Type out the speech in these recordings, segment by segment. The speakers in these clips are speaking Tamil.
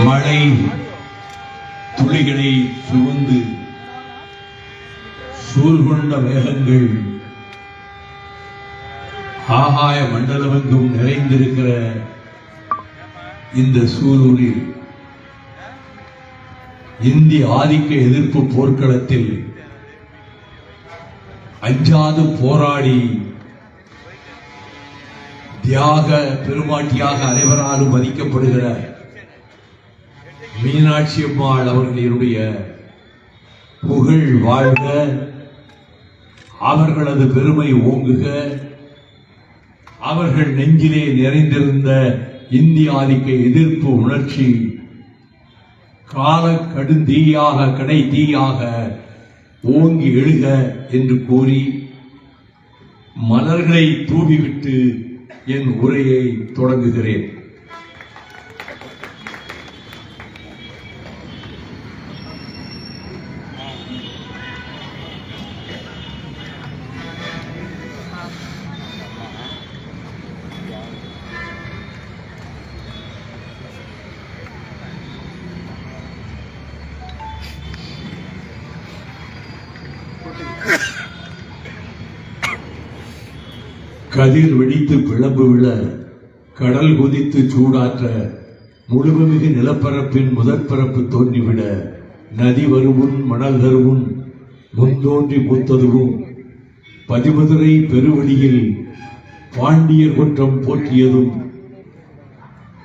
மழை துளிகளை சுமந்து சூழ்கொண்ட மேகங்கள் ஆகாய மண்டலமெங்கும் நிறைந்திருக்கிற இந்த சூழலில் இந்திய ஆதிக்க எதிர்ப்பு போர்க்களத்தில் அஞ்சாது போராடி தியாக பெருமாட்டியாக அனைவராலும் மதிக்கப்படுகிற மீனாட்சி அம்மாள் அவர்களுடைய புகழ் வாழ்க, அவர்களது பெருமை ஓங்குக. அவர்கள் நெஞ்சிலே நிறைந்திருந்த இந்திய ஆதிக்க எதிர்ப்பு உணர்ச்சி கால கடுந்தீயாக கடை தீயாக ஓங்கி எழுக என்று கூறி மலர்களை தூவிவிட்டு என் உரையை தொடங்குகிறேன். கதிர் வெடித்து பிளம்பு விழ, கடல் கொதித்து சூடாற்ற, முழுமைமிகு நிலப்பரப்பின் முதற்பரப்பு தோன்றிவிட, நதி வருவும் மணல் தருவும் முன்தோன்றி மூத்ததுவும் பதிமதுரை பெருவழியில் பாண்டியர் குற்றம் போற்றியதும்,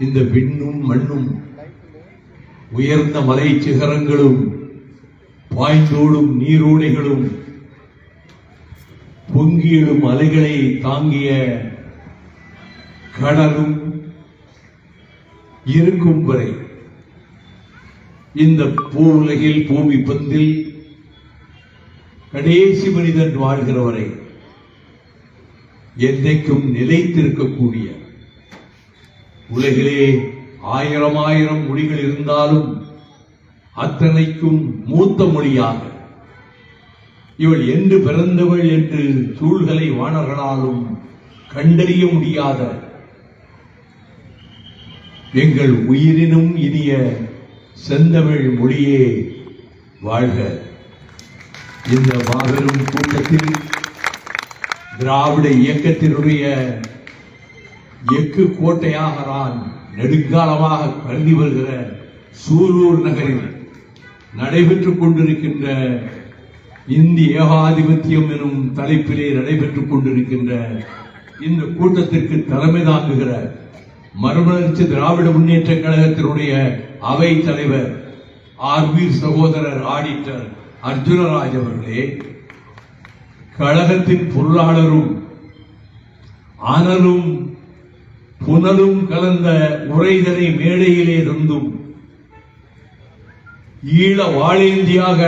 இந்த விண்ணும் மண்ணும் உயர்ந்த மலை சிகரங்களும் பாய்ந்தோடும் நீரோடைகளும் பொங்கியெழும் அலைகளை தாங்கிய கடலும் இருக்கும் வரை இந்த பூவுலகில் பூமி பந்தில் கடைசி மனிதன் வாழ்கிற வரை என்றைக்கும் நிலைத்திருக்கக்கூடிய, உலகிலே ஆயிரம் ஆயிரம் மொழிகள் இருந்தாலும் அத்தனைக்கும் மூத்த மொழியாக இவள் என்று பிறந்தவள் என்று சூழ்களை வாணர்களாலும் கண்டறிய முடியாத எங்கள் உயிரினும் இனிய செந்தமிழ் மொழியே வாழ்க. இந்த மாபெரும் கூட்டத்தில் திராவிட இயக்கத்தினுடைய எஃகு கோட்டையாக நான் நெடுங்காலமாக கருதி வருகிற சூலூர் நகரில் நடைபெற்றுக் கொண்டிருக்கின்ற இந்திய ஏகாதிபத்தியம் எனும் தலைப்பிலே நடைபெற்றுக் கொண்டிருக்கின்ற இந்த கூட்டத்திற்கு தலைமை தாங்குகிற மறுமலர்ச்சி திராவிட முன்னேற்ற கழகத்தினுடைய அவை தலைவர் ஆர்வீர் சகோதரர் ஆடிட்டர் அர்ஜுனராஜ் அவர்களே, கழகத்தின் பொருளாளரும் அனலும் புனலும் கலந்த உரைதனை மேடையிலே இருந்தும் ஈழ வாழேந்தியாக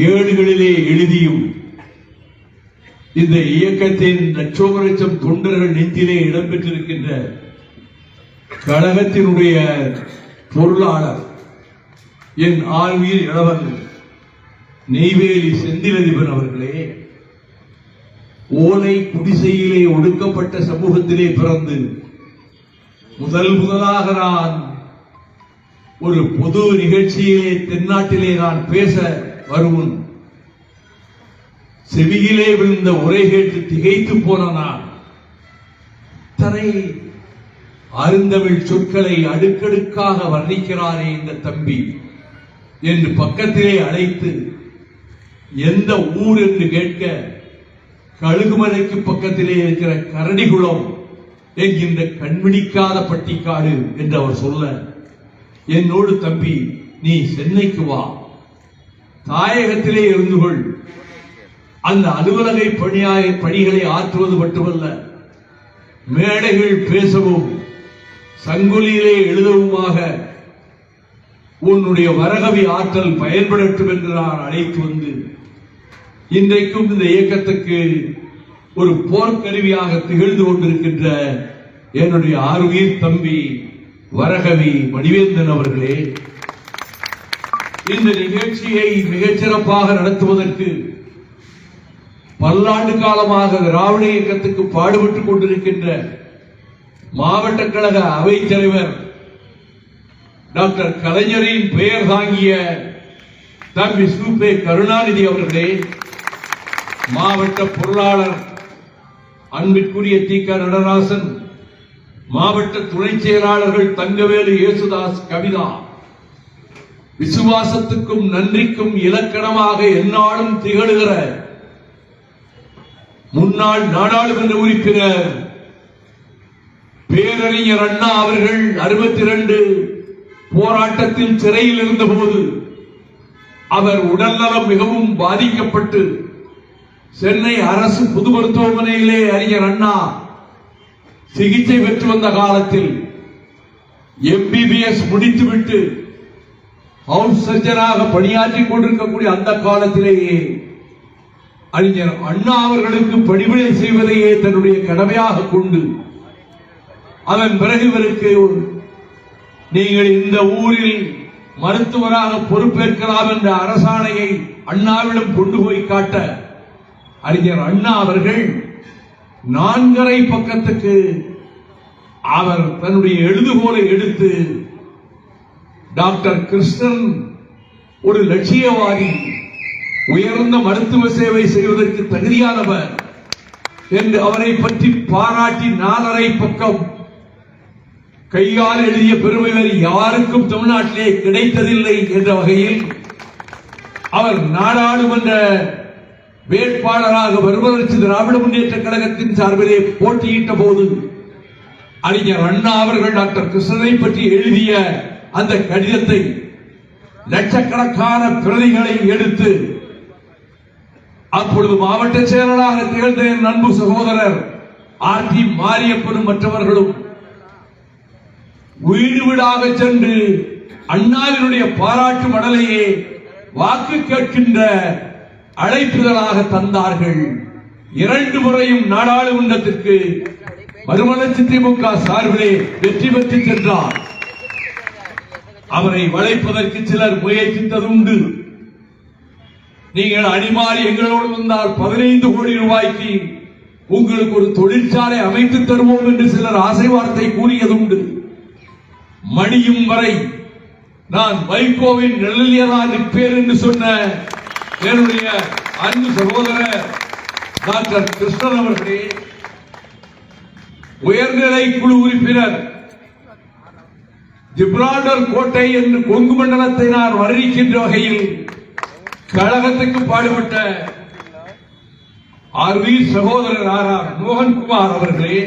ஏடுகளிலே எழுதியும் இந்த இயக்கத்தின் லட்சோப லட்சம் தொண்டர்கள் நெஞ்சிலே இடம்பெற்றிருக்கின்ற கழகத்தினுடைய பொருளாளர் என் ஆழ்வீர் இளவன் நெய்வேலி செந்திலதிபன் அவர்களே, ஓலை குடிசையிலே ஒடுக்கப்பட்ட சமூகத்திலே பிறந்து முதலாக நான் ஒரு பொது நிகழ்ச்சியிலே தென்னாட்டிலே நான் பேச வருவன் செவியிலே விழுந்த உரை கேட்டு திகைத்து போன நான் தரை அருந்தமிழ் சொற்களை அடுக்கடுக்காக வர்ணிக்கிறாரே இந்த தம்பி என்று பக்கத்திலே அழைத்து எந்த ஊர் என்று கேட்க, கழுகுமலைக்கு பக்கத்திலே இருக்கிற கரடிகுளம் என்கின்ற கண்விழிக்காத பட்டிக்காடு என்று அவர் சொல்ல, என்னோடு தம்பி நீ சென்னைக்கு வா, தாயகத்திலே இருந்து கொள், அந்த அலுவலகை பணிகளை ஆற்றுவது மட்டுமல்ல, மேடைகள் பேசவும் சங்கொலியிலே எழுதவுமாக உன்னுடைய வரகவி ஆற்றல் பயன்படட்டும் என்று நான் அழைத்து வந்து இன்றைக்கும் இந்த இயக்கத்துக்கு ஒரு போர்க்கருவியாக திகழ்ந்து கொண்டிருக்கின்ற என்னுடைய ஆர்வீர் தம்பி வரகவி மணிவேந்தன் அவர்களே, இந்த நிகழ்ச்சியை மிகச்சிறப்பாக நடத்துவதற்கு பல்லாண்டு காலமாக திராவிட இயக்கத்துக்கு பாடுபட்டுக் கொண்டிருக்கின்ற மாவட்ட கழக அவைத் தலைவர் டாக்டர் கலைஞரின் பெயர் தாங்கிய தம்பி சு.பே. கருணாநிதி அவர்களே, மாவட்ட பொருளாளர் அன்பிற்குரிய தி.க. நடராசன், மாவட்ட துணை செயலாளர்கள் தங்கவேலு, இயேசுதாஸ், கவிதா, விசுவாசத்துக்கும் நன்றிக்கும் இலக்கணமாக எந்நாளும் திகழ்கிற முன்னாள் நாடாளுமன்ற உறுப்பினர் பேரறிஞர் அண்ணா அவர்கள் 62 போராட்டத்தில் சிறையில் இருந்தபோது அவர் உடல்நலம் மிகவும் பாதிக்கப்பட்டு சென்னை அரசு பொது மருத்துவமனையிலே அறிஞர் அண்ணா சிகிச்சை பெற்று வந்த காலத்தில் MBBS முடித்துவிட்டு ஹவுஸ் சர்ஜனாக பணியாற்றிக் கொண்டிருக்கக்கூடிய அந்த காலத்திலேயே அறிஞர் அண்ணா அவர்களுக்கு பணிவிடை செய்வதையே தன்னுடைய கடமையாக கொண்டு அதன் பிறகு இவருக்கு நீங்கள் இந்த ஊரில் மருத்துவராக பொறுப்பேற்கலாம் என்ற அரசாணையை அண்ணாவிடம் கொண்டு போய் காட்ட அறிஞர் அண்ணா அவர்கள் 4½ பக்கத்துக்கு அவர் தன்னுடைய எழுதுகோலை எடுத்து டாக்டர் கிருஷ்ணன் ஒரு லட்சியவாதி, உயர்ந்த மருத்துவ சேவை செய்வதற்கு தகுதியானவர் என்று அவரை பற்றி பாராட்டி 4½ பக்கம் கையால் எழுதிய பெருமை வேறு யாருக்கும் தமிழ்நாட்டிலே கிடைத்ததில்லை என்ற வகையில் அவர் நாடாளுமன்ற வேட்பாளராக மறுமலர்ச்சி திராவிட முன்னேற்ற கழகத்தின் சார்பிலே போட்டியிட்ட போது அறிஞர் அண்ணா அவர்கள் டாக்டர் கிருஷ்ணனை பற்றி எழுதிய அந்த கடிதத்தை லட்சக்கணக்கான பிரதிகளை எடுத்து அப்பொழுது மாவட்ட செயலாளராக திகழ்ந்த என் அன்பு சகோதரர் R.T. மாரியப்பனும் மற்றவர்களும் வீடு வீடாக சென்று அண்ணாவினுடைய பாராட்டு மடலையே வாக்கு கேட்கின்ற அழைப்புதலாக தந்தார்கள். 2 முறையும் நாடாளுமன்றத்திற்கு மறுமலர்ச்சி திமுக சார்பிலே வெற்றி பெற்று சென்றார். அவரை வளைப்பதற்கு சிலர் முயற்சித்ததுண்டு. நீங்கள் அணிமாறி எங்களோடு வந்தால் 15 கோடி ரூபாய்க்கு உங்களுக்கு ஒரு தொழிற்சாலை அமைத்து தருவோம் என்று சிலர் ஆசை வார்த்தை கூறியதுண்டு. மணியும் வரை நான் வைகோவின் நிழலியதான் நிற்பேன் என்று சொன்ன என்னுடைய அன்பு சகோதரர் டாக்டர் கிருஷ்ணன் அவர்களே, உயர்நிலை குழு உறுப்பினர், ஜிப்ரால்டர் கோட்டை என்று கொங்கு மண்டலத்தை நான் வர்ணிக்கின்ற வகையில் கழகத்துக்கு பாடுபட்ட ஆர்வீர் சகோதரர் R.R. மோகன்குமார் அவர்களே,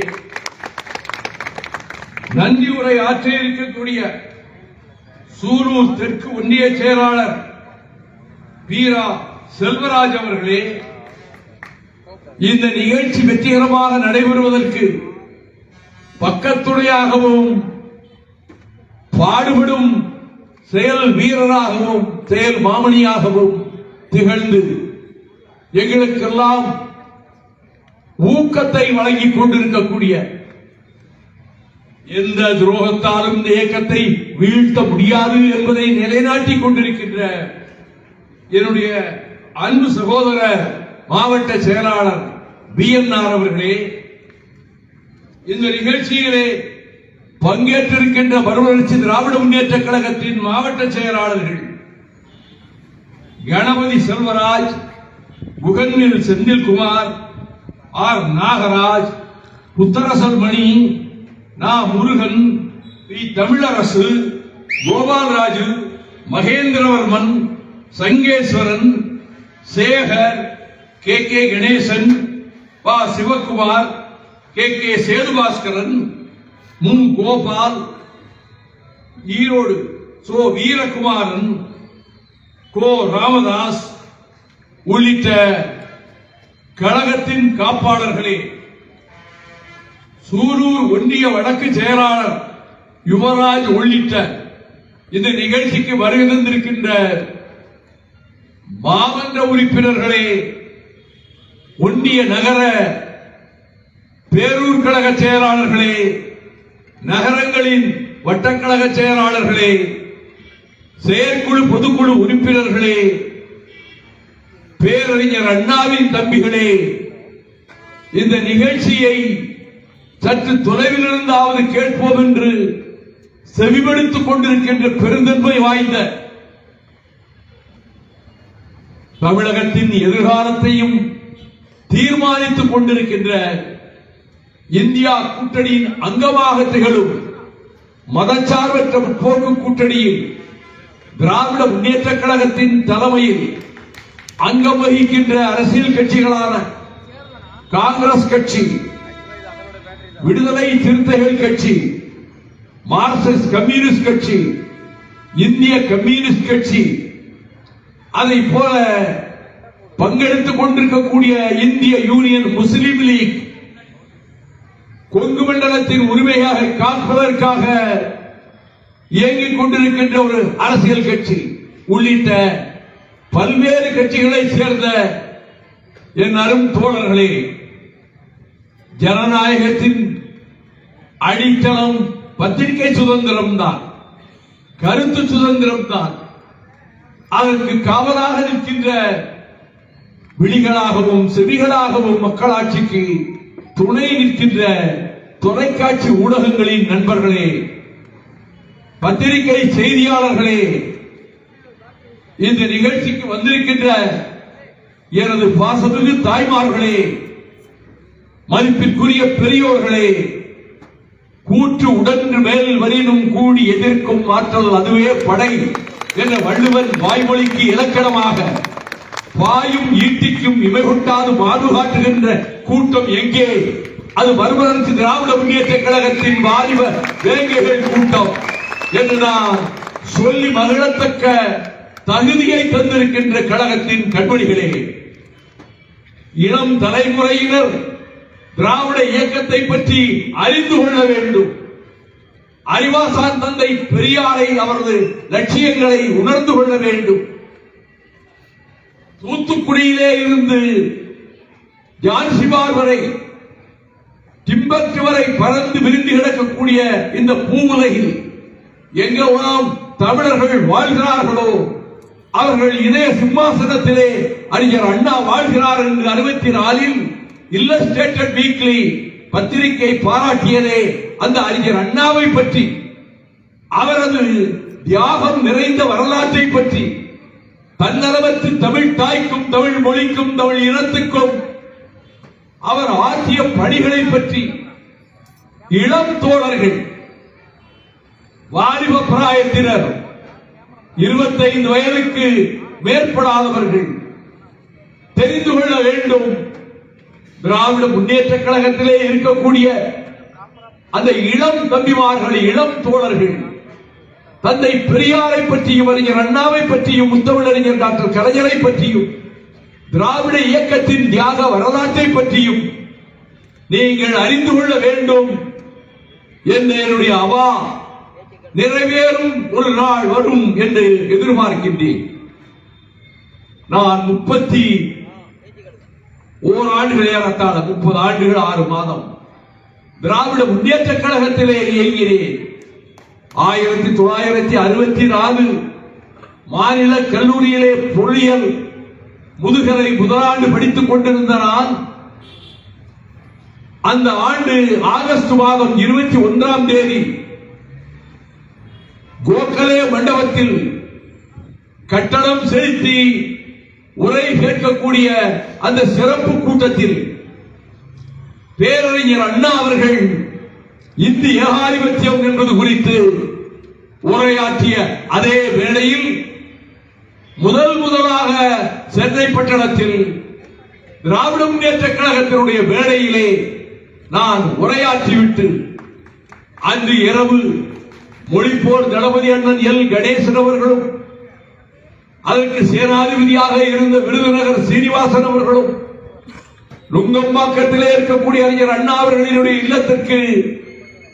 நன்றி உரை ஆற்ற இருக்கக்கூடிய சூலூர் தெற்கு ஒன்றிய செயலாளர் வீரா செல்வராஜ் அவர்களே, இந்த நிகழ்ச்சி வெற்றிகரமாக நடைபெறுவதற்கு பக்கத்துணையாகவும் பாடுபடும் செயல் வீரராகவும் செயல் மாமணியாகவும் திகழ்ந்து எங்களுக்கெல்லாம் ஊக்கத்தை வழங்கிக் கொண்டிருக்கக்கூடிய, எந்த துரோகத்தாலும் இந்த இயக்கத்தை வீழ்த்த முடியாது என்பதை நிலைநாட்டிக் கொண்டிருக்கின்ற என்னுடைய அன்பு சகோதரர் மாவட்ட செயலாளர் BNR அவர்களே, இந்த நிகழ்ச்சியிலே பங்கேற்றிருக்கின்ற மறுமலர்ச்சி திராவிட முன்னேற்ற கழகத்தின் மாவட்ட செயலாளர்கள் கணபதி செல்வராஜ், குகன்வேல் செந்தில்குமார், R. நாகராஜ், புத்தரசல் மணி, நா. முருகன், பி. தமிழரசு, கோபால்ராஜு, மகேந்திரவர்மன், சங்கேஸ்வரன், சேகர், கே. கணேசன், ப. சிவகுமார், கே. சேதுபாஸ்கரன், முன் கோபால், ஈரோடு சோ. வீரகுமாரன், கோ. ராமதாஸ் உள்ளிட்ட கழகத்தின் காப்பாளர்களே, சூலூர் ஒன்றிய வடக்கு செயலாளர் யுவராஜ் உள்ளிட்ட இந்த நிகழ்ச்சிக்கு வருகை தந்திருக்கின்ற மாமன்ற உறுப்பினர்களே, ஒன்றிய நகர பேரூர் கழக செயலாளர்களே, நகரங்களின் வட்டக்கழக செயலாளர்களே, செயற்குழு பொதுக்குழு உறுப்பினர்களே, பேரறிஞர் அண்ணாவின் தம்பிகளே, இந்த நிகழ்ச்சியை சற்று தொலைவில் இருந்தாவது கேட்போம் என்று செவிமடுத்துக் கொண்டிருக்கின்ற பெருந்தன்மை வாய்ந்த தமிழகத்தின் எதிர்காலத்தையும் தீர்மானித்துக் கொண்டிருக்கின்ற இந்தியா கூட்டணியின் அங்கமாக திகழும் மதச்சார்பற்ற முற்போக்கு கூட்டணியில் திராவிட முன்னேற்ற கழகத்தின் தலைமையில் அங்கம் வகிக்கின்ற அரசியல் கட்சிகளான காங்கிரஸ் கட்சி, விடுதலை சிறுத்தைகள் கட்சி, மார்க்சிஸ்ட் கம்யூனிஸ்ட் கட்சி, இந்திய கம்யூனிஸ்ட் கட்சி, அதை போல பங்கெடுத்துக் கொண்டிருக்கக்கூடிய இந்திய யூனியன் முஸ்லிம் லீக், கொங்கு மண்டலத்தின் உரிமையாக காப்பதற்காக இயங்கிக் கொண்டிருக்கின்ற ஒரு அரசியல் கட்சி உள்ளிட்ட பல்வேறு கட்சிகளை சேர்ந்த என் அரும் தோழர்களே, ஜனநாயகத்தின் அடித்தளம் பத்திரிகை சுதந்திரம் தான், கருத்து சுதந்திரம் தான். அதற்கு காவலாக நிற்கின்ற விழிகளாகவும் செவிகளாகவும் மக்களாட்சிக்கு துணை நிற்கின்ற தொலைக்காட்சி ஊடகங்களின் நண்பர்களே, பத்திரிகை செய்தியாளர்களே, இந்த நிகழ்ச்சிக்கு வந்திருக்கின்ற எனது பாசமிகு தாய்மார்களே, மதிப்பிற்குரிய பெரியோர்களே, கூற்று உடன்று மேல் வரினும் கூடி எதிர்க்கும் ஆற்றல் அதுவே படை என்ற வள்ளுவன் வாய்மொழிக்கு இலக்கணமாக பாயும் ஈட்டிக்கும் இமை கொட்டாது மாது காட்டுகின்ற கூட்டம் எங்கே? அது மறுமலர்ச்சி திராவிட முன்னேற்ற கழகத்தின் வாலிப வேங்கைகள் கூட்டம் என்று நான் சொல்லி மகிழத்தக்க தகுதியை தந்திருக்கின்ற கழகத்தின் கண்மணிகளே, இளம் தலைமுறையினர் திராவிட இயக்கத்தை பற்றி அறிந்து கொள்ள வேண்டும். அறிவாசான் தந்தை பெரியாரை, அவரது லட்சியங்களை உணர்ந்து கொள்ள வேண்டும். தூத்துக்குடியிலே இருந்து ஜான்சிபார் வரை, டிம்பக்டு வரை பறந்து விரிந்து கிடக்கக்கூடிய இந்த பூவுலகில் எங்கெல்லாம் தமிழர்கள் வாழ்கிறார்களோ அவர்கள் இதய சிம்மாசனத்திலே அறிஞர் அண்ணா வாழ்கிறார் என்று 64 இல்லஸ்ட்ரேட்டட் வீக்லி பத்திரிகை பாராட்டியதே அந்த அறிஞர் அண்ணாவை பற்றி, அவரது தியாகம் நிறைந்த வரலாற்றை பற்றி, தன்னலமற்று தமிழ் தாய்க்கும் தமிழ் மொழிக்கும் தமிழ் இனத்துக்கும் அவர் ஆற்றிய பணிகளை பற்றி இளம் தோழர்கள், வாலிப பிராயத்தினர், 25 வயதுக்கு மேற்படாதவர்கள் தெரிந்து கொள்ள வேண்டும். திராவிட முன்னேற்ற கழகத்திலே இருக்கக்கூடிய அந்த இளம் தம்பிமார்கள், இளம் தோழர்கள் தந்தை பெரியாரை பற்றியும் அறிஞர் அண்ணாவை பற்றியும் முத்தமிழறிஞர் டாக்டர் கலைஞரை பற்றியும் திராவிட இயக்கத்தின் தியாக வரலாற்றை பற்றியும் நீங்கள் அறிந்து கொள்ள வேண்டும் என்ற என்னுடைய அவா நிறைவேறும் ஒரு நாள் வரும் என்று எதிர்பார்க்கின்றேன். நான் 31 ஆண்டுகள், ஏறத்தாழ 30 ஆண்டுகள் 6 மாதம் திராவிட முன்னேற்ற கழகத்திலே இயங்கினேன். 1964 மாநில கல்லூரியிலே பொறியியல் முதுகலை முதலாண்டு படித்துக் கொண்டிருந்த நான், அந்த ஆண்டு ஆகஸ்ட் மாதம் 21ஆம் தேதி கோகலே மண்டபத்தில் கட்டணம் செலுத்தி உரை கேட்கக்கூடிய அந்த சிறப்பு கூட்டத்தில் பேரறிஞர் அண்ணா அவர்கள் இந்திய ஏகாதிபத்தியம் என்பது குறித்து உரையாற்றிய அதே வேளையில் முதலாக சென்னை பட்டணத்தில் திராவிட முன்னேற்ற கழகத்தினுடைய வேளையிலே நான் உரையாற்றிவிட்டு அன்று இரவு மொழிப்போர் தளபதி அண்ணன் எல் கணேசன் அவர்களும், அதற்கு சேனாதிபதியாக இருந்த விருதுநகர் சீனிவாசன் அவர்களும், நுங்கம்பாக்கத்திலே இருக்கக்கூடிய அறிஞர் அண்ணா அவர்களினுடைய இல்லத்திற்கு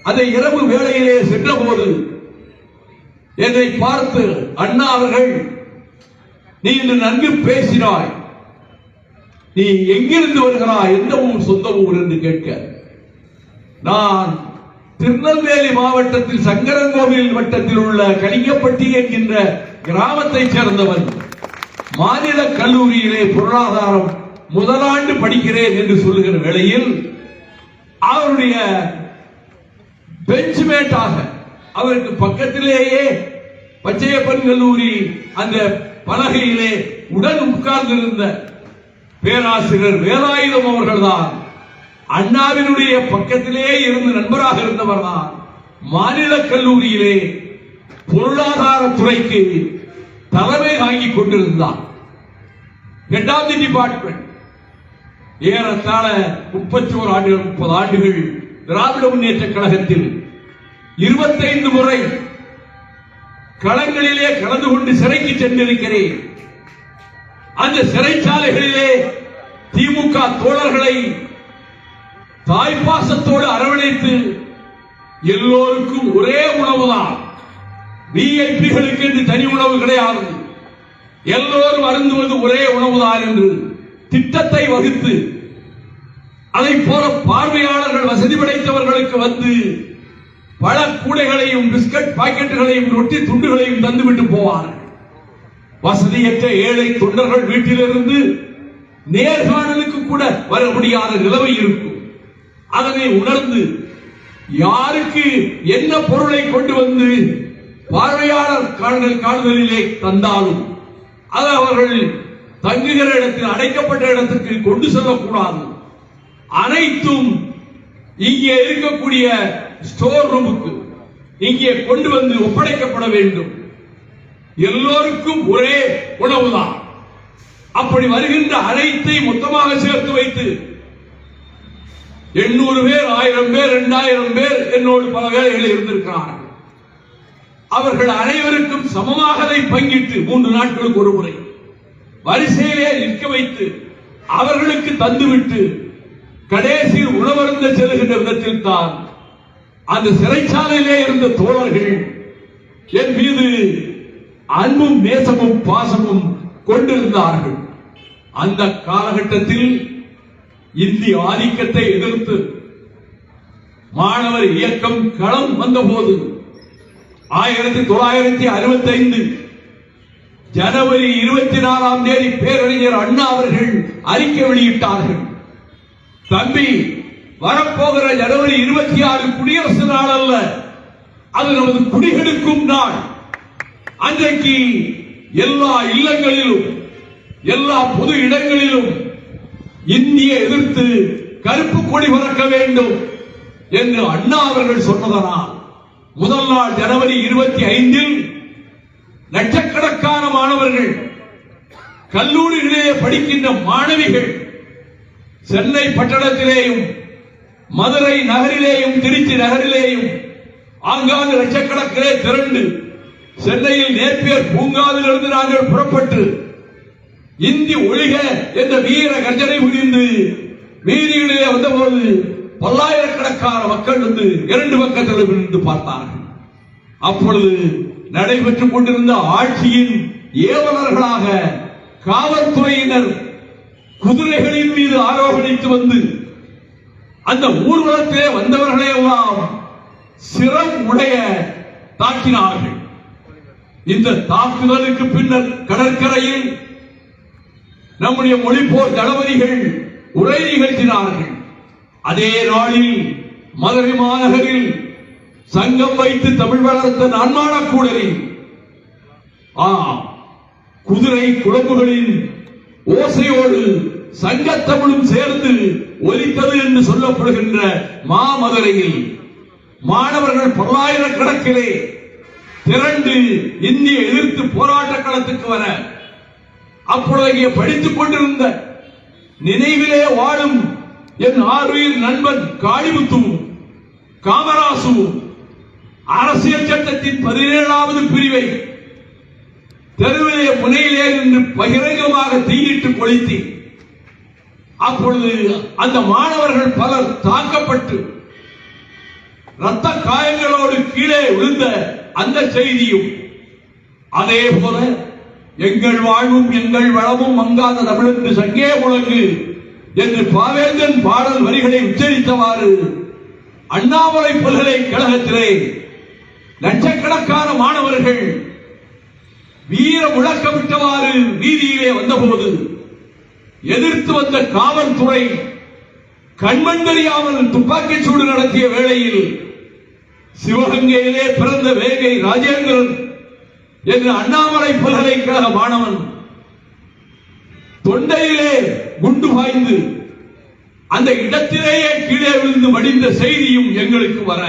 அந்த இரவு வேளையிலே சென்ற போது என்னை பார்த்து, அண்ணா அவர்கள், நீ இன்று நன்கு பேசினாய், நீ எங்கிருந்து வருகிறாய், எந்த ஊர், சொந்த ஊர் என்று கேட்க, நான் திருநெல்வேலி மாவட்டத்தில் சங்கரங்கோவில் வட்டத்தில் உள்ள கலிங்கப்பட்டி என்கின்ற கிராமத்தை சேர்ந்தவன், மாநில கல்லூரியிலே பொருளாதாரம் முதலாண்டு படிக்கிறேன் என்று சொல்லுகிற வேளையில் அவருடைய பெஞ்ச்மேட்டாக அவருக்கு பக்கத்திலேயே பச்சையப்பன் கல்லூரி அந்த பலகையிலே உடன் உட்கார்ந்திருந்த பேராசிரியர் வேலாயுதம் அவர்கள்தான் அண்ணாவினுடைய பக்கத்திலே இருந்து நண்பராக இருந்தவர் தான் மாநில கல்லூரியிலே பொருளாதார துறைக்கு தலைமை தாங்கிக் கொண்டிருந்தார். இரண்டாவது டிபார்ட்மெண்ட் ஏறத்தாழ 31 ஆண்டுகள் 30 ஆண்டுகள் திராவிட முன்னேற்ற கழகத்தில் 25 முறை களங்களிலே கலந்து கொண்டு சிறைக்கு சென்றிருக்கிறேன். அந்த சிறைச்சாலைகளிலே திமுக தோழர்களை தாய்ப்பாசத்தோடு அரவணைத்து எல்லோருக்கும் ஒரே உணவுதான், விஐபிகளுக்கு என்று தனி உணவு கிடையாது, எல்லோரும் அருந்துவது ஒரே உணவுதான் என்று திட்டத்தை வகுத்து அதை போல பார்வையாளர்கள் வசதி படைத்தவர்களுக்கு வந்து பல கூடைகளையும் பிஸ்கட் பாக்கெட்டுகளையும் ரொட்டி துண்டுகளையும் தந்துவிட்டு போவார்கள். வசதியற்ற ஏழை தொண்டர்கள் வீட்டிலிருந்து நேர்காணலுக்கு கூட வர முடியாத நிலைமை இருக்கும். அதனை உணர்ந்து யாருக்கு என்ன பொருளை கொண்டு வந்து பார்வையாளர் காணுதலிலே தந்தாலும் அது அவர்கள் தங்குகிற இடத்தில் அடைக்கப்பட்ட இடத்துக்கு கொண்டு செல்லக்கூடாது. அனைத்தும் இங்கே இருக்கக்கூடிய ஸ்டோர் ரூமுக்கு இங்கே கொண்டு வந்து ஒப்படைக்கப்பட வேண்டும். எல்லோருக்கும் ஒரே உணவுதான். அப்படி வருகின்ற அனைத்தை மொத்தமாக சேர்த்து வைத்து 800 பேர் 1000 பேர் 2000 பேர் என்னோடு பல வேலைகள் இருந்திருக்கிறார்கள். அவர்கள் அனைவருக்கும் சமமாக அதை பங்கிட்டு 3 நாட்களுக்கு ஒரு முறை வரிசையிலே நிற்க வைத்து அவர்களுக்கு தந்துவிட்டு கடைசியில் உணவருந்த செல்கின்ற விதத்தில் தான் அந்த சிறைச்சாலையிலே இருந்த தோழர்கள் என் மீது அன்பும் நேசமும் பாசமும் கொண்டிருந்தார்கள். அந்த காலகட்டத்தில் இந்திய ஆதிக்கத்தை எதிர்த்து மாணவர் இயக்கம் களம் வந்தபோது 1965 ஜனவரி 24ஆம் தேதி பேரறிஞர் அண்ணா அவர்கள் அறிக்கை வெளியிட்டார்கள். தம்பி, வரப்போகிற ஜனவரி 26 குடியரசு நாள் அல்ல, அது நமது குடிகளுக்கும் நாள். அன்றைக்கு எல்லா இல்லங்களிலும் எல்லா பொது இடங்களிலும் இந்திய எதிர்த்து கருப்பு கொடி பறக்க வேண்டும் என்று அண்ணா அவர்கள் சொன்னதனால் முதல் நாள் ஜனவரி 25இல் லட்சக்கணக்கான மாணவர்கள், கல்லூரிகளிலே படிக்கின்ற மாணவிகள் சென்னை பட்டணத்திலேயும் மதுரை நகரிலேயும் திருச்சி நகரிலேயும் ஆங்காங்கு லட்சக்கணக்கிலே திரண்டு சென்னையில் நேப்பியர் பூங்காவில் இருந்து நாங்கள் புறப்பட்டு இந்தி ஒழிக என்ற வீர கர்ஜனை புரிந்து வீதிகளிலே வந்தபோது பல்லாயிரக்கணக்கான மக்கள் வந்து 2 பக்கத்தில் இருந்து பார்த்தார்கள். அப்பொழுது நடைபெற்றுக் கொண்டிருந்த ஆட்சியின் ஏவலர்களாக காவல்துறையினர் குதிரைகளின் மீது ஆரோகணித்து வந்து அந்த ஊர்வலத்திலே வந்தவர்களை எல்லாம் சிரம் உடைய தாக்கினார்கள். இந்த தாக்குதலுக்கு பின்னர் கடற்கரையில் நம்முடைய மொழிப்போர் தளபதிகள் உரை நிகழ்த்தினார்கள். அதே நாளில் மதுரை மாநகரில் சங்கம் வைத்து தமிழ் வளர்த்த நான்மாடக்கூடலில் குதிரை குழம்புகளின் ஓசையோடு சங்கத்தமிழும் சேர்ந்து ஒலித்தது என்று சொல்லப்படுகின்ற மாமதுரையில் மாணவர்கள் பல்லாயிரக்கணக்கிலே திரண்டு இந்திய எதிர்த்து போராட்ட களத்துக்கு வர அப்பொழுது இங்கே படித்துக் கொண்டிருந்த நினைவிலே வாழும் என் ஆறுயிர் நண்பன் காளிமுத்துவும் காமராசுவும் அரசியல் சட்டத்தின் 17வது பிரிவை தெருவிலே முனையிலே நின்று பகிரங்கமாக தீயிட்டு கொளுத்தி அப்பொழுது அந்த மாணவர்கள் பலர் தாக்கப்பட்டு ரத்த காயங்களோடு கீழே விழுந்த அந்த செய்தியும், அதே போல எங்கள் வாழ்வும் எங்கள் வளமும் மங்காத தமிழென்று சங்கே முழங்கு என்று பாவேந்தன் பாடல் வரிகளை உச்சரித்தவாறு அண்ணாமலை பல்கலைக்கழகத்திலே லட்சக்கணக்கான மாணவர்கள் வீர முழக்கமிட்டவாறு வீதியிலே வந்தபோது எதிர்த்து வந்த காவல்துறை கண்மண் தெரியாமல் துப்பாக்கி சூடு நடத்திய வேளையில் சிவகங்கையிலே பிறந்த வேங்கை ராஜேந்திரன் என்று அண்ணாமலை பல்கலைக்கழக மாணவன் தொண்டையிலே குண்டு பாய்ந்து அந்த இடத்திலேயே கீழே விழுந்து மடிந்த செய்தியும் எங்களுக்கு வர,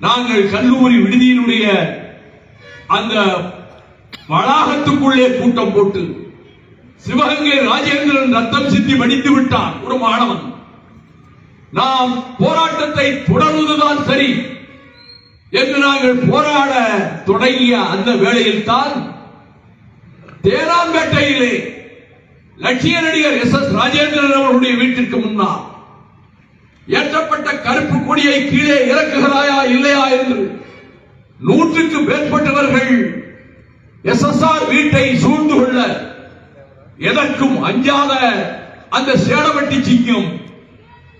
நாங்கள் கல்லூரி விடுதியினுடைய அந்த வளாகத்துக்குள்ளே கூட்டம் போட்டு சிவகங்கை ராஜேந்திரன் ரத்தம் சிந்தி மடிந்து விட்டான் ஒரு மாணவன், நாம் போராட்டத்தை தொடர்வதுதான் சரி என்று நாங்கள் போராட தொடங்கிய அந்த வேளையில் தான் தேனாம்பேட்டையிலே லட்சிய நடிகர் எஸ் ராஜேந்திரன் அவர்களுடைய வீட்டிற்கு முன்னால் ஏற்றப்பட்ட கருப்பு கொடியை கீழே இறக்குகிறாயா இல்லையா என்று 100க்கு மேற்பட்டவர்கள் எஸ்எஸ்ஆர் வீட்டை சூழ்ந்து கொள்ள, எதற்கும் அஞ்சாத அந்த சேடவட்டி சிங்கம்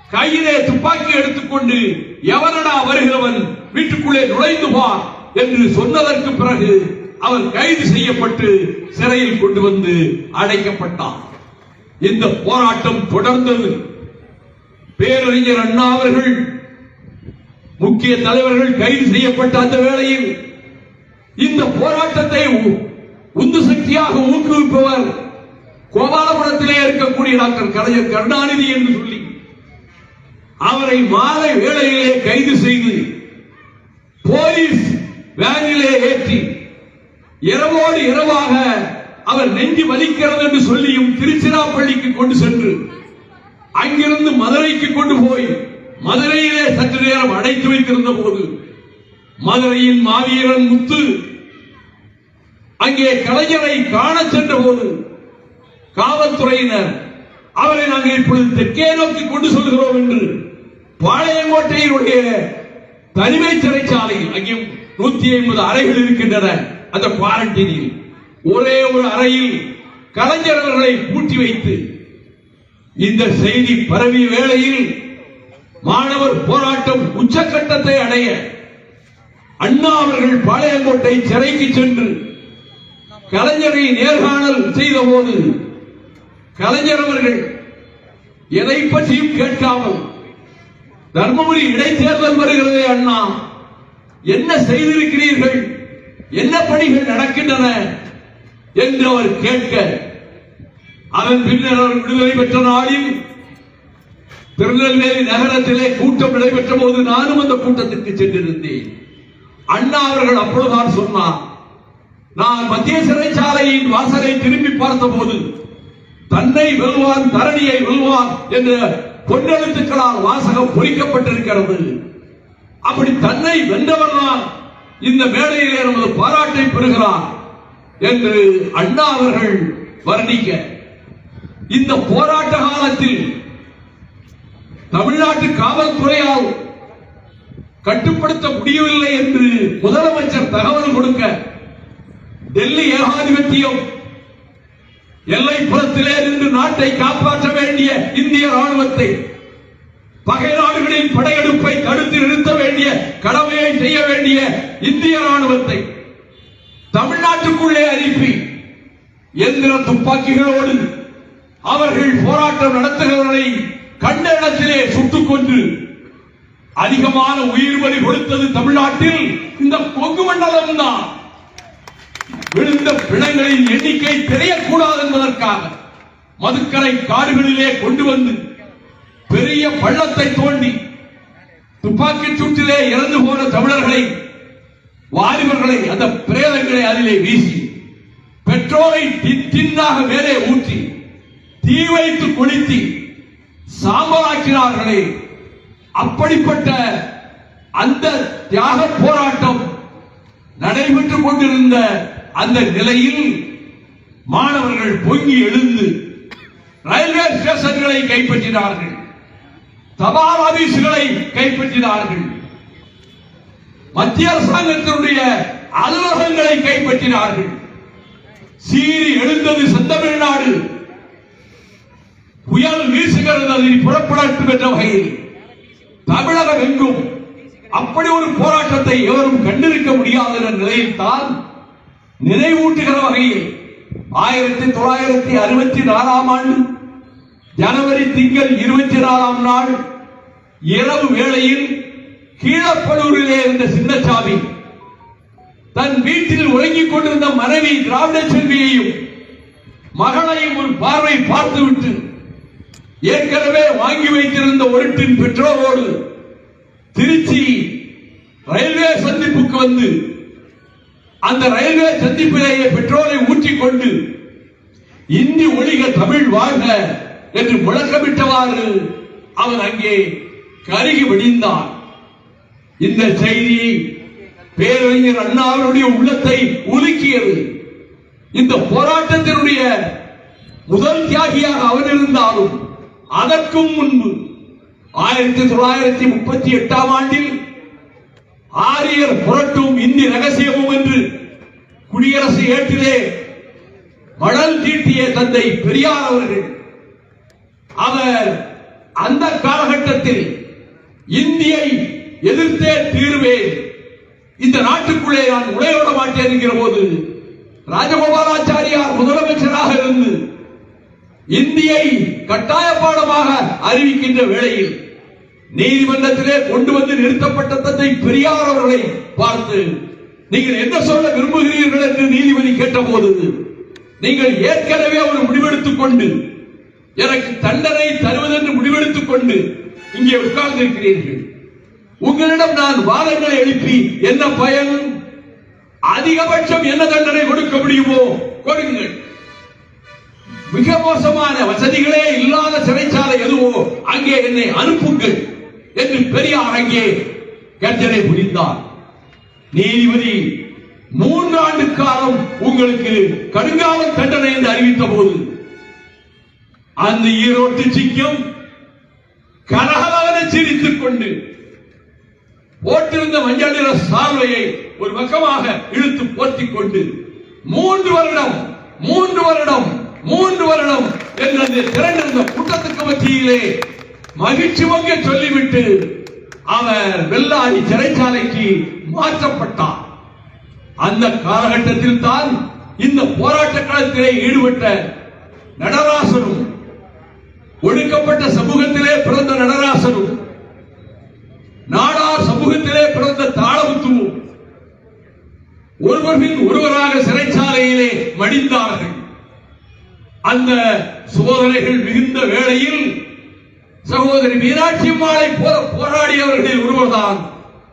கையிலே துப்பாக்கி எடுத்துக்கொண்டு எவனடா வருகிறவன் வீட்டுக்குள்ளே நுழைந்து பார் என்று சொன்னதற்கு பிறகு அவர் கைது செய்யப்பட்டு சிறையில் கொண்டு வந்து அடைக்கப்பட்டார். இந்த போராட்டம் தொடர்ந்தது. பேரறிஞர் அண்ணா அவர்கள் முக்கிய தலைவர்கள் கைது செய்யப்பட்ட அந்த வேளையில் இந்த போராட்டத்தை உந்து சக்தியாக ஊக்குவிப்பவர் கோபாலபுரத்திலே இருக்கக்கூடிய டாக்டர் கலைஞர் கருணாநிதி என்று சொல்லி அவரை மாலை வேளையிலே கைது செய்து போலீஸ் வேனிலே ஏற்றி இரவோடு இரவாக அவர் நெஞ்சு வலிக்கிறது என்று சொல்லியும் திருச்சிராப்பள்ளிக்கு கொண்டு சென்று அங்கிருந்து மதுரைக்கு கொண்டு போய் மதுரையிலே சற்று நேரம் அடைத்து வைத்திருந்த போது மதுரையின் மாவீரன் முத்து அங்கே கலைஞரை காண சென்ற போது காவல்துறையினர் அவரை நாங்கள் இப்பொழுது தெற்கே நோக்கி கொண்டு செல்கிறோம் என்று பாளையங்கோட்டையினுடைய தனிமை சிறைச்சாலையில் அங்கேயும் 150 அறைகள் இருக்கின்றன. அந்த குவாரண்டைனில் ஒரே ஒரு அறையில் கலைஞர் அவர்களை பூட்டி வைத்து இந்த செய்தி பரவிய வேளையில் மாணவர் போராட்டம் உச்சக்கட்டத்தை அடைய அண்ணா அவர்கள் பாளையங்கோட்டை சிறைக்கு சென்று கலைஞரை நேர்காணல் செய்த போது கலைஞர் அவர்கள் எதை பற்றியும் கேட்காமல் தர்மபுரி இடைத்தேர்தல் வருகிறதே அண்ணா, என்ன செய்திருக்கிறீர்கள், என்ன பணிகள் நடக்கின்றன என்று அவர் கேட்க, அதன் பின்னர் அவர் விடுதலை பெற்ற நாளில் திருநெல்வேலி நகரத்திலே கூட்டம் நடைபெற்ற போது நானும் அந்த கூட்டத்திற்கு சென்றிருந்தேன். அண்ணா அவர்கள் அப்பொழுதுதான் சொன்னார், நான் மத்திய சிறைச்சாலையின் வாசலை திரும்பி பார்த்த போது தன்னை வெல்வான் தரணியை வெல்வான் என்ற பொன்னெழுத்துக்களால் வாசகம் பொறிக்கப்பட்டிருக்கிறது. அப்படி தன்னை வென்றவர் தான் இந்த மேடையிலே நமது பாராட்டை பெறுகிறார் என்று அண்ணா அவர்கள் வர்ணிக்க, இந்த போராட்ட காலத்தில் தமிழ்நாட்டு காவல்துறையால் கட்டுப்படுத்த முடியவில்லை என்று முதலமைச்சர் தகவல் கொடுக்க, டெல்லி ஏகாதிபத்தியம் எல்லைப்புறத்திலே இருந்து நாட்டை காப்பாற்ற வேண்டிய இந்திய ராணுவத்தை, பகை நாடுகளின் படையெடுப்பை தடுத்து நிறுத்த வேண்டிய கடமையை செய்ய வேண்டிய இந்திய ராணுவத்தை தமிழ்நாட்டுக்குள்ளே அனுப்பி எந்திர துப்பாக்கிகளோடு அவர்கள் போராட்டம் நடத்துகிறவர்களை கண்ட இடத்திலே சுட்டுக் கொண்டு அதிகமான உயிர் பலி கொடுத்தது தமிழ்நாட்டில் இந்த கொங்கு மண்டலம் தான். விழுந்த பிணங்களின் எண்ணிக்கை தெரியக்கூடாது என்பதற்காக மதுக்கரை காடுகளிலே கொண்டு வந்து பெரிய பள்ளத்தை தோண்டி துப்பாக்கி சூட்டிலே இறந்து போன தமிழர்களை, வாலிபர்களை, அந்த பிரேதங்களை அதிலே வீசி பெட்ரோலை தின்னாக மேலே ஊற்றி தீ வைத்து கொளுத்தி சாம்பலாக்கினார்களே, அப்படிப்பட்ட அந்த தியாக போராட்டம் நடைபெற்றுக் கொண்டிருந்த அந்த நிலையில் மாணவர்கள் பொங்கி எழுந்து ரயில்வே ஸ்டேஷன்களை கைப்பற்றினார்கள், தபால் ஆபீஸ்களை கைப்பற்றினார்கள், மத்திய அரசாங்கத்தினுடைய அலுவலகங்களை கைப்பற்றினார்கள். சீறி எழுந்தது செந்தமிழ்நாடு, புயல் வீசுகிறது அதில் புறப்படட்டும் என்ற வகையில் தமிழகம் எங்கும் அப்படி ஒரு போராட்டத்தை எவரும் கண்டிருக்க முடியாத நிலையில் தான் நினைவூட்டுகிற வகையில் 1964ஆம் ஆண்டு ஜனவரி திங்கள் 24ஆம் நாள் இரவு வேளையில் கீழப்பலூரிலே இருந்த சின்னசாமி தன் வீட்டில் உறங்கிக் கொண்டிருந்த மனைவி திராவிட செல்வியையும் மகளையும் ஒரு பார்வை பார்த்துவிட்டு ஏற்கனவே வாங்கி வைத்திருந்த ஒரு டின் பெட்ரோலோடு திருச்சி ரயில்வே சந்திப்புக்கு வந்து அந்த ரயில்வே சந்திப்பிலேயே பெட்ரோலை ஊற்றிக்கொண்டு இந்தி ஒழிக தமிழ் வாழ்க என்று முழக்கமிட்டவாறு அவன் அங்கே கருகி விடிந்தான். இந்த செய்தி பேரறிஞர் அண்ணாவுடைய உள்ளத்தை உலுக்கியது. இந்த போராட்டத்தினுடைய முதல் தியாகியாக அவன் இருந்தாலும் அதற்கும் முன்பு 1938 ஆண்டில் ஆரியர் புரட்டும் இந்தி ரகசியமும் என்று குடியரசு ஏட்டிலே மணல் தீட்டிய தந்தை பெரியார் அவர்கள் அவர் அந்த காலகட்டத்தில் இந்தியை எதிர்த்தே தீர்வேன், இந்த நாட்டுக்குள்ளே நான் உழையோட மாட்டேன் என்கிற போது ராஜகோபாலாச்சாரியார் முதலமைச்சராக இருந்து இந்தியை கட்டாய பாடமாக அறிவிக்கின்ற வேளையில் நீதிமன்றத்திலே கொண்டு வந்து நிறுத்தப்பட்ட தந்தை பெரியார் அவர்களை பார்த்து நீங்கள் என்ன சொல்ல விரும்புகிறீர்கள் என்று நீதிபதி கேட்டபோது நீங்கள் ஏற்கனவே ஒரு முடிவெடுத்துக் கொண்டு எனக்கு தண்டனை தருவதென்று முடிவெடுத்துக் கொண்டு இங்கே உட்கார்ந்திருக்கிறீர்கள். உங்களிடம் நான் வாதங்களை எழுப்பி என்ன பயன்? அதிகபட்சம் என்ன தண்டனை கொடுக்க முடியுமோ கொடுங்கள். மிக மோசமான வசதிகளே இல்லாத சிறைச்சாலை எதுவோ அங்கே என்னை அனுப்புங்கள் என்று பெரியார் அங்கே கர்ஜனை புரிந்தார். நீதிபதி 3 ஆண்டு காலம் உங்களுக்கு கடுங்காவல் தண்டனை என்று அறிவித்த போது அந்த ஈரோட்டு சிங்கம் கலகலவென சிரித்துக் கொண்டு போட்டிருந்த மஞ்சள் நிற சால்வையை ஒரு பக்கமாக இழுத்து போர்த்திக் கொண்டு 3 வருடம் 3 வருடம் 3 வருடம் என்று திரண்டிருந்த கூட்டத்துக்கு மத்தியிலே மகிழ்ச்சி பொங்க சொல்லிவிட்டு அவர் வெள்ளாடி சிறைச்சாலைக்கு மாற்றப்பட்டார். அந்த காலகட்டத்தில் தான் இந்த போராட்ட களத்திலே ஈடுபட்ட நடராசனும் ஒடுக்கப்பட்ட சமூகத்திலே பிறந்த நடராசனும் நாடார் சமூகத்திலே பிறந்த தாளமுத்துவும் ஒருவரின் ஒருவராக சிறைச்சாலையிலே மடிந்தார்கள். அந்த சோதனைகள் மிகுந்த வேளையில் சகோதரி மீனாட்சி அம்மாளை போல போராடியவர்களில் ஒருவர்தான்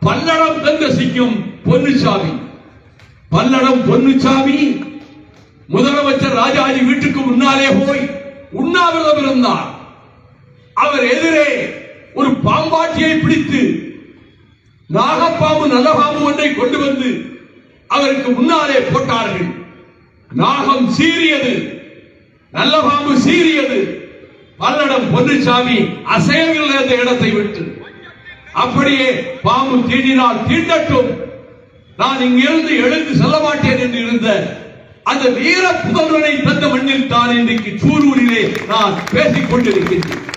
பல்லடம் தந்த சிங்கம் பொன்னுச்சாமி. பல்லடம் பொன்னுச்சாமி முதலமைச்சர் ராஜாஜி வீட்டுக்கு முன்னாலே போய் உண்ணாவிரதம் இருந்தார். அவர் எதிரே ஒரு பாம்பாட்டியை பிடித்து நாகப்பாம்பு நல்ல பாம்பு ஒன்றை கொண்டு வந்து அவருக்கு முன்னாலே போட்டார்கள். நாகம் சீறியது, நல்ல பாம்பு சீறியது. பல்லடம் பொன்னுச்சாமி அசையவில்லை அந்த இடத்தை விட்டு. அப்படியே பாம்பு தீண்டினால் தீண்டட்டும், நான் இங்கிருந்து எழுந்து செல்ல மாட்டேன் என்று இருந்த அந்த வீர புதல்வனை தந்த மண்ணில் தான் இன்றைக்கு சூரூரிலே நான் பேசிக் கொண்டிருக்கின்றேன்.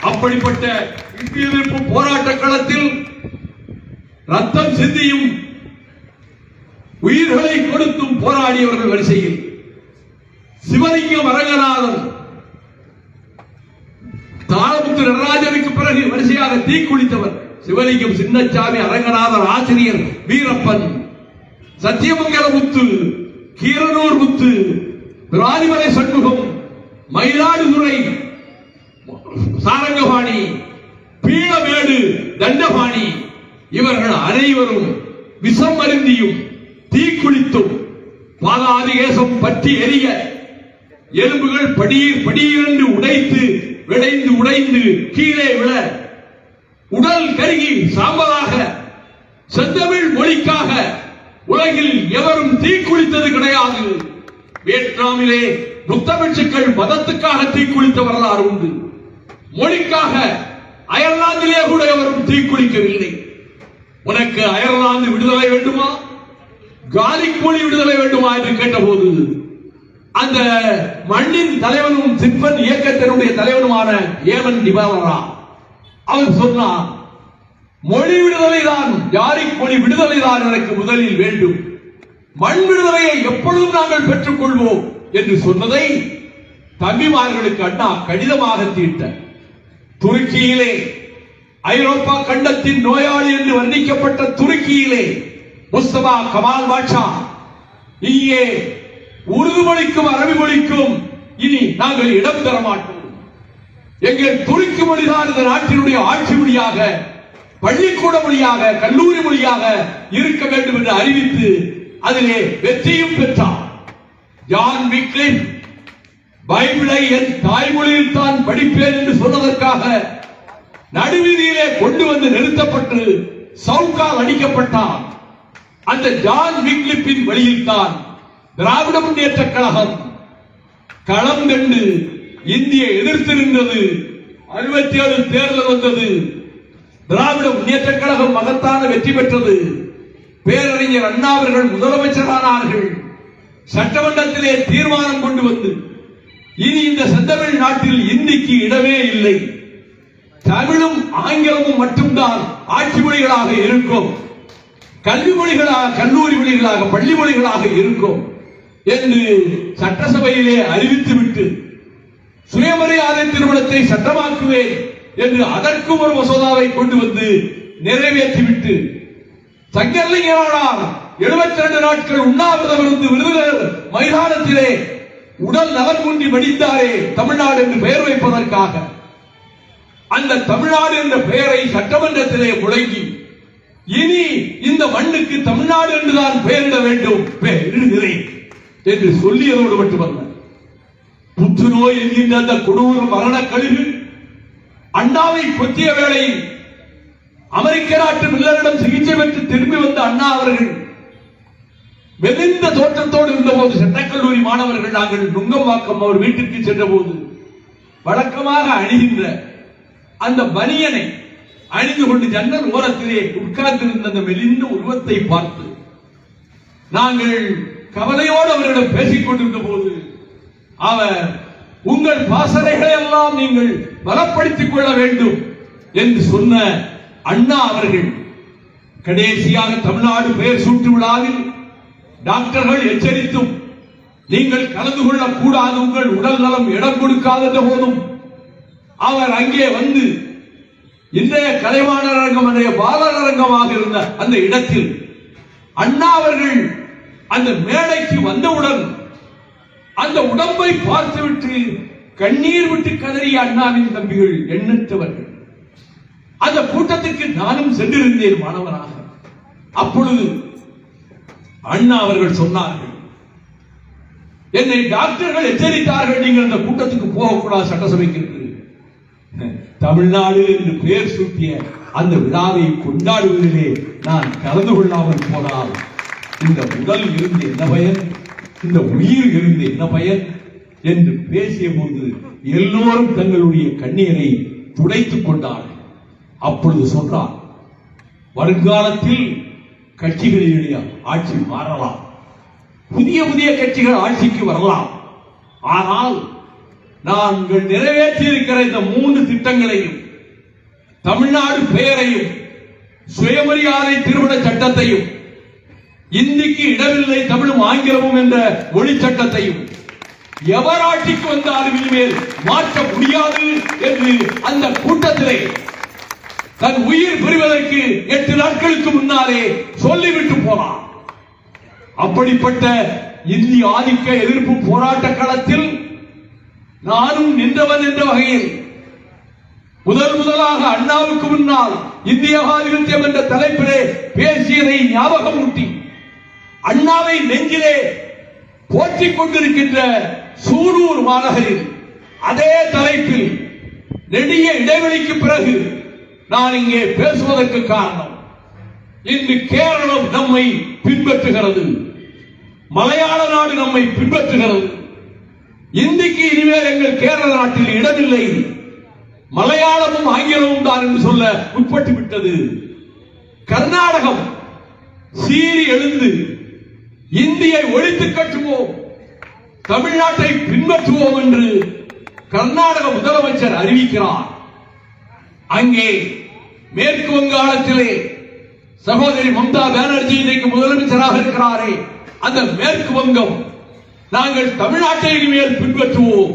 அப்படிப்பட்ட எதிர்ப்பு போராட்ட களத்தில் ரத்தம் சிந்தியும் உயிர்களை கொடுத்தும் போராடியவர்கள் வரிசையில் சிவலிங்கம் அரங்கநாதன், தாளமுத்து நடராஜனுக்கு பிறகு வரிசையாக தீக்குளித்தவர் சிவலிங்கம், சின்னசாமி, அரங்கநாதன், ஆசிரியர் வீரப்பன், சத்தியமங்கல முத்து, கீரனூர் முத்து, ராணிமலை சண்முகம், மயிலாடுதுறை சாரங்கபாணி, பீளமேடு தண்டபாணி, இவர்கள் அனைவரும் விஷம் அருந்தியும் தீக்குளித்தும் பாதாதிகேசம் பற்றி எரிய எலும்புகள் படியிரண்டு உடைத்து விடைந்து உடைந்து கீழே விழ உடல் கருகி சாம்பலாக செந்தமிழ் மொழிக்காக உலகில் எவரும் தீக்குளித்தது கிடையாது. வியட்நாமிலே முத்தமிழ்ச்சிகள் மதத்துக்காக தீக்குளித்த வரலாறு உண்டு. மொழிக்காக அயர்லாந்திலே கூட எவரும் தீக்குளிக்கவில்லை. உனக்கு அயர்லாந்து விடுதலை வேண்டுமா, காலிக் மொழி விடுதலை வேண்டுமா என்று கேட்டபோது அந்த மண்ணின் தலைவனும் சிற்பன் இயக்கத்தினுடைய தலைவனுமான ஏமன் டிபாவரா அவர் சொன்னார், மொழி விடுதலை தான், யாரிக் மொழி விடுதலை தான் எனக்கு முதலில் வேண்டும், மண் விடுதலையை எப்பொழுதும் நாங்கள் பெற்றுக் கொள்வோம் என்று சொன்னதை தம்பிமார்களுக்கு அண்ணா கடிதமாக தீட்ட துருக்கியிலே ஐரோப்பா கண்டத்தின் நோயாளி என்று வர்ணிக்கப்பட்ட துருக்கியிலே முஸ்தபா கமால் பாட்ஷா இங்கே உருது மொழிக்கும் அரபி மொழிக்கும் இனி நாங்கள் இடம் தர மாட்டோம், எங்கள் துருக்கி மொழிதான் இந்த நாட்டினுடைய ஆட்சி மொழியாக, பள்ளிக்கூட மொழியாக, கல்லூரி மொழியாக இருக்க வேண்டும் என்று அறிவித்து அதிலே வெற்றியும் பெற்றார். ஜான் விக்லிஃப் பைபிளை என் தாய்மொழியில் தான் படிப்பேன் என்று சொன்னதற்காக நடுவீதியிலே கொண்டு வந்து நிறுத்தப்பட்டு சவுக்கால் அடிக்கப்பட்டார். அந்த ஜான் விக்லிப்பின் வழியில் தான் திராவிட முன்னேற்ற கழகம் களம் கண்டு இந்தியை எதிர்த்திருந்தது. 67 தேர்தல் வந்தது. திராவிட முன்னேற்ற கழகம் மகத்தான வெற்றி பெற்றது. பேரறிஞர் அண்ணா அவர்கள் முதலமைச்சரானார்கள். சட்டமன்றத்திலே தீர்மானம் கொண்டு வந்து இனி இந்த செந்தமிழ் நாட்டில் இந்திக்கு இடமே இல்லை, தமிழும் ஆங்கிலமும் மட்டும்தான் ஆட்சி மொழிகளாக இருக்கும், கல்வி மொழிகளாக, கல்லூரி மொழிகளாக, பள்ளி மொழிகளாக இருக்கும் என்று சட்டசபையிலே அறிவித்துவிட்டு சுயமரியாதை திருமணத்தை சட்டமாக்குவேன் என்று அதற்கு ஒரு மசோதாவை கொண்டு வந்து நிறைவேற்றிவிட்டு சங்கர்லிங்கனார் 72 நாட்கள் உண்ணாவிரதம் இருந்து விருதுநகர் மைதானத்திலே உடல் நலன் குன்றி மடிந்தாரே தமிழ்நாடு என்று பெயர் வைப்பதற்காக அந்த தமிழ்நாடு என்ற பெயரை சட்டமன்றத்திலே முழங்கி இனி இந்த மண்ணுக்கு தமிழ்நாடு என்றுதான் பெயரிட வேண்டும் என்று சொல்லியதோடு மட்டுமல்ல, புற்றுநோய் என்கின்ற அந்த கொடூர மரண கழிவு அண்ணாவை கொத்திய வேளையில் அமெரிக்க நாட்டு மில்லரிடம் சிகிச்சை பெற்று திரும்பி வந்த அண்ணா அவர்கள் மெலிந்த தோற்றத்தோடு இருந்தபோது சட்டக்கல்லூரி மாணவர்கள் நாங்கள் நுங்கம்பாக்கம் அவர் வீட்டுக்கு சென்ற போது வழக்கமாக அணிகின்ற அந்த பனியனை அணிந்து கொண்டு ஜன்னல் ஓரத்திலே உட்கார்ந்திருந்த அந்த மெலிந்த உருவத்தை பார்த்து நாங்கள் கவலையோடு அவரிடம் பேசிக் கொண்டிருந்த போது அவர் உங்கள் பாசறைகளை எல்லாம் நீங்கள் பலப்படுத்திக் கொள்ள வேண்டும் என்று சொன்ன அண்ணா அவர்கள் கடைசியாக தமிழ்நாடு பெயர் சூட்டு விழாவில் டாக்டர்கள் எச்சரித்தும் நீங்கள் கலந்து கொள்ளக் கூடாது, உங்கள் உடல் நலம் இடம் கொடுக்காத போதும் அவர் அங்கே வந்து இன்றைய கலைவாணர் அரங்கம், அன்றைய பாலர் அரங்கமாக இருந்த அந்த இடத்தில் அண்ணா அவர்கள் அந்த மேடைக்கு வந்தவுடன் அந்த உடம்பை பார்த்துவிட்டு கண்ணீர் விட்டு கதறிய அண்ணாவின் தம்பிகள் எண்ணற்றவர்கள். அந்த கூட்டத்திற்கு நானும் சென்றிருந்தேன் மாணவனாக. அப்பொழுது அண்ணா அவர்கள் சொன்னார்கள், என்னை டாக்டர்கள் எச்சரித்தார்கள், நீங்கள் அந்த கூட்டத்துக்கு போகக்கூடாது, சட்டசபைக்கு இருக்கு. தமிழ்நாடு என்று பெயர் சூட்டிய அந்த விழாவை கொண்டாடுவதிலே நான் கலந்து கொள்ளாமல் போனால் இந்த உடல் இருந்து என்ன பயன், இந்த உயிர் இருந்து என்ன பயன் என்று பேசிய போது எல்லோரும் தங்களுடைய கண்ணீரை துடைத்துக் கொண்டார்கள். அப்பொழுது சொன்னார், வருங்காலத்தில் கட்சிகளிடையே ஆட்சி மாறலாம், புதிய புதிய கட்சிகள் ஆட்சிக்கு வரலாம், ஆனால் நாங்கள் நிறைவேற்றி இருக்கிற இந்த 3 திட்டங்களையும், தமிழ்நாடு பெயரையும், சுயமரியாதை திருமண சட்டத்தையும், இந்திக்கு இடமில்லை தமிழும் ஆங்கிலமும் என்ற மொழி சட்டத்தையும் எவர் ஆட்சிக்கு வந்தாலும் இனிமேல் மாற்ற முடியாது என்று அந்த கூட்டத்திலே தன் உயிர் பெறுவதற்கு 8 நாட்களுக்கு முன்னாலே சொல்லிவிட்டு போனார். அப்படிப்பட்ட இந்திய ஆதிக்க எதிர்ப்பு போராட்ட களத்தில் நானும் நின்றவன் என்ற வகையில் முதலாக அண்ணாவுக்கு முன்னால் இந்திய ஆதிக்கத்தியம் என்ற தலைப்பிலே பேசியதை ஞாபகமூட்டி அண்ணாவை நெஞ்சிலே போற்றிக் கொண்டிருக்கின்ற சூலூர் மாநகரில் அதே தலைப்பில் நெடிய இடைவெளிக்கு பிறகு நான் இங்கே பேசுவதற்கு காரணம், இன்று கேரளம் நம்மை பின்பற்றுகிறது, மலையாள நாடு நம்மை பின்பற்றுகிறது. இந்திக்கு இனிமேல் எங்கள் கேரள நாட்டில் இடமில்லை, மலையாளமும் ஆங்கிலமும் தான் என்று சொல்ல உட்பட்டு விட்டது. கர்நாடகம் சீறி எழுந்து இந்தியை ஒழித்து கட்டுவோம், தமிழ்நாட்டை பின்பற்றுவோம் என்று கர்நாடக முதலமைச்சர் அறிவிக்கிறார். அங்கே மேற்கு வங்காளத்திலே சகோதரி மம்தா பானர்ஜி இன்றைக்கு முதலமைச்சராக இருக்கிறாரே, அந்த மேற்கு வங்கம் நாங்கள் நாட்டை இனிமேல் பின்பற்றுவோம்,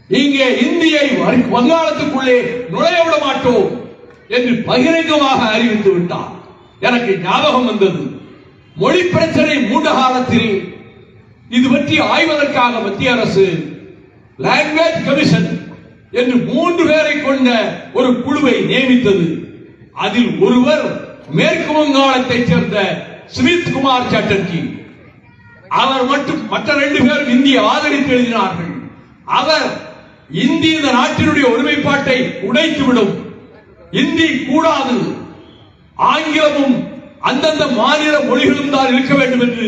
இங்கே இந்தியை வங்காளத்துக்குள்ளே நுழைய விட மாட்டோம் என்று பகிரங்கமாக அறிவித்து விட்டார். எனக்கு ஞாபகம் வந்தது, மொழி பிரச்சனை மூண்ட காலத்தில் இது பற்றி ஆய்வதற்காக மத்திய அரசு லாங்குவேஜ் கமிஷன் என்று 3 பேரை கொண்ட ஒரு குழுவை நியமித்தது. அதில் ஒருவர் மேற்கு வங்காளத்தைச் சேர்ந்த சுமித் குமார் சாட்டர்ஜி. அவர் மட்டும், மற்ற 2 பேரும் இந்திய ஆதரித்து எழுதினார்கள். அவர் இந்தி இந்த நாட்டினுடைய ஒருமைப்பாட்டை உடைத்துவிடும், இந்தி கூடாது, ஆங்கிலமும் அந்தந்த மாநில மொழிகளும் தான் இருக்க வேண்டும் என்று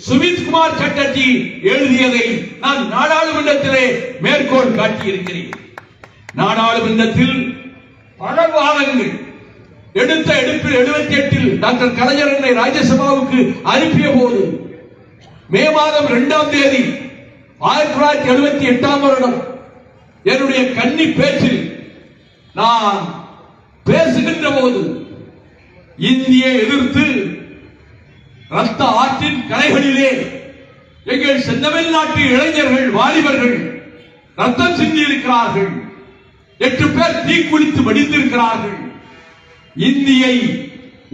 சுமித் குமார் சாட்டர்ஜி எழுதியதை நான் நாடாளுமன்றத்திலே மேற்கோள் காட்டியிருக்கிறேன். நாடாளுமன்றத்தில் பல வாதங்கள் எடுத்த எடுப்பில் 78 டாக்டர் கலைஞர் என்னை ராஜ்யசபாவுக்கு அனுப்பிய போது மே மாதம் 2ஆம் தேதி 1978ஆம் வருடம் என்னுடைய கன்னி பேச்சில் நான் பேசுகின்ற போது இந்தியை எதிர்த்து ரத்த ஆற்றின் கரைகளிலே எங்கள் செந்தமிழ்நாட்டு இளைஞர்கள், வாலிபர்கள் ரத்தம் சிந்தி இருக்கிறார்கள், 8 பேர் தீக்குளித்து மடிந்திருக்கிறார்கள். இந்தியை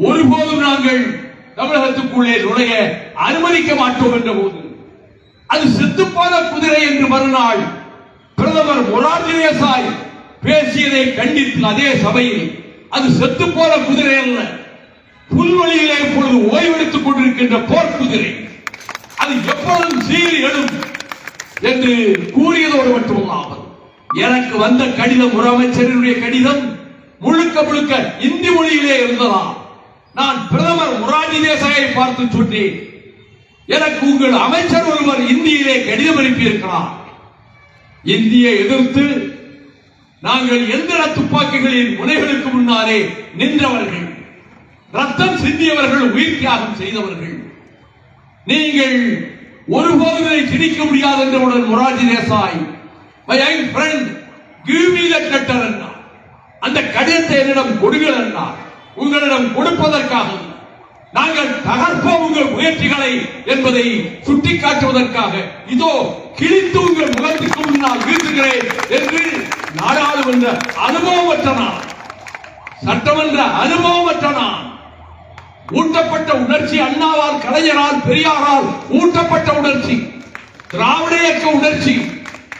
ஒருபோதும் நாங்கள் தமிழகத்துக்குள்ளே நுழைய அனுமதிக்க மாட்டோம் என்ற போது, அது செத்துப்போன குதிரை என்று மறுநாள் பிரதமர் மொரார்ஜி தேசாய் பேசியதை கண்டித்து அதே சபையில், அது செத்துப்போன குதிரை அல்ல, புல்வெளியிலே இப்பொழுது ஓய்வெடுத்துக் கொண்டிருக்கின்ற போர்க்குதிரை, அது எப்பொழுதும் சீறி எழும் என்று கூறியதோடு மட்டுமல்லாமல், எனக்கு வந்த கடிதம், முதலமைச்சரினுடைய கடிதம் முழுக்க முழுக்க இந்தி மொழியிலே இருந்ததா. நான் பிரதமர் மொரார்ஜி தேசாயை பார்த்து சொன்னேன், எனக்கு உங்கள் அமைச்சர் ஒருவர் இந்தியிலே கடிதம் அனுப்பியிருக்கிறார், இந்தியை எதிர்த்து நாங்கள் எந்திர துப்பாக்கிகளின் முனைகளுக்கு முன்னாலே நின்றவர்கள், ரத்தம் சிந்தியவர்கள், உயிர் தியாகம் செய்தவர்கள், நீங்கள் ஒருபோதும் இதை திணிக்க முடியாது என்றவுடன் Morarji Desai, my young friend, give me that letter என்றார். அந்த கடிதத்தை என்னிடம் கொடுங்கள் என்றார். உங்களிடம் கொடுப்பதற்காக, நாங்கள் தகர்ப்போம் உங்கள் முயற்சிகளை என்பதை சுட்டிக்காட்டுவதற்காக, இதோ கிழித்து உங்கள் முகத்துக்கு முன்னால் வீசுகிறேன் என்று நாடாளுமன்ற அனுபவமற்ற நான், சட்டமன்ற அனுபவமற்ற நான், ஊட்டப்பட்ட உணர்ச்சி, அண்ணாவால், கலைஞரால், பெரியாரால் ஊட்டப்பட்ட உணர்ச்சி, திராவிட இயக்க உணர்ச்சி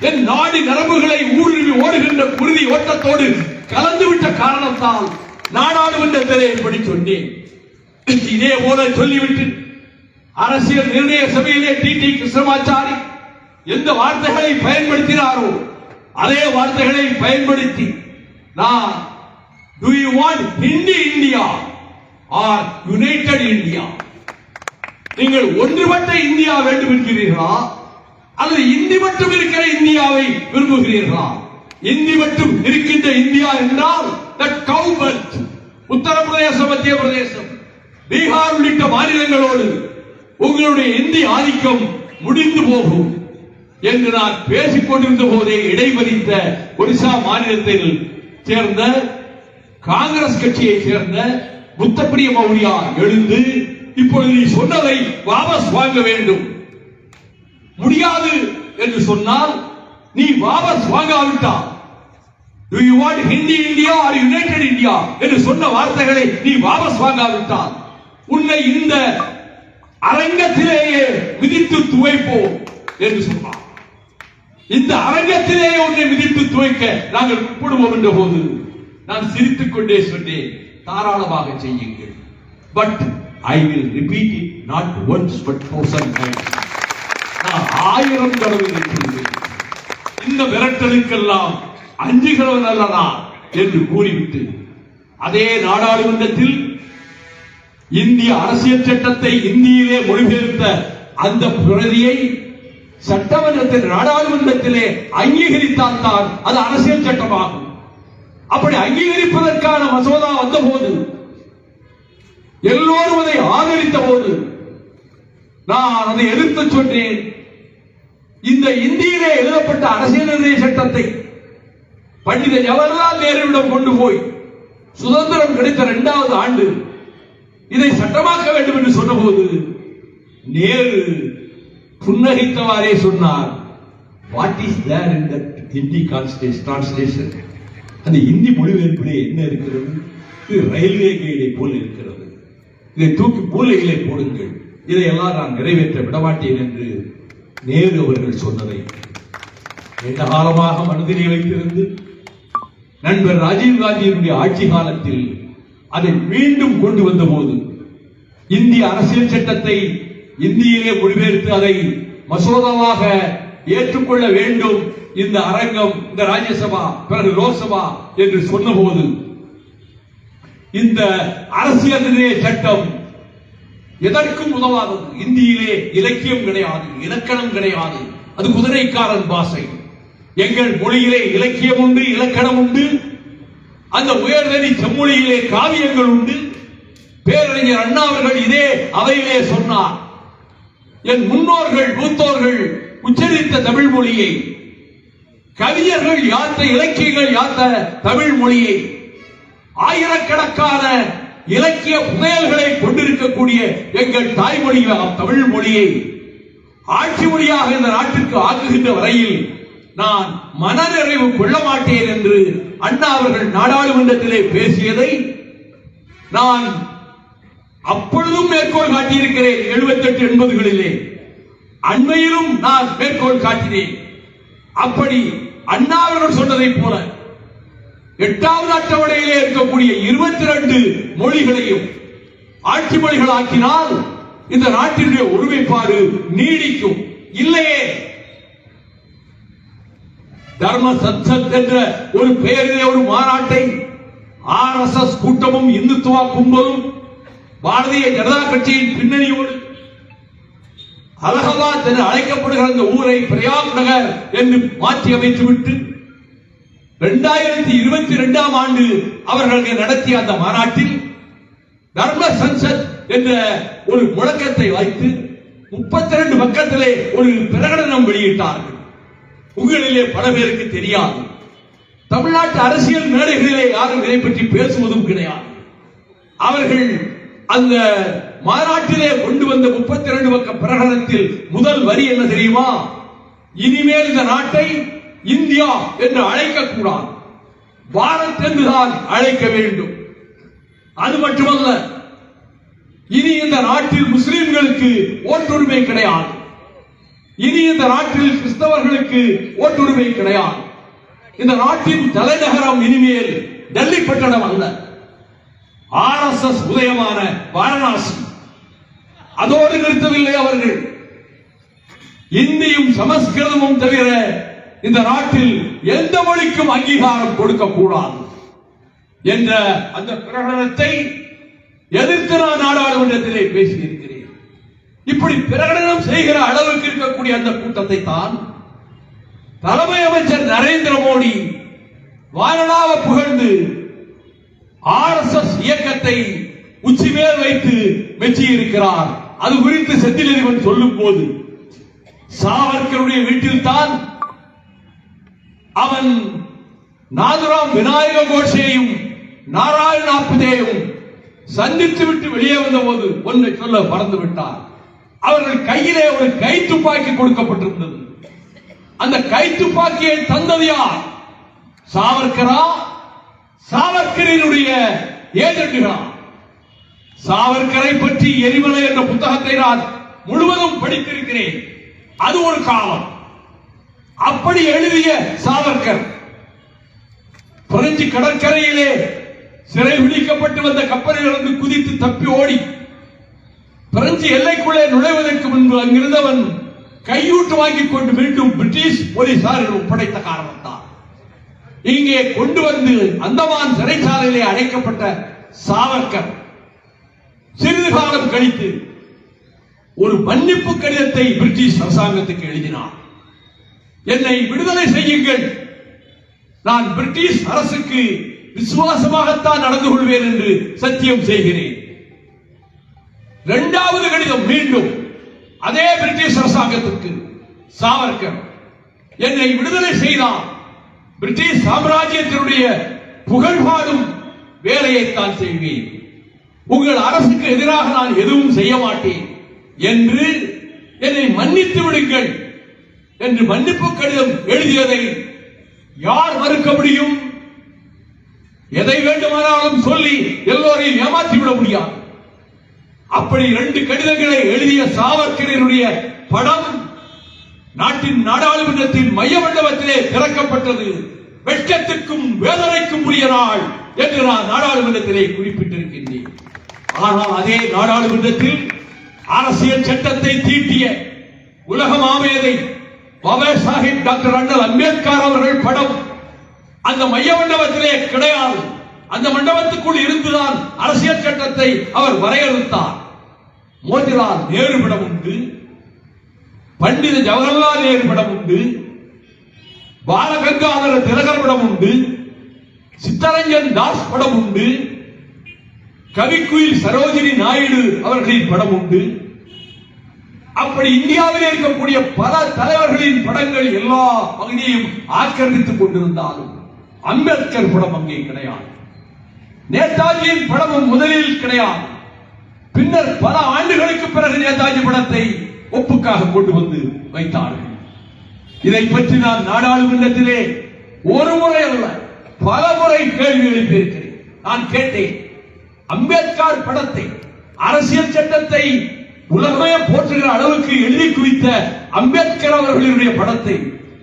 என் நாடு நரம்புகளை ஊடுருவி ஓடுகின்ற குருதி ஓட்டத்தோடு கலந்துவிட்ட காரணத்தால் நாடாளுமன்றத்திலே இப்படி சொன்னேன். இதே போல சொல்லிவிட்டு அரசியல் நிர்ணய சபையிலே டி கிருஷ்ணமாச்சாரி எந்த வார்த்தைகளை பயன்படுத்தினாரோ அதே வார்த்தைகளை பயன்படுத்தி, நான் do you want Hindi India or United India, நீங்கள் ஒன்றுபட்ட இந்தியா வேண்டும் என்கிறீர்களா அல்லது இந்தி மட்டும் இருக்கிற இந்தியாவை விரும்புகிறீர்களா? இந்தி மட்டும் இருக்கின்ற இந்தியா என்றால் that cow belt, உத்தரப்பிரதேசம், மத்திய பிரதேசம், பீகார் உள்ளிட்ட மாநிலங்களோடு உங்களுடைய இந்தி ஆதிக்கம் முடிந்து போகும் என்று நான் பேசிக் கொண்டிருந்த போதே இடைமறித்த ஒரிசா மாநிலத்தில் சேர்ந்த காங்கிரஸ் கட்சியை சேர்ந்த முத்தப்பிரிய மௌரியா எழுந்து, இப்பொழுது நீ சொன்னதை வாபஸ் வாங்க வேண்டும், முடியாது என்று சொன்னால் நீ வாபஸ் வாங்காவிட்டால், do you want Hindi India or United India என்று சொன்ன வார்த்தைகளை நீ வாபஸ் வாங்காவிட்டால் உன்னை இந்த அரங்கத்திலேயே மிதித்து துவைப்போம் என்று சொன்னார். இந்த அரங்கத்திலேயே உன்னை மிதித்து துவைக்க நாங்கள் கூப்பிடுவோம் என்ற போது நான் சிரித்துக் கொண்டே சொன்னேன், தாராளமாக செய்யுங்கள், but I will repeat it not once but 1000 times. நான் 1000 தடவை சொல்வேன், இந்த மிரட்டலுக்கெல்லாம் அஞ்சுகிறவன் அல்லனா என்று கூறிவிட்டு, அதே நாடாளுமன்றத்தில் இந்திய அரசியல் சட்டத்தை இந்தியிலே மொழிபெயர்த்த அந்த பிரதியை சட்டமன்றத்தில் நாடாளுமன்றத்திலே அங்கீகரித்தால் தான் அது அரசியல் சட்டமாகும். அப்படி அங்கீகரிப்பதற்கான மசோதா வந்த போது, எல்லோரும் அதை ஆதரித்த போது நான் அதை எதிர்த்து சொன்னேன். இந்த இந்தியிலே எழுதப்பட்ட அரசியல் நிர்ணய சட்டத்தை பண்டித ஜவஹர்லால் நேருவிடம் கொண்டு போய் சுதந்திரம் கிடைத்த 2வது ஆண்டு இதை சட்டமாக்க வேண்டும் என்று சொன்னபோது நேரு புன்னகைத்தவாறே சொன்னார், what is there in that Hindi translation, அந்த இந்தி மொழிபெயர்ப்பிலே என்ன இருக்கிறது, இது ரயில்வே கைடை போல் இருக்கிறது, இதை தூக்கி மூலையிலே போடுங்கள், இதையெல்லாம் நான் நிறைவேற்ற விடமாட்டேன் என்று நேரு அவர்கள் சொன்னதை நீண்ட காலமாக மனதிலே வைத்திருந்து நண்பர் ராஜீவ்காந்தியினுடைய ஆட்சி காலத்தில் அதை மீண்டும் கொண்டு வந்த போது இந்திய அரசியல் சட்டத்தை இந்தியிலே மொழிபெயர்த்து அதை மசோதாவாக ஏற்றுக்கொள்ள வேண்டும் இந்த அரங்கம், இந்த ராஜ்யசபா பிறகு லோக்சபா என்று சொன்னபோது இந்த அரசியல் நிர்ணய சட்டம் எதற்கும் உதவாதது. இந்தியிலே இலக்கியம் கிடையாது, இலக்கணம் கிடையாது, அது குதிரைக்காரன் பாஷை. எங்கள் மொழியிலே இலக்கியம் உண்டு, இலக்கணம் உண்டு, அந்த உயர்தனி செம்மொழியிலே காவியங்கள் உண்டு. பேரறிஞர் அண்ணா அவர்கள் இதே அவையிலே சொன்னார், என் முன்னோர்கள் மூத்தோர்கள் உச்சரித்த தமிழ் மொழியை, கவிஞர்கள் யாத்த இலக்கியங்கள் யாத்த தமிழ் மொழியை, ஆயிரக்கணக்கான இலக்கிய புதையல்களை கொண்டிருக்கக்கூடிய எங்கள் தாய்மொழி தமிழ் மொழியை ஆட்சி மொழியாக இந்த நாட்டிற்கு ஆக்குகின்ற வரையில் நான் மனநிறைவு கொள்ள மாட்டேன் என்று அண்ணா அவர்கள் நாடாளுமன்றத்திலே பேசியதை நான் அப்பொழுதும் மேற்கோள் காட்டியிருக்கிறேன். 78 80களிலே அண்மையிலும் நான் மேற்கோள் காட்டினேன். அப்படி அண்ணா அவர்கள் சொன்னதை போல 8வது அட்டவணையிலே இருக்கக்கூடிய 22 மொழிகளையும் ஆட்சி மொழிகள் ஆக்கினால் இந்த நாட்டினுடைய ஒருமைப்பாடு நீடிக்கும். இல்லையே தர்ம சத்சத் என்ற ஒரு பெயரிலே ஒரு மாநாட்டை RSS கூட்டமும் இந்துத்துவா கும்பலும் பாரதிய ஜனதா கட்சியின் பின்னணியோடு அலகாபாத் என்று அழைக்கப்படுகிற அந்த ஊரை பிரயாக் நகர் என்று மாற்றி அமைத்துவிட்டு 2022ஆம் ஆண்டு அவர்கள் நடத்திய அந்த மாநாட்டில் தர்ம சன்சத் என்ற ஒரு முழக்கத்தை வைத்து 32 பக்கத்திலே ஒரு பிரகடனம் வெளியிட்டார்கள். உங்களிலே பல பேருக்கு தெரியாது. தமிழ்நாட்டு அரசியல் மேடைகளிலே யாரும் இதை பற்றி பேசுவதும் கிடையாது. அவர்கள் அந்த மாநாட்டிலே கொண்டு வந்த 32 பக்க பிரகடனத்தில் முதல் வரி என்ன தெரியுமா? இனிமேல் இந்த நாட்டை இந்தியா என்று அழைக்க கூடாது, பாரத் என்றுதான் அழைக்க வேண்டும். அது மட்டுமல்ல, இனி இந்த நாட்டில் முஸ்லிம்களுக்கு ஓட்டுரிமை கிடையாது, இனி இந்த நாட்டில் கிறிஸ்தவர்களுக்கு ஓட்டுரிமை கிடையாது. இந்த நாட்டின் தலைநகரம் இனிமேல் டெல்லி பட்டணம் அல்ல, RSS உதயமான வாரணாசி. அதோடு நிறுத்தவில்லை அவர்கள், இந்தியும் சமஸ்கிருதமும் தவிர இந்த நாட்டில் எந்த மொழிக்கும் அங்கீகாரம் கொடுக்க கூடாது என்ற அந்த பிரகடனத்தை எதிர்த்து நான் நாடாளுமன்றத்திலே பேசியிருக்கிறேன். இப்படி பிரகடனம் செய்கிற அளவுக்கு இருக்கக்கூடிய அந்த கூட்டத்தை தான் தலைமை அமைச்சர் நரேந்திர மோடி வாரணாவ புகழ்ந்து RSS இயக்கத்தை உச்சிமேல் வைத்து மெச்சி இருக்கிறார். அது குறித்து செந்திலறிவன் சொல்லும் போது சாவர்கருடைய வீட்டில் தான் அவன் நாதுராம் விநாயக கோஷையும் நாராயண ஆப்தேயும் சந்தித்து விட்டு வெளியே வந்த போது ஒன்றை சொல்ல மறந்து விட்டார். அவர்கள் கையிலே ஒரு கை துப்பாக்கி கொடுக்கப்பட்டிருந்தது. அந்த கை துப்பாக்கியை தந்தது யார்? சாவர்கரா? சாவர்கரினுடைய ஏஜென்ட்களா? சாவர்கரை பற்றி எரிமலை என்ற புத்தகத்தை நான் முழுவதும் படித்திருக்கிறேன். அது ஒரு காலம். அப்படி எழுதிய சாவர்கர் பிரெஞ்சு கடற்கரையிலே சிறை விடிக்கப்பட்டு வந்த கப்பலிலிருந்து குதித்து தப்பி ஓடி பிரெஞ்சு எல்லைக்குள்ளே நுழைவதற்கு முன்பு அங்கிருந்தவன் கையூட்டு வாங்கிக் கொண்டு மீண்டும் பிரிட்டிஷ் போலீசாரிடம் ஒப்படைத்த காரணத்தால் இங்கே கொண்டு வந்து அந்தமான் சிறைச்சாலையிலே அடைக்கப்பட்ட சாவர்கர் சிறிது காலம் கழித்து ஒரு மன்னிப்பு கடிதத்தை பிரிட்டிஷ் அரசாங்கத்துக்கு எழுதினார். என்னை விடுதலை செய்யுங்கள், நான் பிரிட்டிஷ் அரசுக்கு விசுவாசமாகத்தான் நடந்து கொள்வேன் என்று சத்தியம் செய்கிறேன். 2வது கடிதம் மீண்டும் அதே பிரிட்டிஷ் அரசாங்கத்திற்கு சாவர்கர் என்னை விடுதலை செய்தால் பிரிட்டிஷ் சாம்ராஜ்யத்தினுடைய புகழ்பாடும் வேலையைத்தான் செய்வேன், உங்கள் அரசுக்கு எதிராக நான் எதுவும் செய்ய மாட்டேன் என்று என்னை மன்னித்து விடுங்கள் என்று மன்னிப்பு கடிதம் எழுதியதை யார் மறுக்க முடியும்? எதை வேண்டுமானாலும் சொல்லி எல்லோரையும் ஏமாற்றிவிட முடியாது. அப்படி 2 கடிதங்களை எழுதிய சாவர்கரினுடைய படம் நாட்டின் நாடாளுமன்றத்தின் மைய மண்டபத்திலே திறக்கப்பட்டது. வெட்கத்திற்கும் வேதனைக்கும் உரிய நாள் என்று நான் நாடாளுமன்றத்திலே குறிப்பிட்டிருக்கின்றேன். ஆனால் அதே நாடாளுமன்றத்தில் அரசியல் சட்டத்தை தீட்டிய உலக மாமேதை பாபா சாஹிப் டாக்டர் அண்ணல் அம்பேத்கர் அவர்கள் படம் அந்த மைய மண்டபத்திலே கிடையாது. அந்த மண்டபத்துக்குள் இருந்துதான் அரசியல் சட்டத்தை அவர் வரையறுத்தார். மோதிலால் நேரு படம் உண்டு, பண்டித ஜவஹர்லால் நேரு படம் உண்டு, பாலகங்காதர திலகர் படம் உண்டு, சித்தரஞ்சன் தாஸ் படம் உண்டு, கவிக்குயில் சரோஜினி நாயுடு அவர்களின் படம் உண்டு. அப்படி இந்தியாவில் இருக்கக்கூடிய பல தலைவர்களின் படங்கள் எல்லா பகுதியையும் ஆக்கிரமித்துக் கொண்டிருந்தாலும் அம்பேத்கர் படம் அங்கே கிடையாது. நேதாஜியின் படமும் முதலில் கிடையாது. பின்னர் பல ஆண்டுகளுக்கு பிறகு நேதாஜி படத்தை ஒப்புக்காக கொண்டு வந்து வைத்தார்கள். இதை பற்றி நான் நாடாளுமன்றத்திலே ஒரு முறை அல்ல பல முறை கேள்வி எழுப்பியிருக்கிறேன். நான் கேட்டேன், அம்பேத்கர் படத்தை அரசியல் சட்டத்தை உலகமே போற்றுகிற அளவுக்கு எழுதி குவித்த அம்பேத்கர் அவர்களுடைய படத்தை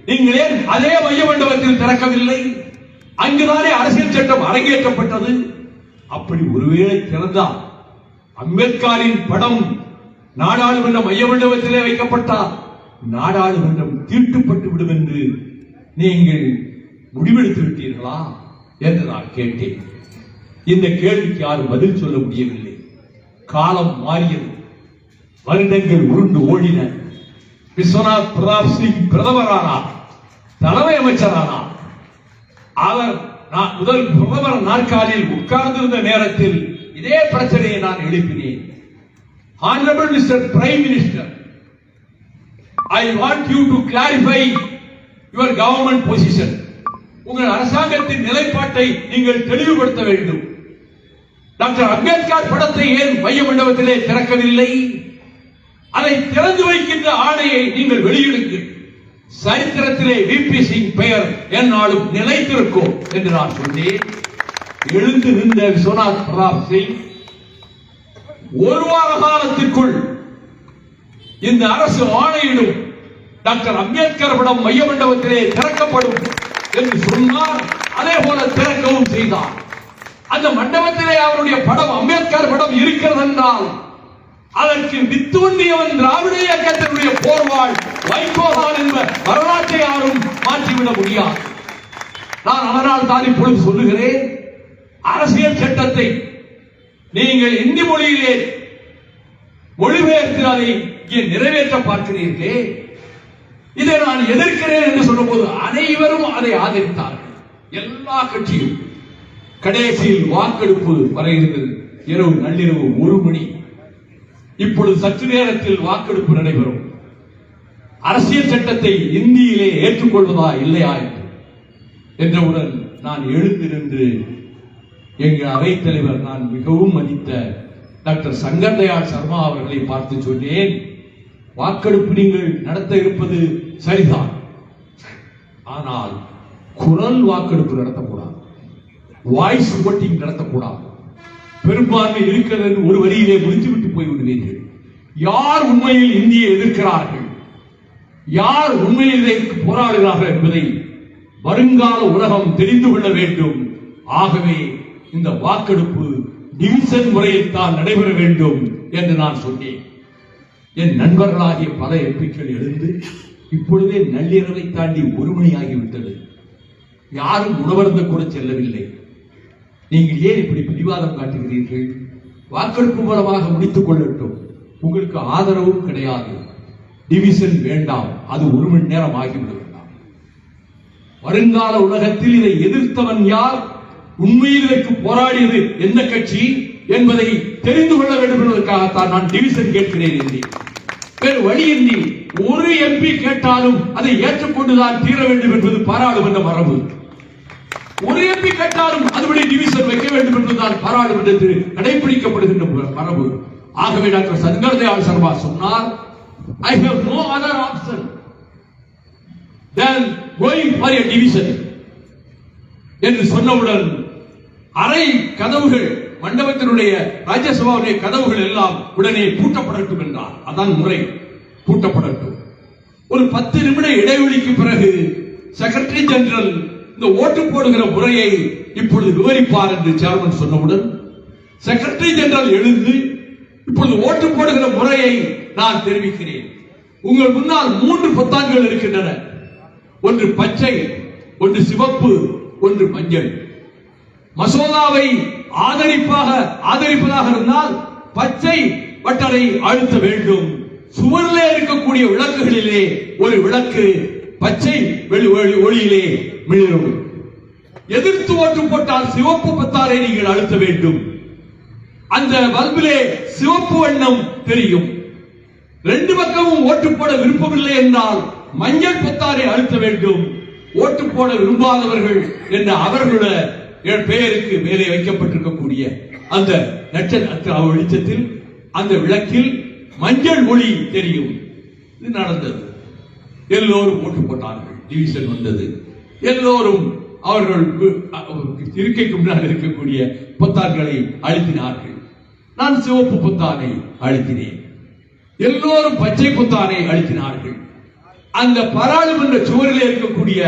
நீங்கள் ஏன் அதே மைய மண்டபத்தில் திறக்கவில்லை? அங்குதானே அரசியல் சட்டம் அரங்கேற்றப்பட்டது. அப்படி ஒருவேளை திறந்தால் அம்பேத்கரின் படம் நாடாளுமன்ற மைய மண்டபத்திலே வைக்கப்பட்டால் நாடாளுமன்றம் தீட்டுப்பட்டு விடும் என்று நீங்கள் முடிவெடுத்து விட்டீர்களா என்று நான் கேட்டேன். இந்த கேள்விக்கு யாரும் பதில் சொல்ல முடியவில்லை. காலம் மாறியது, வருடங்கள் உருண்டு ஓடின. விஸ்வநாத் பிரதாப் சிங் பிரதமரானார், தலைமை அமைச்சரானார். அவர் முதல் பிரதமர் நாற்காலியில் உட்கார்ந்திருந்த நேரத்தில் இதே பிரச்சனையை நான் எழுப்பினேன். Honorable Mr. Prime Minister, I want you to clarify your government position. உங்கள் அரசாங்கத்தின் நிலைப்பாட்டை நீங்கள் தெளிவுபடுத்த வேண்டும். டாக்டர் அம்பேத்கர் படத்தை ஏன் மைய மண்டபத்திலே திறக்கவில்லை? அதை திறந்து வைக்கின்ற ஆணையை நீங்கள் வெளியிடுங்கள். சரித்திரத்திலே விபி சிங் பெயர் என்னாலும் நிலைத்திருக்கும் என்று நான் சொன்னேன். எழுந்து நின்ற விஸ்வநாத் பிரதாப் சிங் ஒரு வார காலத்திற்குள் இந்த அரசு ஆணையிடும், டாக்டர் அம்பேத்கர் படம் மைய மண்டபத்திலே திறக்கப்படும் என்று சொன்னார். அதே போல திறக்கவும் செய்தார். அந்த மண்டபத்திலே அவருடைய படம், அம்பேத்கர் படம் இருக்கிறது என்றால் அதற்கு வித்துவந்தியவன் திராவிட இயக்கத்தினுடைய போர்வாள் வைகோதான் என்ற வரலாற்றை யாரும் மாற்றிவிட முடியாது. நான் அதனால் தான் இப்பொழுது சொல்லுகிறேன், அரசியல் சட்டத்தை நீங்கள் இந்தி மொழியிலே மொழிபெயர்த்து அதை இங்கே நிறைவேற்ற பார்க்கிறீர்களே, இதை நான் எதிர்க்கிறேன் என்று சொன்னபோது அனைவரும் அதை ஆதரித்தார்கள். எல்லா கட்சியும். கடைசியில் வாக்கெடுப்பு வர இருந்தது. இரவு நள்ளிரவு 1 மணி. இப்பொழுது சற்று நேரத்தில் வாக்கெடுப்பு நடைபெறும். அரசியல் சட்டத்தை இந்தியிலே ஏற்றுக்கொள்வதா இல்லையா என்றவுடன் நான் எழுந்து நின்று எங்கள் அவைத் தலைவர், நான் மிகவும் மதித்த டாக்டர் சங்கர் தயாள் சர்மா அவர்களை பார்த்து சொன்னேன், வாக்கெடுப்பு நீங்கள் நடத்த இருப்பது சரிதான், ஆனால் குரல் வாக்கெடுப்பு நடத்தக்கூடாது, வாய்ஸ் ஓட்டிங் நடத்தக்கூடாது. பெரும்பான்மை இருக்கிறது என்று ஒரு வரியிலே முடித்துவிட்டு போய்விடுவீர்கள். யார் உண்மையில் இந்தியை எதிர்க்கிறார்கள், யார் உண்மையில் இதற்கு போராடுகிறார்கள் என்பதை வருங்கால உலகம் தெரிந்து கொள்ள வேண்டும். ஆகவே இந்த வாக்கெடுப்பு டிவிஷன் முறையில் தான் நடைபெற வேண்டும் என்று நான் சொன்னேன். என் நண்பர்களாகிய பல எம்பிக்கள் எழுந்து இப்பொழுதே நள்ளிரவை தாண்டி 1 மணி ஆகிவிட்டது, யாரும் உணவருந்த கூட செல்லவில்லை, நீங்கள் ஏன் இப்படி பிடிவாதம் காட்டுகிறீர்கள்? வாக்கெடுப்பு மூலமாக முடித்துக் கொள்ளட்டும், உங்களுக்கு ஆதரவும் கிடையாது, டிவிஷன் வேண்டாம், அது 1 மணி நேரம் ஆகிவிட வேண்டாம். வருங்கால உலகத்தில் இதை எதிர்த்தவன் யார், உண்மையில் இதற்கு போராடியது எந்த கட்சி என்பதை தெரிந்து கொள்ள வேண்டும் என்பதற்காகத்தான் நான் டிவிஷன் கேட்கிறேன் என்றேன். வேறு வழியின்றி ஒரு எம்பி கேட்டாலும் அதை ஏற்றுக்கொண்டுதான் தீர வேண்டும் என்பது பாராளுமன்ற மரபு. ஒரு எம்பி கேட்டாலும் அதுபடி டிவிஷன் வைக்க வேண்டும் என்பதுதான் பாராளுமன்றத்தில் கடைபிடிக்கப்படுகின்ற மரபு. ஆகவே டாக்டர் சங்கர் தயாள் சர்மா சொன்னார், I have no other option than going for a division என்று சொன்னவுடன் அறை கதவுகள், மண்டபத்தினுடைய ராஜ்யசபாவுடைய கதவுகள் எல்லாம் உடனே பூட்டப்படட்டும் என்றார். அதான் முறை, பூட்டப்படட்டும். ஒரு 10 நிமிட இடைவெளிக்கு பிறகு செக்ரட்டரி ஜெனரல் இந்த ஓட்டு போடுகிற முறையை இப்பொழுது விவரிப்பார் என்று சேர்மன் சொன்னவுடன் செக்ரட்டரி ஜெனரல் எழுந்து இப்பொழுது ஓட்டு போடுகிற முறையை நான் தெரிவிக்கிறேன். உங்கள் முன்னால் 3 பொத்தான்கள் இருக்கின்றன. ஒன்று பச்சை, ஒன்று சிவப்பு, ஒன்று மஞ்சள். மசோதாவை ஆதரிப்பதாக இருந்தால் பச்சை பட்டனை அழுத்த வேண்டும். சுவரிலே இருக்கக்கூடிய விளக்குகளிலே ஒரு விளக்கு பச்சை ஒளியிலே மிளிரும். எதிர்த்து ஓட்டு போட்டால் சிவப்பு பொத்தானை நீங்கள் அழுத்த வேண்டும். அந்த பல்பிலே சிவப்பு வண்ணம் தெரியும். 2 பக்கமும் ஓட்டு போட விருப்பமில்லை என்றால் மஞ்சள் பொத்தானை அழுத்த வேண்டும். ஓட்டு போட விரும்பாதவர்கள் என்ற அவர்களுடைய பெயருக்கு மேலே வைக்கப்பட்டிருக்கக்கூடிய அந்த நட்சத்திர வெளிச்சத்தில் அந்த விளக்கில் மஞ்சள் ஒளி தெரியும். இது நடந்தது. எல்லோரும் ஓட்டு போட்டார்கள். டிவிஷன் வந்தது. எல்லோரும் அவர்கள் இருக்கைக்கு முன்னால் இருக்கக்கூடிய பொத்தான்களை அழுத்தினார்கள். நான் சிவப்பு பொத்தானை அழுத்தினேன். எல்லோரும் பச்சை பொத்தானை அழுத்தினார்கள். அந்த பாராளுமன்ற சுவரில் இருக்கக்கூடிய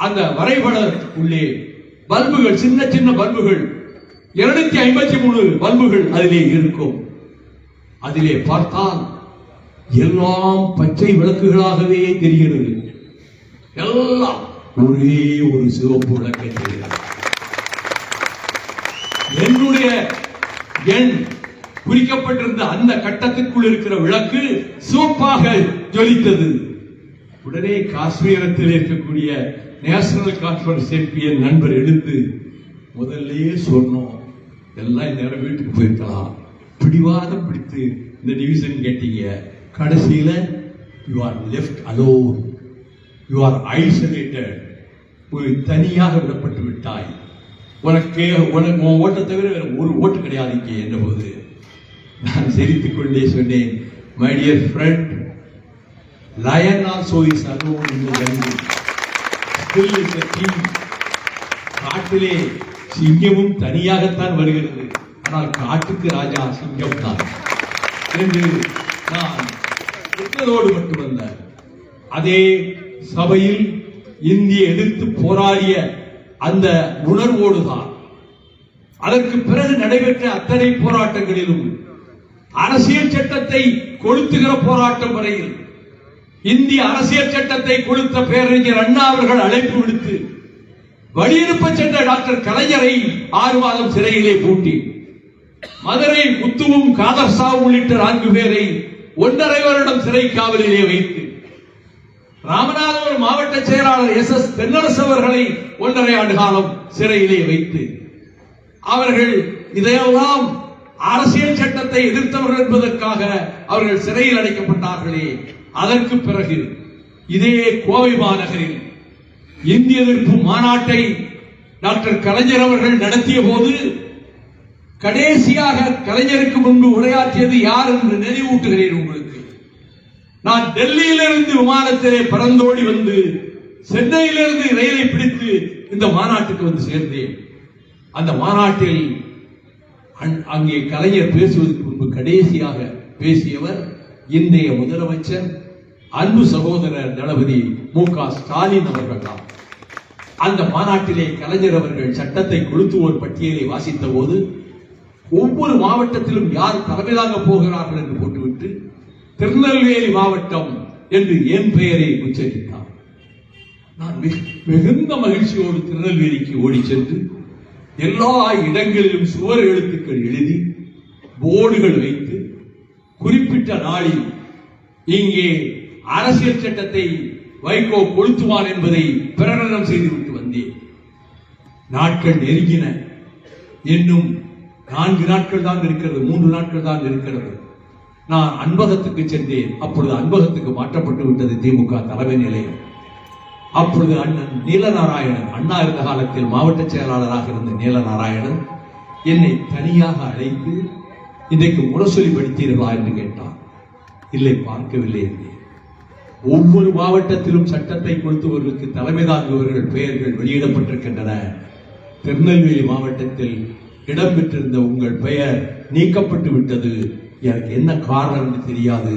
அந்த வரைபட உள்ளே பல்புகள், சின்ன சின்ன பல்புகள், 253 பல்புகள் அதிலே இருக்கும். அதிலே பார்த்தால் எல்லாம் பச்சை விளக்குகளாகவே தெரிகிறது. எல்லாம் ஒரே ஒரு சிவப்பு விளக்கை தெரிகிறது. என்னுடைய எண் குறிக்கப்பட்டிருந்த அந்த கட்டத்திற்குள் இருக்கிற விளக்கு சிவப்பாக ஜொலித்தது. உடனே காஷ்மீரத்தில் இருக்கக்கூடிய நேஷனல் கான்ஃபரன்ஸ் எம்பி என் நண்பர் எடுத்து, முதல்லயே சொன்னோம், எல்லாம் நேரம் வீட்டுக்கு போயிருக்கலாம், பிடிவாதம் பிடித்து இந்த டிவிஷன் கேட்டீங்க, கடைசியில you are left alone, you are isolated, ஒரு தனியாக விடப்பட்டு விட்டாய், உனக்கு உன் ஓட்டை தவிர வேற ஒரு ஓட்டு கிடையாது இங்கே என்ற போது நான் சிரித்துக் கொண்டே சொன்னேன், my dear friend, lion also is alone in the jungle, still is a king. காட்டிலே சிங்கமும் தனியாகத்தான் வருகிறது, ஆனால் காட்டுக்கு ராஜா சிங்கம் தான் என்று நான் புத்ததோடு மட்டுமல்ல, அதே சபையில் இந்திய எதிர்த்து போராடிய அந்த உணர்வோடுதான் அதற்கு பிறகு நடைபெற்ற அத்தனை போராட்டங்களிலும் அரசியல் சட்டத்தை கொளுத்துகிற போராட்டம் வரையில் இந்திய அரசியல் சட்டத்தை கொடுத்த பேரறிஞர் அண்ணா அவர்கள் அழைப்பு விடுத்து வழியனுப்ப சென்ற டாக்டர் கலைஞரை 6 மாதம் சிறையிலே பூட்டி, மதுரை முத்துவும் காதர்சாவும் உள்ளிட்ட 4 பேரை 1.5 வருடம் சிறை காவலிலே வைத்து, ராமநாதபுரம் மாவட்ட செயலாளர் SS தென்னரசு அவர்களை 1.5 ஆண்டு காலம் சிறையிலே வைத்து, அவர்கள் இதையெல்லாம் அரசியல் சட்டத்தை எதிர்த்தவர்கள் என்பதற்காக அவர்கள் சிறையில் அடைக்கப்பட்டார்களே. அதற்கு பிறகு இதே கோவை மாநகரில் இந்திய எதிர்ப்பு மாநாட்டை டாக்டர் கலைஞர் அவர்கள் நடத்திய போது கடைசியாக கலைஞருக்கு முன்பு உரையாற்றியது யார் என்று நினைவூட்டுகிறேன் உங்களுக்கு. நான் டெல்லியிலிருந்து விமானத்திலே பறந்தோடி வந்து சென்னையிலிருந்து ரயிலை பிடித்து இந்த மாநாட்டுக்கு வந்து சேர்ந்தேன். அந்த மாநாட்டில் அங்கே கலைஞர் பேசுவதற்கு முன்பு கடைசியாக பேசியவர் இன்றைய முதலமைச்சர் அன்பு சகோதரர் தளபதி மு.க. ஸ்டாலின் அவர்கள் தான். அந்த மாநாட்டிலே கலைஞர் அவர்கள் சட்டத்தை கொளுத்துவோர் பட்டியலை வாசித்த போது ஒவ்வொரு மாவட்டத்திலும் யார் தலைமை தாங்க போகிறார்கள் என்று போட்டுவிட்டு திருநெல்வேலி மாவட்டம் என்று என் பெயரை உச்சரித்தார். நான் மிகுந்த மகிழ்ச்சியோடு திருநெல்வேலிக்கு ஓடி சென்று எல்லா இடங்களிலும் சுவர் எழுத்துக்கள் எழுதி போர்டுகள் வைத்து குறிப்பிட்ட நாளில் இங்கே அரசியல் சட்டத்தை வைகோ கொளுத்துவான் என்பதை பிரகடனம் செய்துவிட்டு வந்தேன். நாட்கள் நெருங்கின. இன்னும் 4 நாட்கள் தான் இருக்கிறது, 3 நாட்கள் தான் இருக்கிறது. நான் அன்பகத்துக்கு சென்றேன். அப்பொழுது அன்பகத்துக்கு மாற்றப்பட்டு விட்டது திமுக தலைமை நிலையம். அப்பொழுது அண்ணன் நீலநாராயணன், அண்ணா இருந்த காலத்தில் மாவட்ட செயலாளராக இருந்த நீலநாராயணன் என்னை தனியாக அழைத்து, இன்றைக்கு முரசொலி படித்தீர்களா என்று கேட்டார். இல்லை, பார்க்கவில்லை என்றேன். ஒவ்வொரு மாவட்டத்திலும் சட்டத்தை கொடுத்தவர்களுக்கு தலைமை தாங்குபவர்கள் பெயர்கள் வெளியிடப்பட்டிருக்கின்றன. திருநெல்வேலி மாவட்டத்தில் இடம்பெற்றிருந்த உங்கள் பெயர் நீக்கப்பட்டு விட்டது. எனக்கு என்ன காரணம் என்று தெரியாது,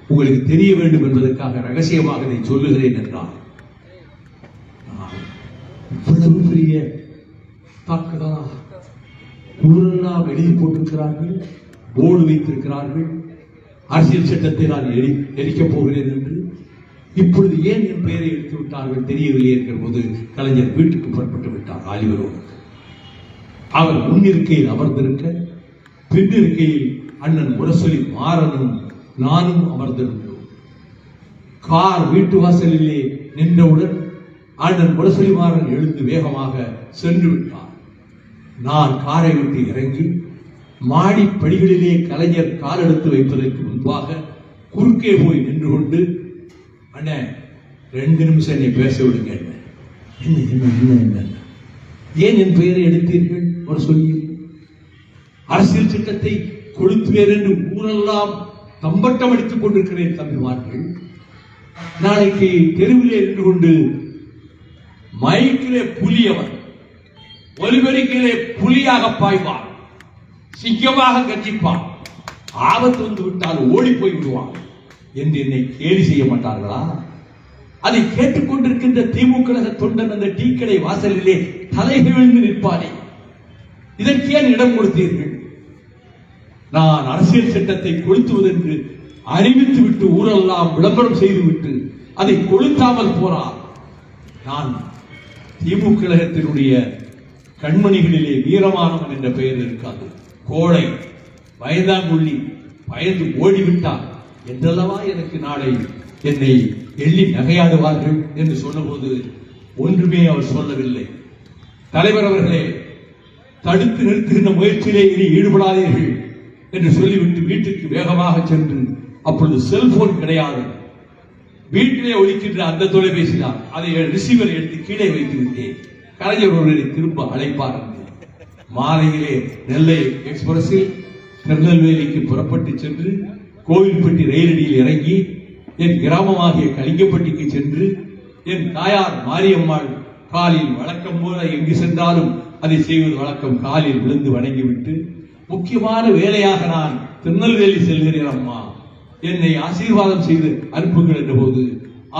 உங்களுக்கு தெரிய வேண்டும் என்பதற்காக ரகசியமாக இதை சொல்லுகிறேன் என்றார். இவ்வளவு பெரிய தாக்குதலா? ஊரெல்லாம் எழுதி போட்டிருக்கிறார்கள், போர்டு வைத்திருக்கிறார்கள், அரசியல் சட்டத்தை நான் எரிக்கப் போகிறேன் என்று. இப்பொழுது ஏன் என் பெயரை எடுத்து விட்டார்கள் தெரியவில்லை என்கிற போது கலைஞர் வீட்டுக்கு புறப்பட்டு விட்டார் ஆலிவரோடு. அவர் முன்னிருக்கையில் அமர்ந்திருக்க, பின்னிருக்கையில் அண்ணன் முரசொலி மாறனும் நானும் அமர்ந்திருந்தோம். கார் வீட்டு வாசலிலே நின்றவுடன் அண்ணன் முரசொலி மாறன் எழுந்து வேகமாக சென்று விட்டார். நான் காரை விட்டு இறங்கி மாடி படிகளிலே கலைஞர் கால் எடுத்து வைப்பதற்கு முன்பாக குறுக்கே போய் நின்று கொண்டு, அண்ணே 2 நிமிஷம் என்னை பேச விடுங்க. என்ன ஏன் என் பெயரை எடுத்தீர்கள்? அவர் சொல்லி அரசியல் சட்டத்தை கொளுத்துவேர் என்று ஊரெல்லாம் தம்பட்டம் அடித்துக் கொண்டிருக்கிறேன் தம்பிமார்கள். நாளைக்கு தெருவிலே இருந்து கொண்டு மைக்கிலே புலியவர், ஒலிபெருக்கிலே புலியாக பாய்வார், சிங்கமாக கர்ஜிப்பார், ஆபத்து வந்து விட்டால் ஓடி போய் விடுவார் என்று என்னை கேலி செய்ய மாட்டார்களா? அதை கேட்டுக்கொண்டிருக்கின்ற திமுக தொண்டன் அந்த டீ கடை வாசலிலே தலைவிழுந்து நிற்பானே, இதற்கே இடம் கொடுத்தீர்கள்? நான் அரசியல் சட்டத்தை கொளுத்துவதென்று அறிவித்து விட்டு ஊரெல்லாம் விளம்பரம் செய்துவிட்டு அதை கொளுத்தாமல் போறார். நான் திமுக கழகத்தினுடைய கண்மணிகளிலே வீரமானவன் என்ற பெயர் இருக்காது. கோழை, பயந்தாங்குள்ளி, பயந்து ஓடிவிட்டார் என்றல்லவா எனக்கு நாளை என்னை எள்ளி நகையாடுவார்கள் என்று சொன்னபோது ஒன்றுமே அவர் சொல்லவில்லை. தலைவர் அவர்களே, தடுத்து நிறுத்துகின்ற முயற்சியிலே இனி ஈடுபடாதீர்கள் என்று சொல்லிவிட்டு வீட்டுக்கு வேகமாக சென்று, அப்பொழுது செல்போன் கிடையாது, வீட்டிலே ஒலிக்கின்ற அந்த தொலைபேசி தான், அதை ரிசீவரை எடுத்து கீழே வைத்து விட்டேன். கலைஞர் ஒருவரை திரும்ப அழைப்பார். மாலையிலே நெல்லை எக்ஸ்பிரஸில் திருநெல்வேலிக்கு புறப்பட்டு சென்று கோவில்பட்டி ரயிலடியில் இறங்கி என் கிராமமாகிய கலிங்கப்பட்டிக்கு சென்று என் தாயார் மாரியம்மாள் காலில் வழக்கம் போல எங்கு சென்றாலும் அதை செய்வது வழக்கம், காலில் விழுந்து வணங்கிவிட்டு, முக்கியமான வேலையாக நான் திருநெல்வேலி செல்கிறேன் அம்மா, என்னை ஆசீர்வாதம் செய்து அனுப்புங்கள் என்ற போது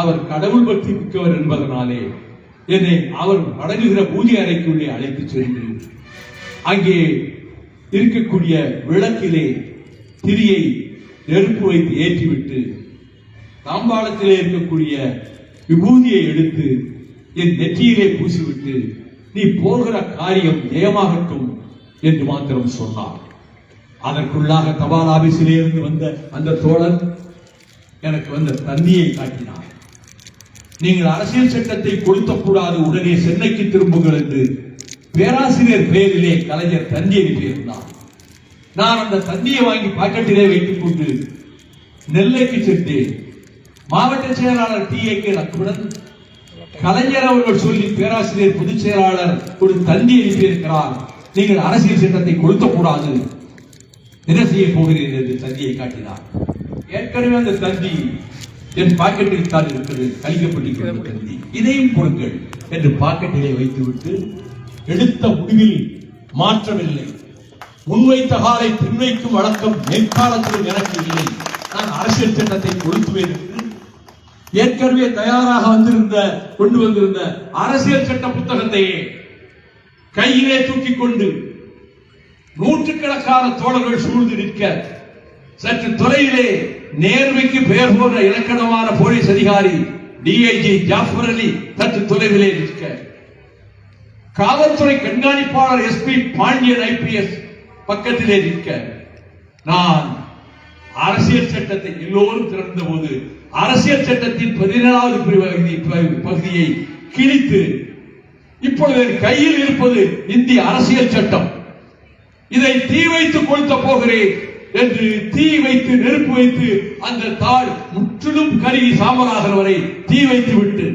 அவர் கடவுள் பக்தி மிக்கவர் என்பதனாலே என்னை அவர் வணங்குகிற பூஜை அறைக்குள்ளே அழைத்து சென்று அங்கே இருக்கக்கூடிய விளக்கிலே திரியை நெருப்பு வைத்து ஏற்றிவிட்டு தாம்பாளத்திலே இருக்கக்கூடிய விபூதியை எடுத்து என் நெற்றியிலே பூசிவிட்டு, நீ போகிற காரியம் ஜெயமாகட்டும் என்று மாத்திரம் சொன்னார். அதற்குள்ளாக தபால் ஆபீஸிலே இருந்து வந்த அந்த தோழன் எனக்கு வந்த தந்தியை காட்டினார். நீங்கள் அரசியல் சட்டத்தை கொளுத்தக்கூடாது, உடனே சென்னைக்கு திரும்புங்கள் என்று பேராசிரியர் பெயரிலே கலைஞர் தந்தி அனுப்பியிருந்தார். நான் அந்த தந்தியை வாங்கி பாக்கெட்டிலே வைத்துக் கொண்டு நெல்லைக்கு சென்றேன். மாவட்ட செயலாளர் டி.ஏ.கே. லக்குடன் கலைஞர் அவர்கள் சொல்லி பேராசிரியர் பொதுச் செயலாளர் ஒரு தந்தி அனுப்பியிருக்கிறார், நீங்கள் அரசியல் சட்டத்தை கொளுத்தக்கூடாது, என்ன செய்ய போகிறீர்கள் என்று தந்தியை காட்டினார். ஏற்கனவே அந்த தந்தி என் பாக்கெட்டில் தான் இருக்கிறது, கலிங்கப்பட்டிருக்கிற தந்தி, இதையும் கொடுங்கள் என்று பாக்கெட்டிலே வைத்துவிட்டு, எடுத்த முடிவில் மாற்றமில்லை, முன்வைத்த காலை பின்வைக்கும் வழக்கம் எக்காலத்திலும் எனக்கு இல்லை, நான் அரசியல் சட்டத்தை கொளுத்துவேன் என்று ஏற்கனவே தயாராக கொண்டு வந்திருந்த அரசியல் சட்ட புத்தகத்தையே கையிலே தூக்கிக் கொண்டு நூற்றுக்கணக்கான தோழர்கள் சூழ்ந்து நிற்க, சற்று தொலைவிலே நேர்மைக்கு பெயர் போன்ற இலக்கணமான போலீஸ் அதிகாரி டிஐஜி ஜாஃபர் அலி சற்று தொலைவிலே நிற்க, காவல்துறை கண்காணிப்பாளர் எஸ்பி பாண்டியன் ஐபிஎஸ் பக்கத்திலே நிற்க, நான் அரசியல் சட்டத்தை எல்லோரும் திறந்த போது அரசியல் சட்டத்தின் 17வது பகுதியை கிழித்து, இப்பொழுது கையில் இருப்பது இந்திய அரசியல் சட்டம், இதை தீ வைத்து கொளுத்த போகிறேன் என்று தீ வைத்து நெருப்பு வைத்து அந்த தாள் முற்றிலும் கருகி சாம்பலாகிற வரை தீ வைத்து விட்டு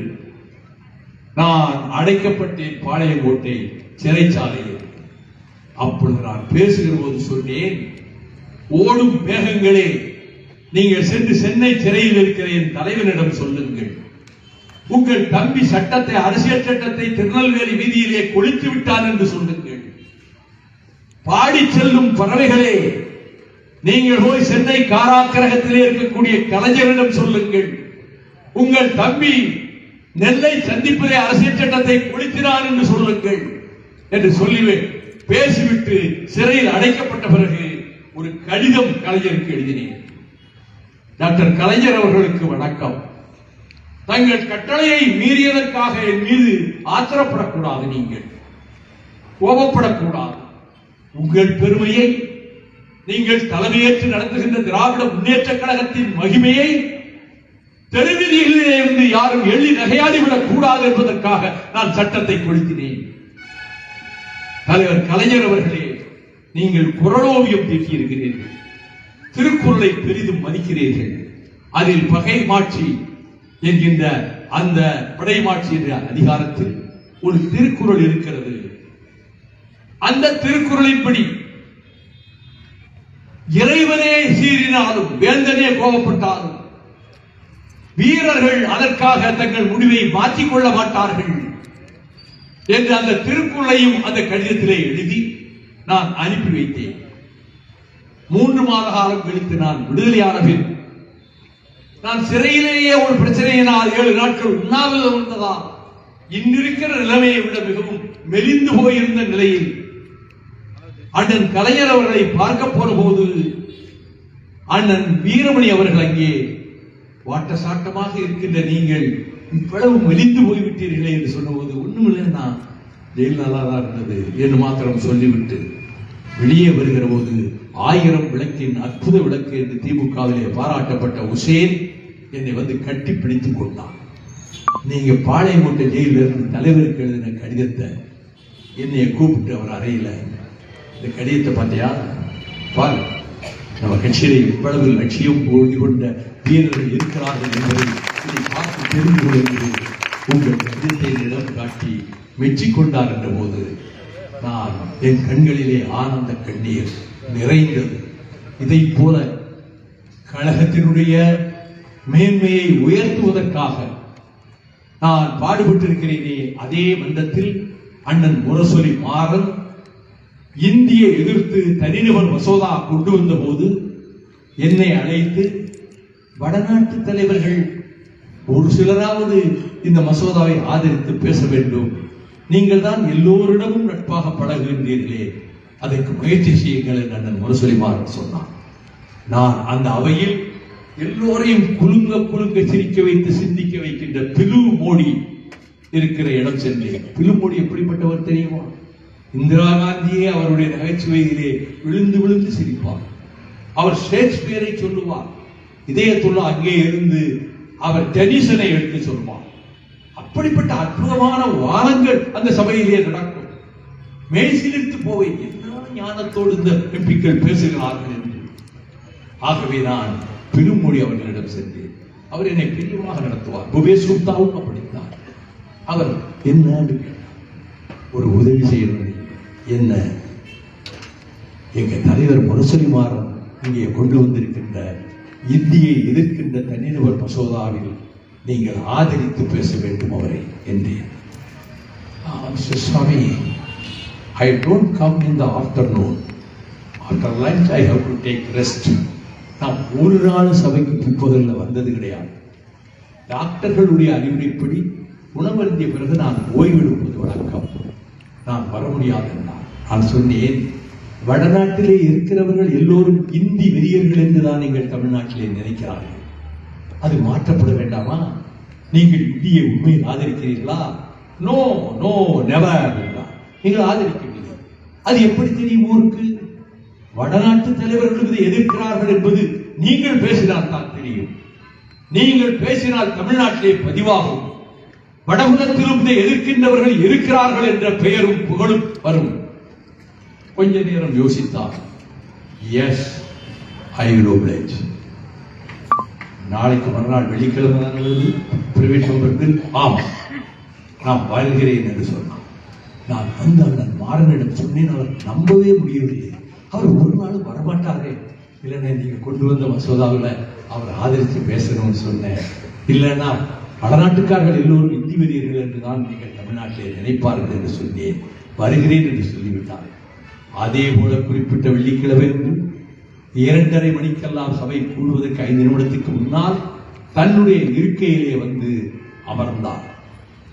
நான் அடைக்கப்பட்டேன் பாளையங்கோட்டை சிறைச்சாலையில். அப்பொழுது நான் பேசுகிற போது சொன்னேன், ஓடும் மேகங்களே, நீங்கள் சென்று சென்னை சிறையில் இருக்கிற என் தலைவனிடம் சொல்லுங்கள், உங்கள் தம்பி சட்டத்தை, அரசியல் சட்டத்தை திருநெல்வேலி வீதியிலே கொளுத்து விட்டான் என்று சொல்லுங்கள். பாடி செல்லும் பறவைகளே, நீங்கள் போய் சென்னை காராக்கிரகத்திலே இருக்கக்கூடிய கலைஞரிடம் சொல்லுங்கள், உங்கள் தம்பி நெல்லை சந்திப்பிலே அரசியல் சட்டத்தை கொளுத்தினான் என்று சொல்லுங்கள் என்று சொல்லுவேன். பேசிவிட்டு சிறையில் அடைக்கப்பட்ட பிறகு ஒரு கடிதம் கலைஞருக்கு எழுதினேன். டாக்டர் கலைஞர் அவர்களுக்கு வணக்கம். தங்கள் கட்டளையை மீறியதற்காக என் மீது ஆத்திரப்படக்கூடாது, நீங்கள் கோபப்படக்கூடாது. உங்கள் பெருமையை, நீங்கள் தலைமையேற்று நடத்துகின்ற திராவிட முன்னேற்ற கழகத்தின் மகிமையை தெருவீதிகளிலே இருந்து யாரும் எள்ளி நகையாடிவிடக் கூடாது என்பதற்காக நான் சட்டத்தை கொளுத்தினேன். தலைவர் கலைஞர் அவர்களே, நீங்கள் குறளோவியம் தீட்டியிருக்கிறீர்கள், திருக்குறளை பெரிதும் மதிக்கிறீர்கள். அதில் பகை மாட்சி என்கின்ற அந்த படைமாட்சி என்ற அதிகாரத்தில் ஒரு திருக்குறள் இருக்கிறது. அந்த திருக்குறளின்படி இறைவனே சீறினாலும், வேந்தனே கோபப்பட்டாலும் வீரர்கள் அதற்காக தங்கள் முடிவை மாற்றிக் கொள்ள மாட்டார்கள் என்று அந்த திருக்குறளையும் அந்த கடிதத்திலே எழுதி நான் அனுப்பி வைத்தேன். 3 மாத காலம் கழித்து நான் விடுதலையான பின் நான் சிறையிலேயே ஒரு பிரச்சனையினால் 7 நாட்கள் உண்ணாவிரதம் இருந்ததால் இன்னிருக்கிற நிலைமையை விட மிகவும் மெலிந்து போயிருந்த நிலையில் அண்ணன் கலைஞர் அவர்களை பார்க்க போன போது அண்ணன் வீரமணி அவர்கள் அங்கே வாட்ட சாட்டமாக இருக்கின்ற நீங்கள் இவ்வளவு மெலிந்து போய்விட்டீர்களே என்று சொன்னபோது, ஒண்ணுமில்லைன்னா ஜெயில் நல்லா தான் இருந்தது என்று மாத்திரம் சொல்லிவிட்டு வெளியே வருகிற போது 1000 விளக்கின் அற்புத விளக்கு என்று திமுகவிலே பாராட்டப்பட்ட உசேன் என்னை வந்து கட்டி பிடித்துக் கொண்டான். நீங்க பாளையங்கோட்டை ஜெயிலில் இருந்து தலைவருக்கு எழுதின கடிதத்தை என்னைய கூப்பிட்டு அவர் அறையில, இந்த கடிதத்தை பார்த்தியா பாரு, நம்ம கட்சியில இவ்வளவு லட்சியம் போடி கொண்ட வீரர்கள் இருக்கிறார்கள் என்பதை இதை பார்த்து தெரிந்து கொள்வது உங்கள் கடிதத்தை இடம் காட்டி மெச்சிக்கொண்டார் என்ற போது நான் என் கண்களிலே ஆனந்த கண்ணீர் நிறைந்தது. இதை போல கழகத்தினுடைய மேன்மையை உயர்த்துவதற்காக நான் பாடுபட்டிருக்கிறேனே, அதே மன்றத்தில் அண்ணன் முரசொலி மாறன் இந்தியை எதிர்த்து தனிநபர் மசோதா கொண்டு வந்த போது என்னை அழைத்து, வடநாட்டு தலைவர்கள் ஒரு சிலராவது இந்த மசோதாவை ஆதரித்து பேச வேண்டும், நீங்கள் தான் எல்லோரிடமும் நட்பாக பழகுகின்றீர்களே, அதற்கு முயற்சி செய்யுங்கள் என்று அண்ணன் முரசொலி மாறன் சொன்னான். நான் அந்த அவையில் எல்லோரையும் குலுங்க குலுங்க சிரிக்க வைத்து சிந்திக்க வைக்கின்ற பிலு மோடி இருக்கிற இடம் சென்றேன். பிலு மோடி எப்படிப்பட்டவர் தெரியுமா? இந்திரா காந்தியே அவருடைய நகைச்சுவையிலே விழுந்து விழுந்து சிரிப்பார். அவர் ஷேக்ஸ்பியரை சொல்லுவார், இதயத்துள்ள அங்கே இருந்து அவர் டெனிசனை எடுத்து சொல்வார். அப்படிப்பட்ட அற்புதமான வாதங்கள் அந்த சபையிலே நடக்கும். மேய்சிலிருந்து போவேன், என்ன ஞானத்தோடு இந்த எம்பிக்கள் பேசுகிறார்கள் என்று. ஆகவே நான் பெருமொழி அவர்களிடம் சென்றேன். அவர் என்னை பிரியமாக நடத்துவார். புவேஷ் குப்தாவும் அப்படித்தான். அவர் என்ன ஒரு உதவி செய்யணும், என்ன எங்க தலைவர் முரசொலி மாறன் இங்கே கொண்டு வந்திருக்கின்ற இந்தியை எதிர்க்கின்ற தனிநபர் மசோதாவில் நீங்கள் ஆதரித்து பேச வேண்டும் அவரை என்றேன். சுவாமி, I don't come in the afternoon. After lunch I have to take rest. நான் ஒரு நாள் சபைக்கு பிற்பகலில் வந்தது கிடையாது. டாக்டர்களுடைய அறிவுரைப்படி உணவருந்திய பிறகு நான் ஓய்வெடுப்பது வழக்கம். நான் வர முடியாது என்றார். நான் சொன்னேன், வடநாட்டிலே இருக்கிறவர்கள் எல்லோரும் இந்தி வெறியர்கள் என்றுதான் நீங்கள் தமிழ்நாட்டிலே நினைக்கிறார்கள். அது மாற்றப்பட வேண்டாமா? நீங்கள் இந்தியை உண்மையில் ஆதரிக்கிறீர்களா? நோ நோ நெவர் என்றார். நீங்கள் ஆதரிக்கவில்லை. அது எப்படி தெரியும் ஊருக்கு? வடநாட்டு தலைவர்கள் இதை எதிர்க்கிறார்கள் என்பது நீங்கள் பேசினால் தான் தெரியும். நீங்கள் பேசினால் தமிழ்நாட்டிலே பதிவாகும். வடபுலத்திலும் இதை எதிர்க்கின்றவர்கள் இருக்கிறார்கள் என்ற பெயரும் புகழும் வரும். கொஞ்ச நேரம் யோசித்தார். Yes, I will oblige. நாளைக்கு மறுநாள் வெள்ளிக்கிழமை தான் பிரவேசம். ஆம், நான் வாழ்கிறேன் என்று சொன்னான். நான் வந்து அண்ணன் மாறனிடம் சொன்னேன். அவர் நம்பவே முடியவில்லை. அவர் ஒரு நாளும் வரமாட்டாரே. இல்லைன்னா நீங்க கொண்டு வந்த மசோதாவில் அவர் ஆதரித்து பேசணும்னு சொன்னேன். இல்லைன்னா வடநாட்டுக்காரர்கள் எல்லோரும் இந்தி வெறியர்கள் என்றுதான் நீங்கள் தமிழ்நாட்டிலே நினைப்பார்கள் என்று சொன்னேன். வருகிறேன் என்று சொல்லிவிட்டார்கள். அதே போல குறிப்பிட்ட வெள்ளிக்கிழமை 2:30 மணிக்கெல்லாம் சபை கூடுவதற்கு 5 நிமிடத்துக்கு முன்னால் தன்னுடைய இருக்கையிலே வந்து அமர்ந்தார்.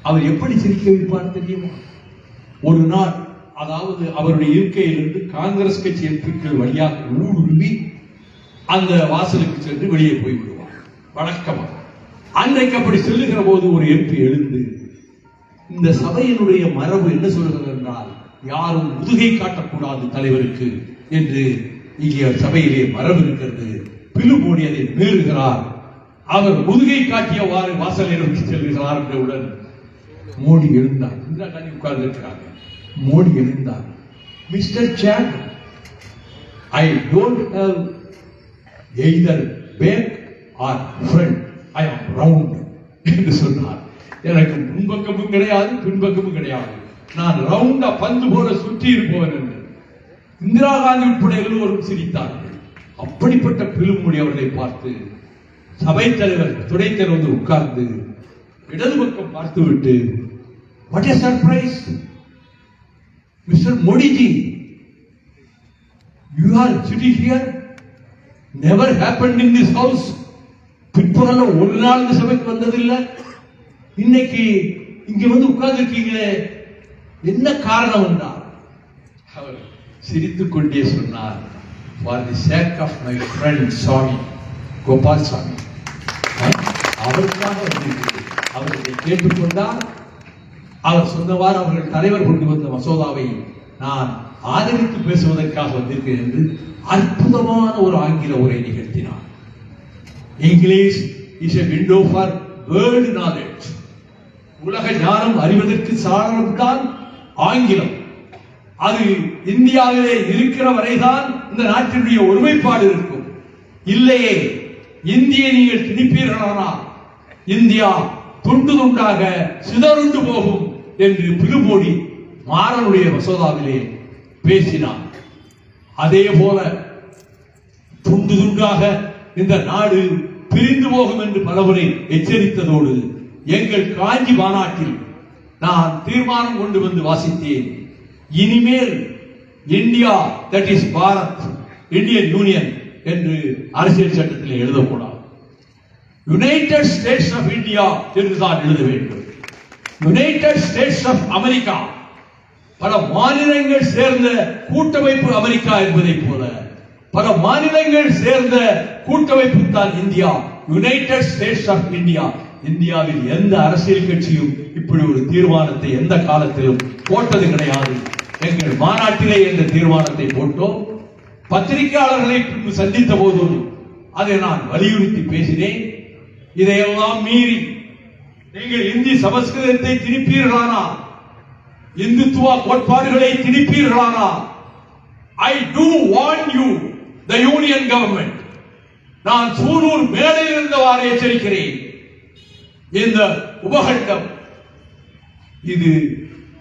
அவர் எப்படி சிரிக்க வைப்பார் தெரியுமா? ஒரு நாள், அதாவது அவருடைய இருக்கையிலிருந்து காங்கிரஸ் கட்சி எம்பிக்கள் வழியாக ஊடுருவி அந்த வாசலுக்கு சென்று வெளியே போய்விடுவார் வழக்கமாக. அன்றைக்கு அப்படி செல்லுகிற போது ஒரு எம்பி எழுந்து, இந்த சபையினுடைய மரபு என்ன சொல்கிறது என்றால், யாரும் முதுகை காட்டக்கூடாது தலைவருக்கு என்று இங்கே சபையிலே மரபு இருக்கிறது. பிலு மோடி அதை மீறுகிறார். அவர் முதுகை காட்டியவாறு வாசலை நோக்கி செல்கிறார் என்றவுடன் மோடி எழுந்தார். இந்திரா காந்தி உட்கார்ந்து இருக்கிறாங்க. மோடி எழுந்தார். Mister chair, I don't have either back or front, I am round என்று சொன்னார். எனக்கு முன்பக்கமும் கிடையாது பின்பக்கமும் கிடையாது, நான் ரவுண்டா பந்து போல சுற்றி இருப்பவன் என்று. இந்திரா காந்தி உட்பட எல்லோரும் சிரித்தார்கள். அப்படிப்பட்ட பிலுமொழி அவர்களை பார்த்து சபை தலைவர் துணைத் தலைவர் வந்து உட்கார்ந்து இடது பக்கம் பார்த்துவிட்டு, what a surprise mister Modiji, you are sitting here, never happened in this house. பிற்பகல ஒரு நாள் இந்த சபைக்கு வந்ததில்லை, இன்னைக்கு இங்க வந்து உட்கார்ந்து இருக்கீங்களே, என்ன காரணம் என்றார். அவர் சிரித்துக் கொண்டே சொன்னார், for the sake of my friend Swami Gopal சாமி, அவருக்காக அவர்களை கேட்டுக்கொண்டார். அவர் சொன்னவாறு அவர்கள் தலைவர் கொண்டு வந்த மசோதாவை நான் ஆதரித்து பேசுவதற்காக வந்திருக்கிறேன் என்று அற்புதமான ஒரு ஆங்கில உரை நிகழ்த்தினார். English is a window for world knowledge. உலக ஞானம் அறிவதற்கு சாதனம் தான் ஆங்கிலம். அது இந்தியாவிலே இருக்கிற வரைதான் இந்த நாட்டினுடைய ஒருமைப்பாடு இருக்கும். இல்லையே இந்தியை நீங்கள் திணிப்பீர்களானால் இந்தியா துண்டு துண்டாக சிதறுண்டு போகும் என்று பிலுமோடி மாறனுடைய மசோதாவிலே பேசினார். அதே போல துண்டு துண்டாக இந்த நாடு பிரிந்து போகும் என்று பலமுறை எச்சரித்ததோடு எங்கள் காஞ்சி மாநாட்டில் நான் தீர்மானம் கொண்டு வந்து வாசித்தேன். இனிமேல் India that is Bharat, Indian union என்று அரசியல் சட்டத்தில் எழுதக்கூடாது. யுனைடெட் ஸ்டேட்ஸ் ஆஃப் இந்தியா என்றுதான் எழுத வேண்டும். யுனைடெட் ஸ்டேட்ஸ் ஆஃப் அமெரிக்கா, பல மாநிலங்கள் சேர்ந்த கூட்டமைப்பு அமெரிக்கா என்பதை போல பல மாநிலங்கள் சேர்ந்த கூட்டமைப்பு தான் India, United States of India. இந்தியாவில் எந்த அரசியல் கட்சியும் இப்படி ஒரு தீர்மானத்தை எந்த காலத்திலும் போட்டது கிடையாது. எங்கள் மாநாட்டிலே இந்த தீர்மானத்தை போட்டோம். பத்திரிகையாளர்களை சந்தித்த போதும் அதை நான் வலியுறுத்தி பேசினேன். இதையெல்லாம் மீறி நீங்கள் இந்தி சமஸ்கிருதத்தை திணிப்பீர்களானால், இந்துத்துவ கோட்பாடுகளை திணிப்பீர்களானால், I do warn you, the union government. நான் சூலூர் மேடையில் இருந்தவாறு எச்சரிக்கிறேன். இந்த உபகண்டம் இது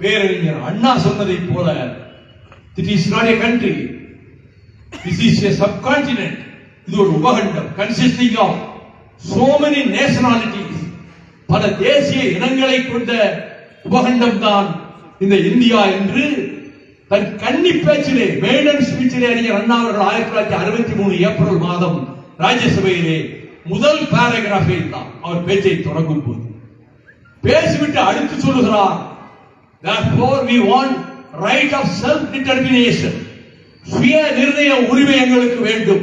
பேரறிஞர் அண்ணா சொன்னதை போல, it is not a country, this is a subcontinent. இது ஒரு உபகண்டம் consisting of so many nationalities, பல தேசிய இனங்களை கொண்ட உபகண்டம் தான் இந்த இந்தியா என்று தன் கன்னி பேச்சிலே, மேடன் ஸ்பீச்சிலே அறிஞர் அண்ணா அவர்கள் 1963 ஏப்ரல் மாதம் ராஜ்யசபையிலே முதல் பாராகிராஃபை தான் அவர் பேச்சை தொடங்கும் போது பேசிவிட்டு அடுத்து சொல்லுகிறார், therefore we want right of self determination, சுய நிர்ணய உரிமை எங்களுக்கு வேண்டும்.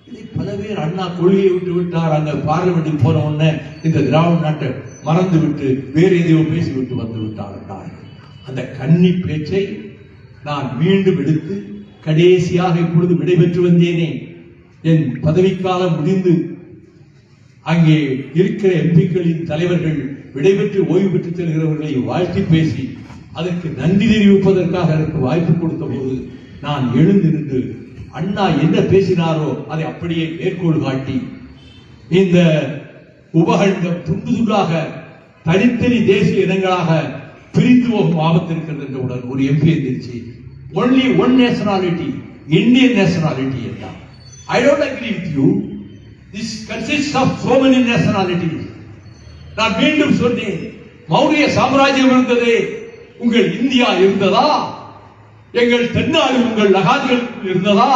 இதை பல பேர் அண்ணா கொள்கையை விட்டு விட்டார். அங்க பார்லிமெண்ட்டுக்கு போன உடனே இந்த திராவிட நாட்டை மறந்து விட்டு வேறு எதையோ பேசிவிட்டு வந்து விட்டார் என்றார்கள். அந்த கன்னி பேச்சை நான் மீண்டும் எடுத்து கடைசியாக இப்பொழுது விடைபெற்று வந்தேனே, என் பதவிக்காலம் முடிந்து அங்கே இருக்கிற எம்பிக்களின் தலைவர்கள் விடைபெற்று ஓய்வு பெற்று செல்கிறவர்களை வாழ்த்தி பேசி அதற்கு நன்றி தெரிவிப்பதற்காக எனக்கு வாய்ப்பு கொடுத்த போது நான் எழுந்து நின்று அண்ணா என்ன பேசினாரோ அதை அப்படியே மேற்கோள் காட்டி, இந்த உபகண்டம் துண்டு துண்டாக தனித்தனி தேசிய இனங்களாக பிரிந்து போகும் ஆபத்து இருக்கிறது என்றவுடன் ஒரு எம்பி எந்திரிச்சு only one nationality, Indian nationality என்றார். I don't agree with you. This consists of so many nationalities. நான் மீண்டும் சொன்னேன், மௌரிய சாம்ராஜ்யம் இருந்ததே, உங்கள் இந்தியா இருந்ததா? எங்கள் தென்னாடு உங்கள் நகாதிகள் இருந்ததா?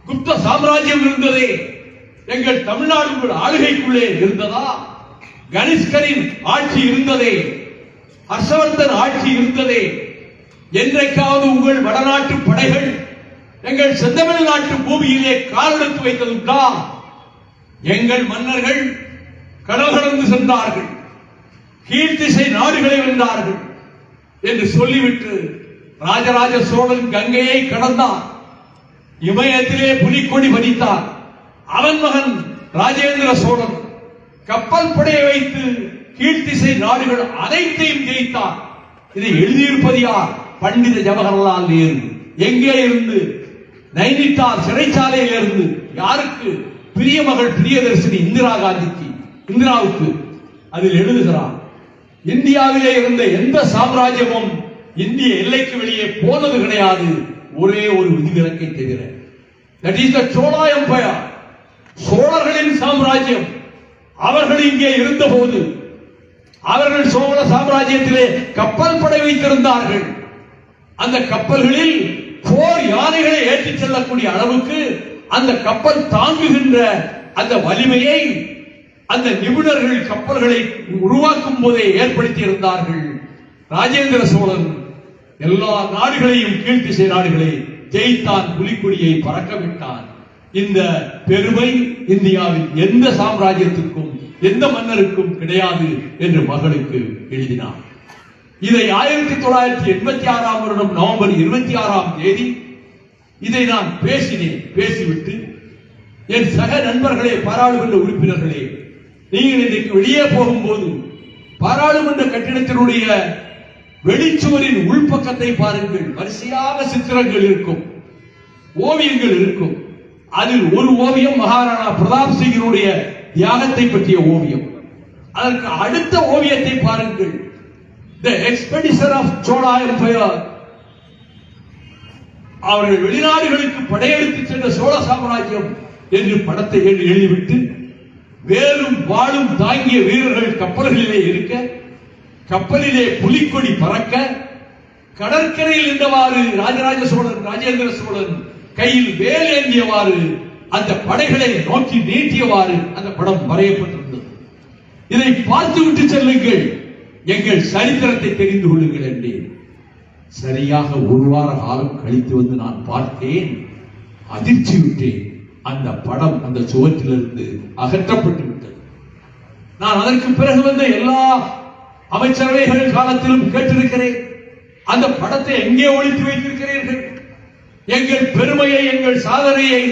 குப்த சாம்ராஜ்யம் இருந்ததே, எங்கள் தமிழ்நாடு உங்கள் ஆளுகைக்குள்ளே இருந்ததா? கனிஷ்கரின் ஆட்சி இருந்ததே, ஹர்ஷவர்தன் ஆட்சி இருந்ததே. என்றைக்காவது உங்கள் வடநாட்டு படைகள் எங்கள் செந்தமிழ் நாட்டு பூமியிலே காலெடுத்து வைத்ததுண்டா? எங்கள் மன்னர்கள் கடல் கடந்து சென்றார்கள், கீழ்த்திசை நாடுகளை வென்றார்கள் என்று சொல்லிவிட்டு ராஜராஜ சோழன் கங்கையை கடந்தான், இமயத்திலே புலிக்கொடி பதித்தார். அவன் மகன் ராஜேந்திர சோழன் கப்பல் படையை வைத்து கீழ்த்திசை நாடுகள் அனைத்தையும் ஜெயித்தார். இதை எழுதியிருப்பது யார்? பண்டித ஜவஹர்லால் நேரு. எங்கே இருந்து? நைனிட்டால் சிறைச்சாலையில் இருந்து. யாருக்கு? பிரிய மகள் பிரியதர்சினி இந்திராவுக்கு அதில் எழுதுகிறார், இந்தியாவிலே இருந்த எந்த சாம்ராஜ்யமும் இந்திய எல்லைக்கு வெளியே போனது கிடையாது, ஒரே ஒரு விதிவிலக்கை தவிர. That is the Chola Empire, சோழர்களின் சாம்ராஜ்யம். அவர்கள் இங்கே இருந்தபோது அவர்கள் சோழ சாம்ராஜ்யத்திலே கப்பல் படை வைத்திருந்தார்கள். அந்த கப்பல்களில் போர் யானைகளை ஏற்றிச் செல்லக்கூடிய அளவுக்கு அந்த கப்பல் தாங்குகின்ற அந்த வலிமையை அந்த நிபுணர்கள் கப்பல்களை உருவாக்கும் போதே ஏற்படுத்தி இருந்தார்கள். ராஜேந்திர சோழன் எல்லா நாடுகளையும் கீழ்த்திசை நாடுகளை ஜெயித்தான், புலிக்கொடியை பறக்க விட்டான். இந்த பெருமை இந்தியாவில் எந்த சாம்ராஜ்யத்திற்கும் எந்த மன்னருக்கும் கிடையாது என்று மகளுக்கு எழுதினார். இதை 1986 வருடம் நவம்பர் 26 இதை நான் பேசினேன். பேசிவிட்டு என் சக நண்பர்களே, பாராளுமன்ற உறுப்பினர்களே, நீங்கள் இன்றைக்கு வெளியே போகும்போது பாராளுமன்ற கட்டிடத்தினுடைய வெளிச்சுவரின் உள்பக்கத்தை பாருங்கள். வரிசையாக சித்திரங்கள் இருக்கும், ஓவியங்கள் இருக்கும். அதில் ஒரு ஓவியம் மகாராணா பிரதாப் சிங்கினுடைய தியாகத்தை பற்றிய ஓவியம். அதற்கு அடுத்த ஓவியத்தை பாருங்கள், தி எக்ஸ்பெடிஷன் ஆஃப் சோழா எம்பயர். அவர்கள் வெளிநாடுகளுக்கு படையெடுத்து சென்ற சோழ சாம்ராஜ்யம் என்று படத்தை எழுதிவிட்டு வேலும் வாளும் தாங்கிய வீரர்கள் கப்பல்களிலே இருக்க, கப்பலிலே புலிக்கொடி பறக்க, கடற்கரையில் இருந்தவாறு ராஜராஜ சோழன் ராஜேந்திர சோழன் கையில் வேல் ஏந்தியவாறு அந்த படைகளை நோக்கி நீட்டியவாறு அந்த படம் வரையப்பட்டிருந்தது. இதை பார்த்துவிட்டு செல்லுங்கள், எங்கள் சரித்திரத்தை தெரிந்து கொள்ளுங்கள் என்றேன். சரியாக ஒரு வார காலம் கழித்து வந்து நான் பார்த்தேன், அதிர்ச்சி விட்டேன். அந்த படம் அந்த சுவற்றிலிருந்து அகற்றப்பட்டு விட்டது. நான் அதற்கு பிறகு வந்த எல்லா அமைச்சரவைகள் காலத்திலும் கேட்டிருக்கிறேன், அந்த படத்தை எங்கே ஒழித்து வைத்திருக்கிறீர்கள்? எங்கள் பெருமையை, எங்கள் சாதனையை,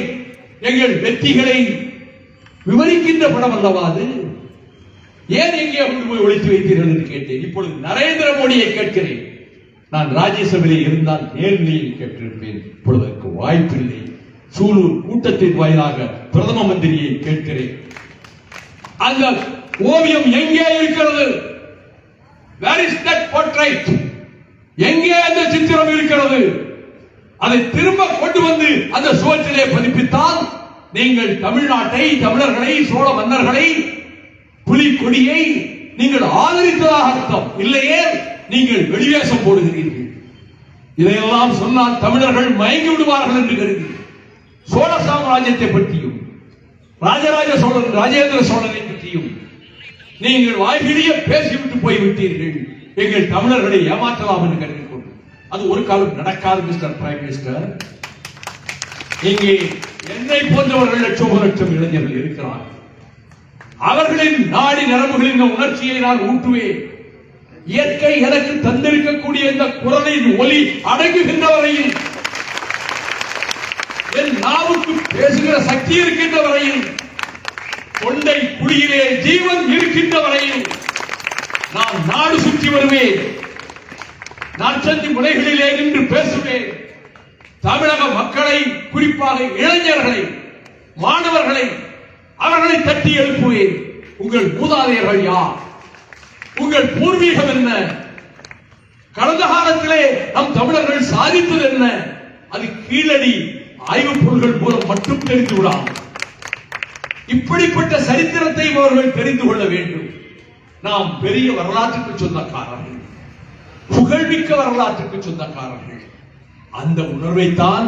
எங்கள் வெற்றிகளை விவரிக்கின்ற படம் அல்லவா அது? ஏன் எங்கே கொண்டு போய் ஒழித்து வைத்தீர்கள் என்று கேட்டேன். இப்பொழுது நரேந்திர மோடியை கேட்கிறேன். நான் ராஜ்யசபையில் இருந்தால் நேர்நிலையில் கேட்டிருப்பேன். இப்பொழுது அதற்கு வாய்ப்பில்லை. சூலூர் கூட்டத்தின் வாயிலாக பிரதம மந்திரியை கேட்கிறேன். அந்த ஓவியம் எங்கே இருக்கிறது? Where is that portrait? எங்கே அந்த சித்திரம் இருக்கிறது? அதை திரும்ப கொண்டு வந்து அந்த சுவற்றிலே பதிப்பித்தால் நீங்கள் தமிழ்நாட்டை, தமிழர்களை, சோழ மன்னர்களை, புலிக்கொடியை நீங்கள் ஆதரித்ததாக அர்த்தம். இல்லையே நீங்கள் வெளிவேசம் போடுகிறீர்கள். இதையெல்லாம் சொன்னால் தமிழர்கள் மயங்கி விடுவார்கள் என்று கருதி சோழ சாம்ராஜ்யத்தை பற்றியும் ராஜராஜ சோழன் ராஜேந்திர சோழனை பற்றியும் நீங்கள் வாய்கிழிய பேசிவிட்டு போய்விட்டீர்கள். எங்கள் தமிழர்களை ஏமாற்றலாம் என்று கருதி கொண்டு அது ஒரு காலம் நடக்காது. மிஸ்டர் பிரைம் மினிஸ்டர், இங்கே என்னை போன்றவர்கள் லட்சம் இளைஞர்கள் இருக்கிறார்கள். அவர்களின் நாடி நரம்புகளின் உணர்ச்சியை நான் ஊட்டுவேன். இயற்கை எனக்கு தந்திருக்கக்கூடிய இந்த குரலின் ஒலி அடங்குகின்ற வரையில், என் நாவுக்கு பேசுகிற சக்தி இருக்கின்ற வரையில், கொண்டை குழியிலே ஜீவன் இருக்கின்ற வரையில் நான் நாடு சுற்றி வருவேன். நாற்சந்தி முனைகளிலே நின்று பேசுவேன். தமிழக மக்களை, குறிப்பாக இளைஞர்களை, மாணவர்களை, அவர்களை தட்டி எழுப்புவேன். உங்கள் மூதாதையர்கள் யார்? உங்கள் பூர்வீகம் என்ன? கடந்த காலத்திலே நம் தமிழர்கள் சாதித்தது என்ன? அது கீழடி ஆய்வுப் பொருள்கள் மூலம் மட்டும் தெரிந்து விடாமல் இப்படிப்பட்ட சரித்திரத்தை அவர்கள் தெரிந்து கொள்ள வேண்டும். நாம் பெரிய வரலாற்றுக்கு சொந்தக்காரர்கள், புகழ்மிக்க வரலாற்றுக்கு சொந்தக்காரர்கள். அந்த உணர்வைத்தான்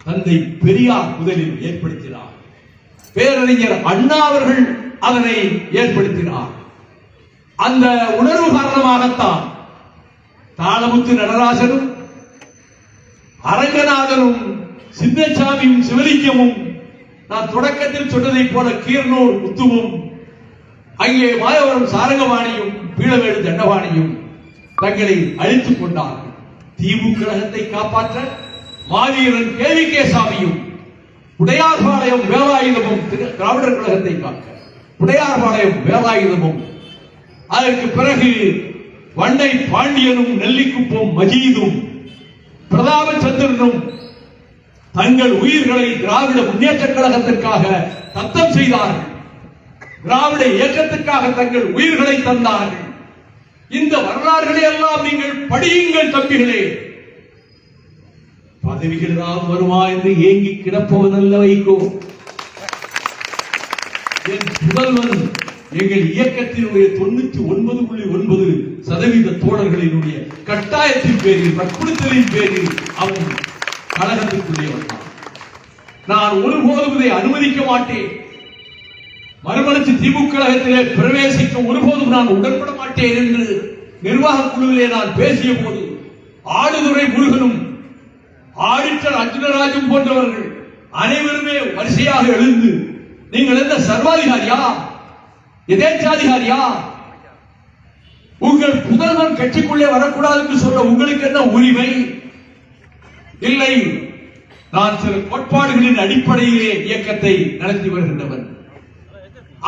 தந்தை பெரியார் முதலில் ஏற்படுத்தினார். பேரறிஞர் அண்ணா அவர்கள் அதனை ஏற்படுத்தினார். அந்த உணர்வு காரணமாகத்தான் தாளமுத்து நடராசனும் அரங்கநாதனும் சின்னசாமியும் சிவலிங்கமும் நான் தொடக்கத்தில் சொன்னதைப் போல கீரனூர் முத்துவும் அங்கே மாயவரம் சாரங்கவாணியும் பீளவேடு தண்டவாணியும் தங்களை அழித்துக் கொண்டார்கள். திமுக கழகத்தை காப்பாற்ற மாவீரன் KVK சாமியும் உடையார்பாளையம் வேலாயுதமும் திராவிடர் கழகத்தை காக்க உடையார்பாளையம் வேலாயுதமும் அதற்கு பிறகு வண்டை பாண்டியனும் நெல்லிக்குப்பம் மஜீதும் பிரதாபச்சந்திரனும் தங்கள் உயிர்களை திராவிட முன்னேற்ற கழகத்திற்காக தத்தம் செய்தார்கள். திராவிட இயக்கத்திற்காக தங்கள் உயிர்களை தந்தார்கள். இந்த வரலாறுகளை எல்லாம் நீங்கள் படியுங்கள் தம்பிகளே. பதவிகள் தான் வருமா என்று ஏங்கி கிடப்பவனல்ல வைகோ. என் புதல்வன் எங்கள் இயக்கத்தினுடைய 99.9% தோழர்களினுடைய கட்டாயத்தின் பேரில் வற்புறுத்தலின் பேரில் அவன் கழகத்திற்குள்ளே வந்தான். நான் ஒருபோதும் இதை அனுமதிக்க மாட்டேன். மறுமலர்ச்சி திமுக கழகத்திலே பிரவேசிக்க ஒருபோதும் நான் உடன்பட மாட்டேன் என்று நிர்வாக குழுவிலே நான் பேசிய போது ஆடுதுறை முருகனும் ஆடிட்டர் அர்ஜுனராஜும் போன்றவர்கள் அனைவருமே வரிசையாக எழுந்து, நீங்கள் எந்த சர்வாதிகாரியா, எதேச்சாதிகாரியா, உங்கள் புதல்வன் கட்சிக்குள்ளே வரக்கூடாது என்று சொல்ல உங்களுக்கு என்ன உரிமை? இல்லை, நான் சில கோட்பாடுகளின் அடிப்படையிலே இயக்கத்தை நடத்தி வருகின்றவன்,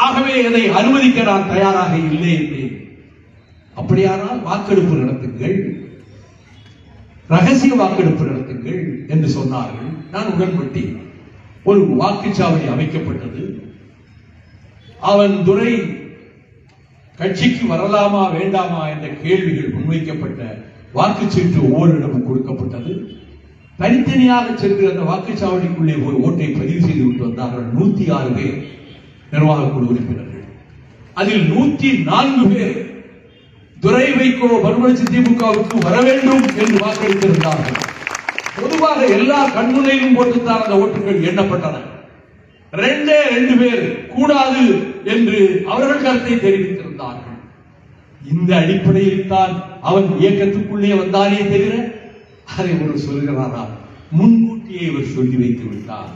ஆகவே இதை அனுமதிக்க நான் தயாராக இல்லை என்றேன். அப்படியானால் வாக்கெடுப்பு நடத்துங்கள், ரகசிய வாக்கெடுப்பு நடத்துங்கள் என்று சொன்னார்கள். நான் உடன்பட்டேன். ஒரு வாக்குச்சாவடி அமைக்கப்பட்டது. அவன் துறை கட்சிக்கு வரலாமா வேண்டாமா என்ற கேள்விகள் முன்வைக்கப்பட்ட வாக்குச்சீட்டு ஒவ்வொரு இடமும் கொடுக்கப்பட்டது. தனித்தனியாக சென்று அந்த வாக்குச்சாவடிக்குள்ளே ஒரு ஓட்டை பதிவு செய்து விட்டு வந்தார்கள். 106 பேர் நிர்வாக குழு உறுப்பினர்கள். அதில் 104 பேர் துரை வைகோ மறுமலர்ச்சி திமுகவுக்கு வர வேண்டும் என்று வாக்களித்திருந்தார்கள். பொதுவாக எல்லா கண்முனையிலும் போட்டுத்தான் அந்த ஓட்டுகள் எண்ணப்பட்டன. 2 பேர் கூடாது என்று அவர்கள் கருத்தை தெரிவித்திருந்தார்கள். இந்த அடிப்படையில் தான் அவன் இயக்கத்துக்குள்ளே வந்தானே தவிர அதை ஒரு சொல்கிறாரா, முன்கூட்டியே இவர் சொல்லி வைத்து விட்டார்.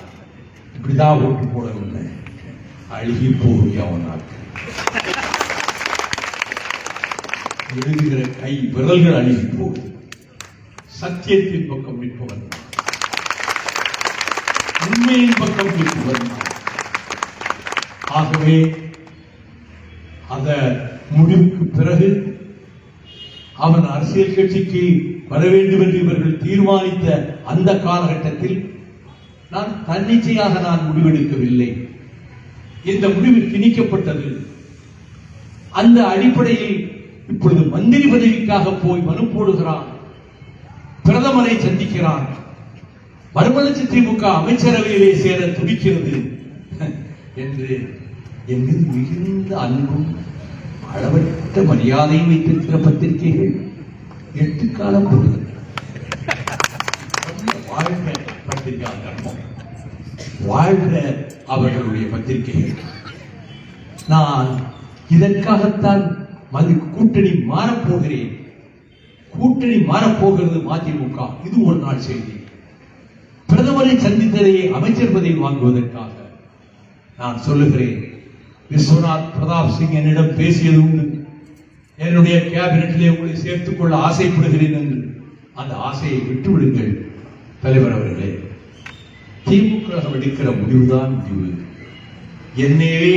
இப்படிதான் ஓட்டு போடவில்லை, அழுகி போய் அவனால் எழுதுகிற கை விரல்கள் அழுகி போகும். சத்தியத்தின் பக்கம் நிற்பவன், உண்மையின் பக்கம் நிற்பவன். ஆகவே அந்த முடிவுக்கு பிறகு அவன் அரசியல் கட்சிக்கு வர வேண்டும் என்று இவர்கள் தீர்மானித்த அந்த காலகட்டத்தில் நான் தன்னிச்சையாக முடிவெடுக்கவில்லை. இந்த முடிவு திணிக்கப்பட்டது. அந்த அடிப்படையில் இப்பொழுது மந்திரி பதவிக்காக போய் மனு போடுகிறான், பிரதமரை சந்திக்கிறான், மறுமலர்ச்சி திமுக அமைச்சரவையிலே சேர துடிக்கிறது என்று என் மீது மிகுந்த அன்பும் அளவற்ற மரியாதையும் வைத்திருக்கிற பத்திரிகைகள் 8 காலம் போடுகிறது. வாழ்க பத்திரிகா தர்மம், வாழ்க அவர்களுடைய பத்திரிகைகள். நான் இதற்காகத்தான் கூட்டணி மாறப்போகிறேன். கூட்டணி மாறப்போகிறது மதிமுக. இது ஒரு நாள் செய்தி. பிரதமரை சந்தித்ததையே அமைச்சர் பதவி வாங்குவதற்காக நான் சொல்லுகிறேன். விஸ்வநாத் பிரதாப் சிங் என்னிடம் பேசியது உண்டு. என்னுடைய கேபினெட்டிலே உங்களை சேர்த்துக் கொள்ள ஆசைப்படுகிறேன் என்று. அந்த ஆசையை விட்டுவிடுங்கள் தலைவர் அவர்களே. திமுக எடுக்கிற முடிவுதான் முடிவு. என்னையே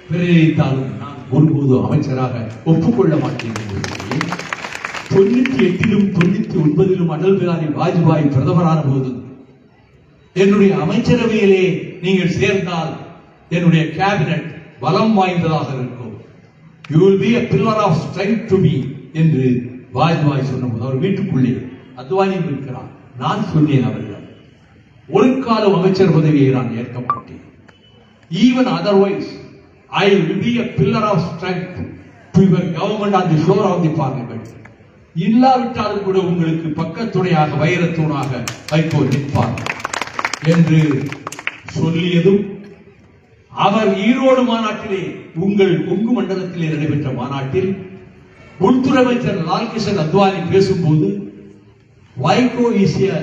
பிரேரித்தாலும் நான் ஒருபோது அமைச்சராக ஒப்புக்கொள்ள மாட்டேன். 98லும் 99லும் அடல் பிகாரி வாஜ்பாய் பிரதமரான போது என்னுடைய அமைச்சரவையிலே நீங்கள் சேர்ந்தால் என்னுடைய கேபினெட் பலம் வாய்ந்ததாக இருக்கும். You will be a pillar of strength to me என்று வாஜ்பாய் சொன்னபோது அவர் வீட்டுக்குள்ளே அத்வானியும் இருக்கிறார். நான் சொன்னேன் அவர்கள் ஒரு காலம் அமைச்சர் பதவியை நான் ஏற்க மாட்டேன். Even otherwise I will be a pillar of strength to your government on the floor of the parliament. இல்லாவிட்டாலும் கூட உங்களுக்கு பக்கத்துணையாக வைரத்தூணாக வைகோ நிற்பார் என்று சொல்லியதும், அவர் ஈரோடு மாநாட்டிலே, உங்கள் கொங்கு மண்டலத்திலே நடைபெற்ற மாநாட்டில் உள்துறை அமைச்சர் லால்கிஷன் அத்வானி பேசும்போது, Vaiko is a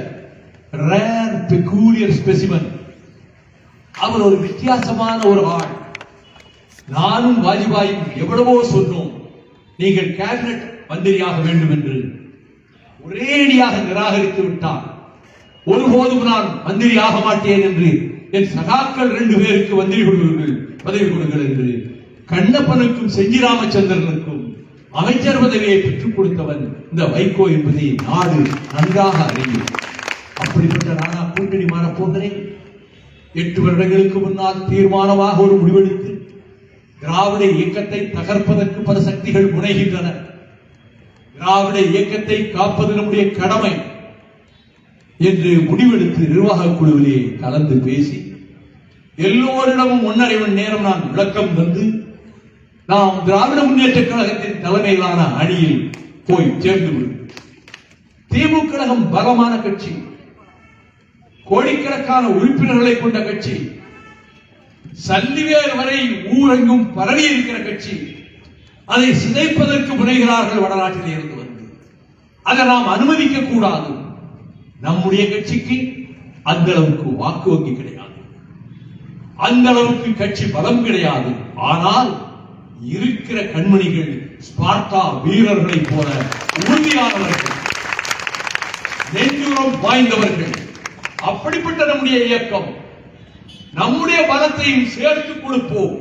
rare peculiar specimen, அவர் ஒரு வித்தியாசமான ஒரு ஆள். நானும் வாஜ்பாயும் எவ்வளவோ சொன்னோம், நீங்கள் கேபினட் மந்திரியாக வேண்டும் என்று. ஒரேடியாக நிராகரித்து விட்டார். ஒருபோதும் நான் மந்திரி ஆக மாட்டேன் என்று என் சகாக்கள் 2 பேருக்கு மந்திரி கொடுங்கள், பதவி கொடுங்கள் என்று கண்ணப்பனுக்கும் செஞ்சி ராமச்சந்திரனுக்கும் அமைச்சர் பதவியை பெற்றுக் கொடுத்தவன் இந்த வைகோ என்பதை நாடு நன்றாக அறியும். அப்படிப்பட்ட நானா கூட்டணி மாறப் போகிறேன்? 8 வருடங்களுக்கு முன்னால் தீர்மானமாக ஒரு முடிவெடுத்து திராவிட இயக்கத்தை தகர்ப்பதற்கு பல சக்திகள் முனைகின்றன. திராவிட இயக்கத்தை காப்பது நம்முடைய கடமை என்று முடிவெடுத்து நிர்வாக குழுவிலே கலந்து பேசி எல்லோரிடமும் 1.5 மணி நேரம் நான் விளக்கம் தந்து நாம் திராவிட முன்னேற்ற கழகத்தின் தலைமையிலான அணியில் போய் சேர்ந்து விடும். திமுக கழகம் பலமான கட்சி, கோடிக்கணக்கான உறுப்பினர்களை கொண்ட கட்சி, சல்லிவேர் வரை ஊரெங்கும் பரவி இருக்கிற கட்சி. அதை சிதைப்பதற்கு முனைகிறார்கள் வடநாட்டிலே இருந்து வந்து. அதை நாம் அனுமதிக்க கூடாது. நம்முடைய கட்சிக்கு அந்த அளவுக்கு வாக்கு வங்கி கிடையாது, அந்த அளவுக்கு கட்சி பலம் கிடையாது. ஆனால் இருக்கிற கண்மணிகள் ஸ்பார்ட்டா வீரர்களைப் போல உறுதியானவர்கள், நெஞ்சுரம் வாய்ந்தவர்கள். அப்படிப்பட்ட நம்முடைய இயக்கம், நம்முடைய பலத்தையும் சேர்த்து கொடுப்போம்,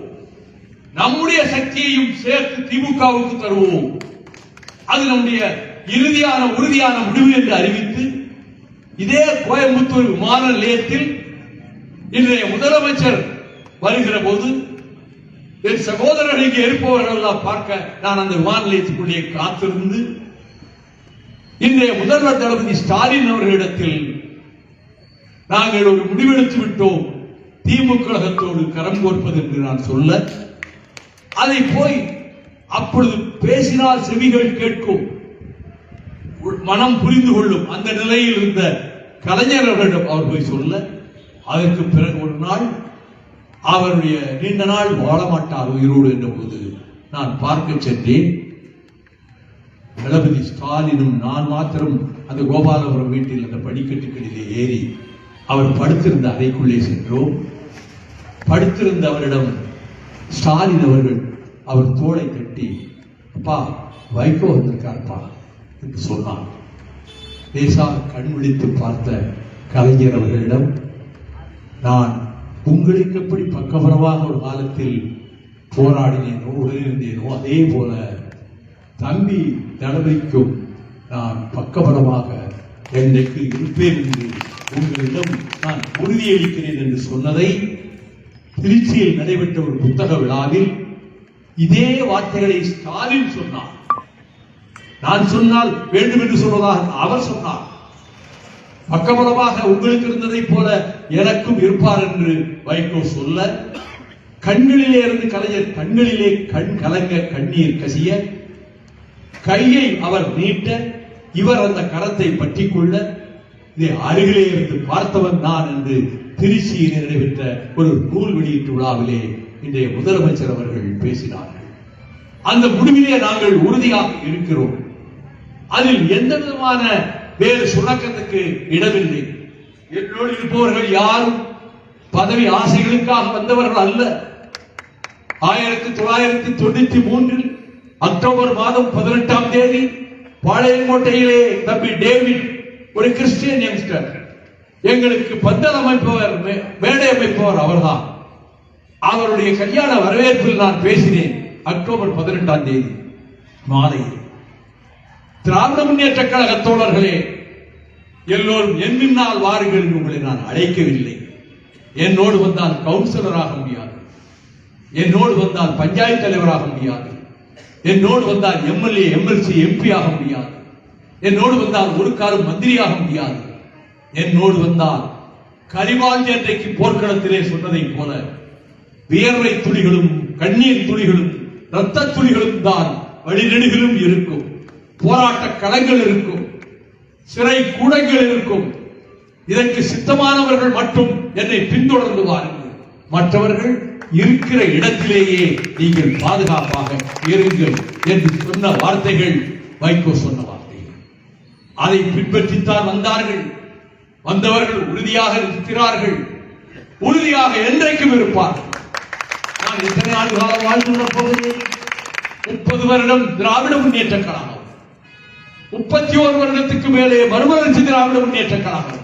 நம்முடைய சக்தியையும் சேர்த்து திமுகவுக்கு தருவோம். அது நம்முடைய இறுதியான உறுதியான முடிவு என்று அறிவித்து, இதே கோயம்புத்தூர் விமான நிலையத்தில் இன்றைய முதலமைச்சர் வருகிற போது என் சகோதரர்கள் இங்கே இருப்பவர்கள் எல்லாம் பார்க்க நான் அந்த விமான நிலையத்துக்குள்ளே காத்திருந்து இன்றைய முதல்வர் தளபதி ஸ்டாலின் அவர்களிடத்தில் நாங்கள் ஒரு முடிவெடுத்து விட்டோம், திமுக கழகத்தோடு கரம் கோர்ப்பது என்று நான் சொல்ல, அதை போய் அப்பொழுது பேசினால் செவிகள் கேட்கும், மனம் புரிந்து கொள்ளும் அந்த நிலையில் இருந்த கலைஞர் அவர்களிடம் அவர் போய் சொல்ல, அதற்கு பிறகு ஒரு நாள் அவருடைய நீண்ட நாள் வாழ மாட்டார் உயிரோடு என்ற போது நான் பார்க்க சென்றேன். தளபதி ஸ்டாலினும் நான் மாத்திரம் அந்த கோபாலபுரம் வீட்டில் அந்த படிக்கட்டுகளிலே ஏறி அவர் படுத்திருந்த அறைக்குள்ளே சென்றோம். படுத்திருந்த அவரிடம் ஸ்டாலின் அவர்கள் அவர் தோளை தட்டி, அப்பா வைகோ வந்திருக்கார்ப்பா என்று சொன்னார். லேசாக கண் விழித்து பார்த்த கலைஞர் அவர்களிடம், நான் உங்களுக்கு எப்படி பக்கபலமாக ஒரு காலத்தில் போராடினேனோ உடனிருந்தேனோ அதே போல தம்பி தளபதிக்கும் நான் பக்கபலமாக என்றைக்கு இருப்பேன் என்று உங்களிடம் நான் உறுதியளிக்கிறேன் என்று சொன்னதை திருச்சியில் நடைபெற்ற ஒரு புத்தக விழாவில் இதே வார்த்தைகளை ஸ்டாலின் சொன்னார். நான் சொன்னால் வேண்டும் என்று சொல்வதாக அவர் சொன்னார். பக்கபலமாக உங்களுக்கு இருந்ததை போல எனக்கும் இருப்பார் என்று வைகோ சொல்ல, கண்களிலே இருந்து கலைஞர் கண்களிலே கண் கலங்க கண்ணீர் கசிய, கையை அவர் நீட்ட, இவர் அந்த கரத்தை பற்றிக் கொள்ள, இதை அருகிலே இருந்து பார்த்தவன் நான் என்று திருச்சியில் நடைபெற்ற ஒரு நூல் வெளியீட்டு விழாவிலே இன்றைய முதலமைச்சர் அவர்கள் பேசினார்கள். அந்த முடிவிலே நாங்கள் உறுதியாக இருக்கிறோம். அதில் எந்த விதமான வேறு சுணக்கத்துக்கு இடமில்லை. என்னோடு இருப்பவர்கள் யாரும் பதவி ஆசைகளுக்காக வந்தவர்கள் அல்ல. 1993 அக்டோபர் மாதம் 18ஆம் தேதி பாளையங்கோட்டையிலே தம்பி டேவிட், ஒரு கிறிஸ்டியன் யங்ஸ்டர், எங்களுக்கு பந்தல் அமைப்பவர், மேடை அமைப்பவர் அவர்தான். அவருடைய கல்யாண வரவேற்பில் நான் பேசினேன். அக்டோபர் 18ஆம் தேதி மாலையில் திராவிட முன்னேற்ற கழக தோழர்களே, எல்லோரும் எண்ணினால் வாருங்கள் என்று உங்களை நான் அழைக்கவில்லை. என்னோடு வந்தால் கவுன்சிலராக முடியாது, என்னோடு வந்தால் பஞ்சாயத்து தலைவராக முடியாது, என்னோடு வந்தால் எம்எல்ஏ எம்எல்சி எம்பி ஆக முடியாது, என்னோடு வந்தால் ஒரு காலம் மந்திரியாக முடியாது. என்னோடு வந்தால் கரிவாஞ்சி அன்றைக்கு போர்க்களத்திலே சொன்னதை போல வியர்வை துளிகளும் கண்ணீர் துளிகளும் ரத்த துளிகளும் தான் வழிநெடுகிலும் இருக்கும், போராட்ட களங்கள் இருக்கும், சிறை கூடங்கள் இருக்கும். இதற்கு சித்தமானவர்கள் மட்டும் என்னை பின்தொடர்ந்து வாருங்கள், மற்றவர்கள் இருக்கிற இடத்திலேயே நீங்கள் பாதுகாப்பாக இருங்கள் என்று சொன்ன வார்த்தைகள் வைகோ சொன்ன வார்த்தைகள். அதை பின்பற்றித்தான் வந்தார்கள். வந்தவர்கள் உறுதியாக இருக்கிறார்கள், உறுதியாக என்றைக்கும் இருப்பார்கள். நான் எத்தனை ஆண்டு காலம் வாழ்ந்து போகிறேன்? 30 வருடம் திராவிட முன்னேற்ற கழகம், 31 வருடத்துக்கு மேலே மறுமலர்ச்சி திராவிட முன்னேற்ற கழகம்,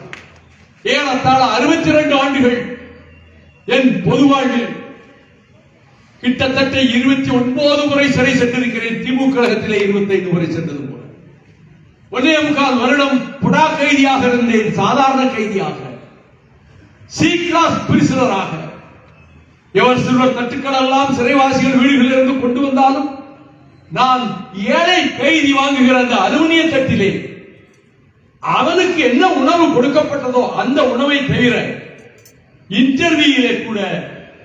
ஏறத்தாழ 62 ஆண்டுகள் என் பொது வாழ்வில் கிட்டத்தட்ட 29 முறை சிறை சென்றிருக்கிறேன். திமுக கழகத்திலே 25 முறை சென்றது போல. 1.25 வருடம் புடா கைதியாக இருந்தேன், சாதாரண கைதியாக, சி கிளாஸ் பிரிசனராக. எவர் சில்வர் தட்டுக்கள் எல்லாம் சிறைவாசிகள் வீடுகளில் இருந்து கொண்டு வந்தாலும் நான் ஏழை கைதி வாங்குகிற அந்த அலுமினிய தட்டிலே அவனுக்கு என்ன உணவு கொடுக்கப்பட்டதோ அந்த உணவை தவிர இன்டர்வியூலே கூட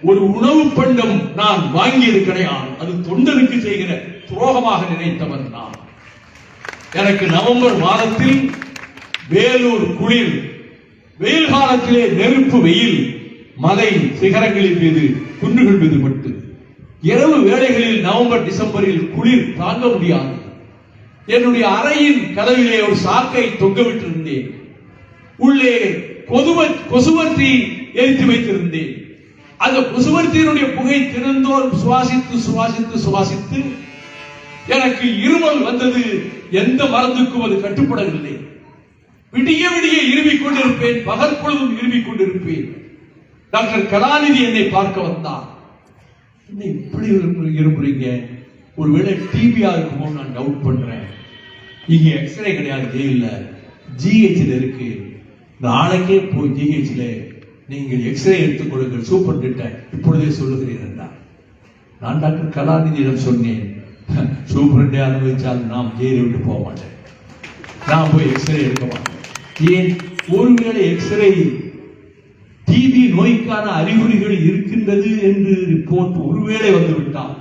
ஒரு உணவு பண்டம் நான் வாங்கியது கிடையாது. அது தொண்டருக்கு செய்கிற துரோகமாக நினைத்தவன் நான். எனக்கு நவம்பர் மாதத்தில் வேலூர் குளிர், வெயில் காலத்திலே நெருப்பு வெயில், மலை சிகரங்களின் மீது குன்றுகள் மீது பட்டு இரவு வேளைகளில் நவம்பர் டிசம்பரில் குளிர் தாங்க முடியாது. என்னுடைய அறையின் கதவிலே ஒரு சாக்கை தொங்கவிட்டிருந்தேன். உள்ளே கொசுவர்த்தி எரித்து வைத்திருந்தேன். அந்த கொசுவர்த்தியினுடைய புகை திறந்தோர் சுவாசித்து சுவாசித்து சுவாசித்து எனக்கு இருமல் வந்தது. எந்த மருந்துக்கும் அது கட்டுப்படவில்லை. விடிய விடிய இருமிக் கொண்டிருப்பேன், பகல் பொழுதும் இருமிக் கொண்டிருப்பேன். டாக்டர் கலாநிதி என்னை பார்க்க வந்தார். என்ன இப்படி இருமுறீங்க? ஒருவேளை டிபியா இருக்குமோ நான் டவுட் பண்றேன். இங்க எக்ஸ்ரே கிடையாது, ஜெயில ஜிஹெச்ல இருக்கு. நாளைக்கே போய் ஜிஹெச்ல நீங்கள் எக்ஸ்ரே எடுத்துக் கொள்ளுங்கள், சூப்பர் இப்பொழுதே சொல்லுகிறேன் என்றார். நான் டாக்டர் கலாநிதியிடம் சொன்னேன், சூப்பரண்டே அனுபவிச்சால் நாம் ஜெயிலை விட்டு போக மாட்டேன், நான் போய் எக்ஸ்ரே எடுக்க மாட்டேன். ஏன்? ஒருவேளை எக்ஸ்ரே டிபி நோய்க்கான அறிகுறிகள் இருக்கின்றது என்று ரிப்போர்ட் ஒருவேளை வந்துவிட்டால்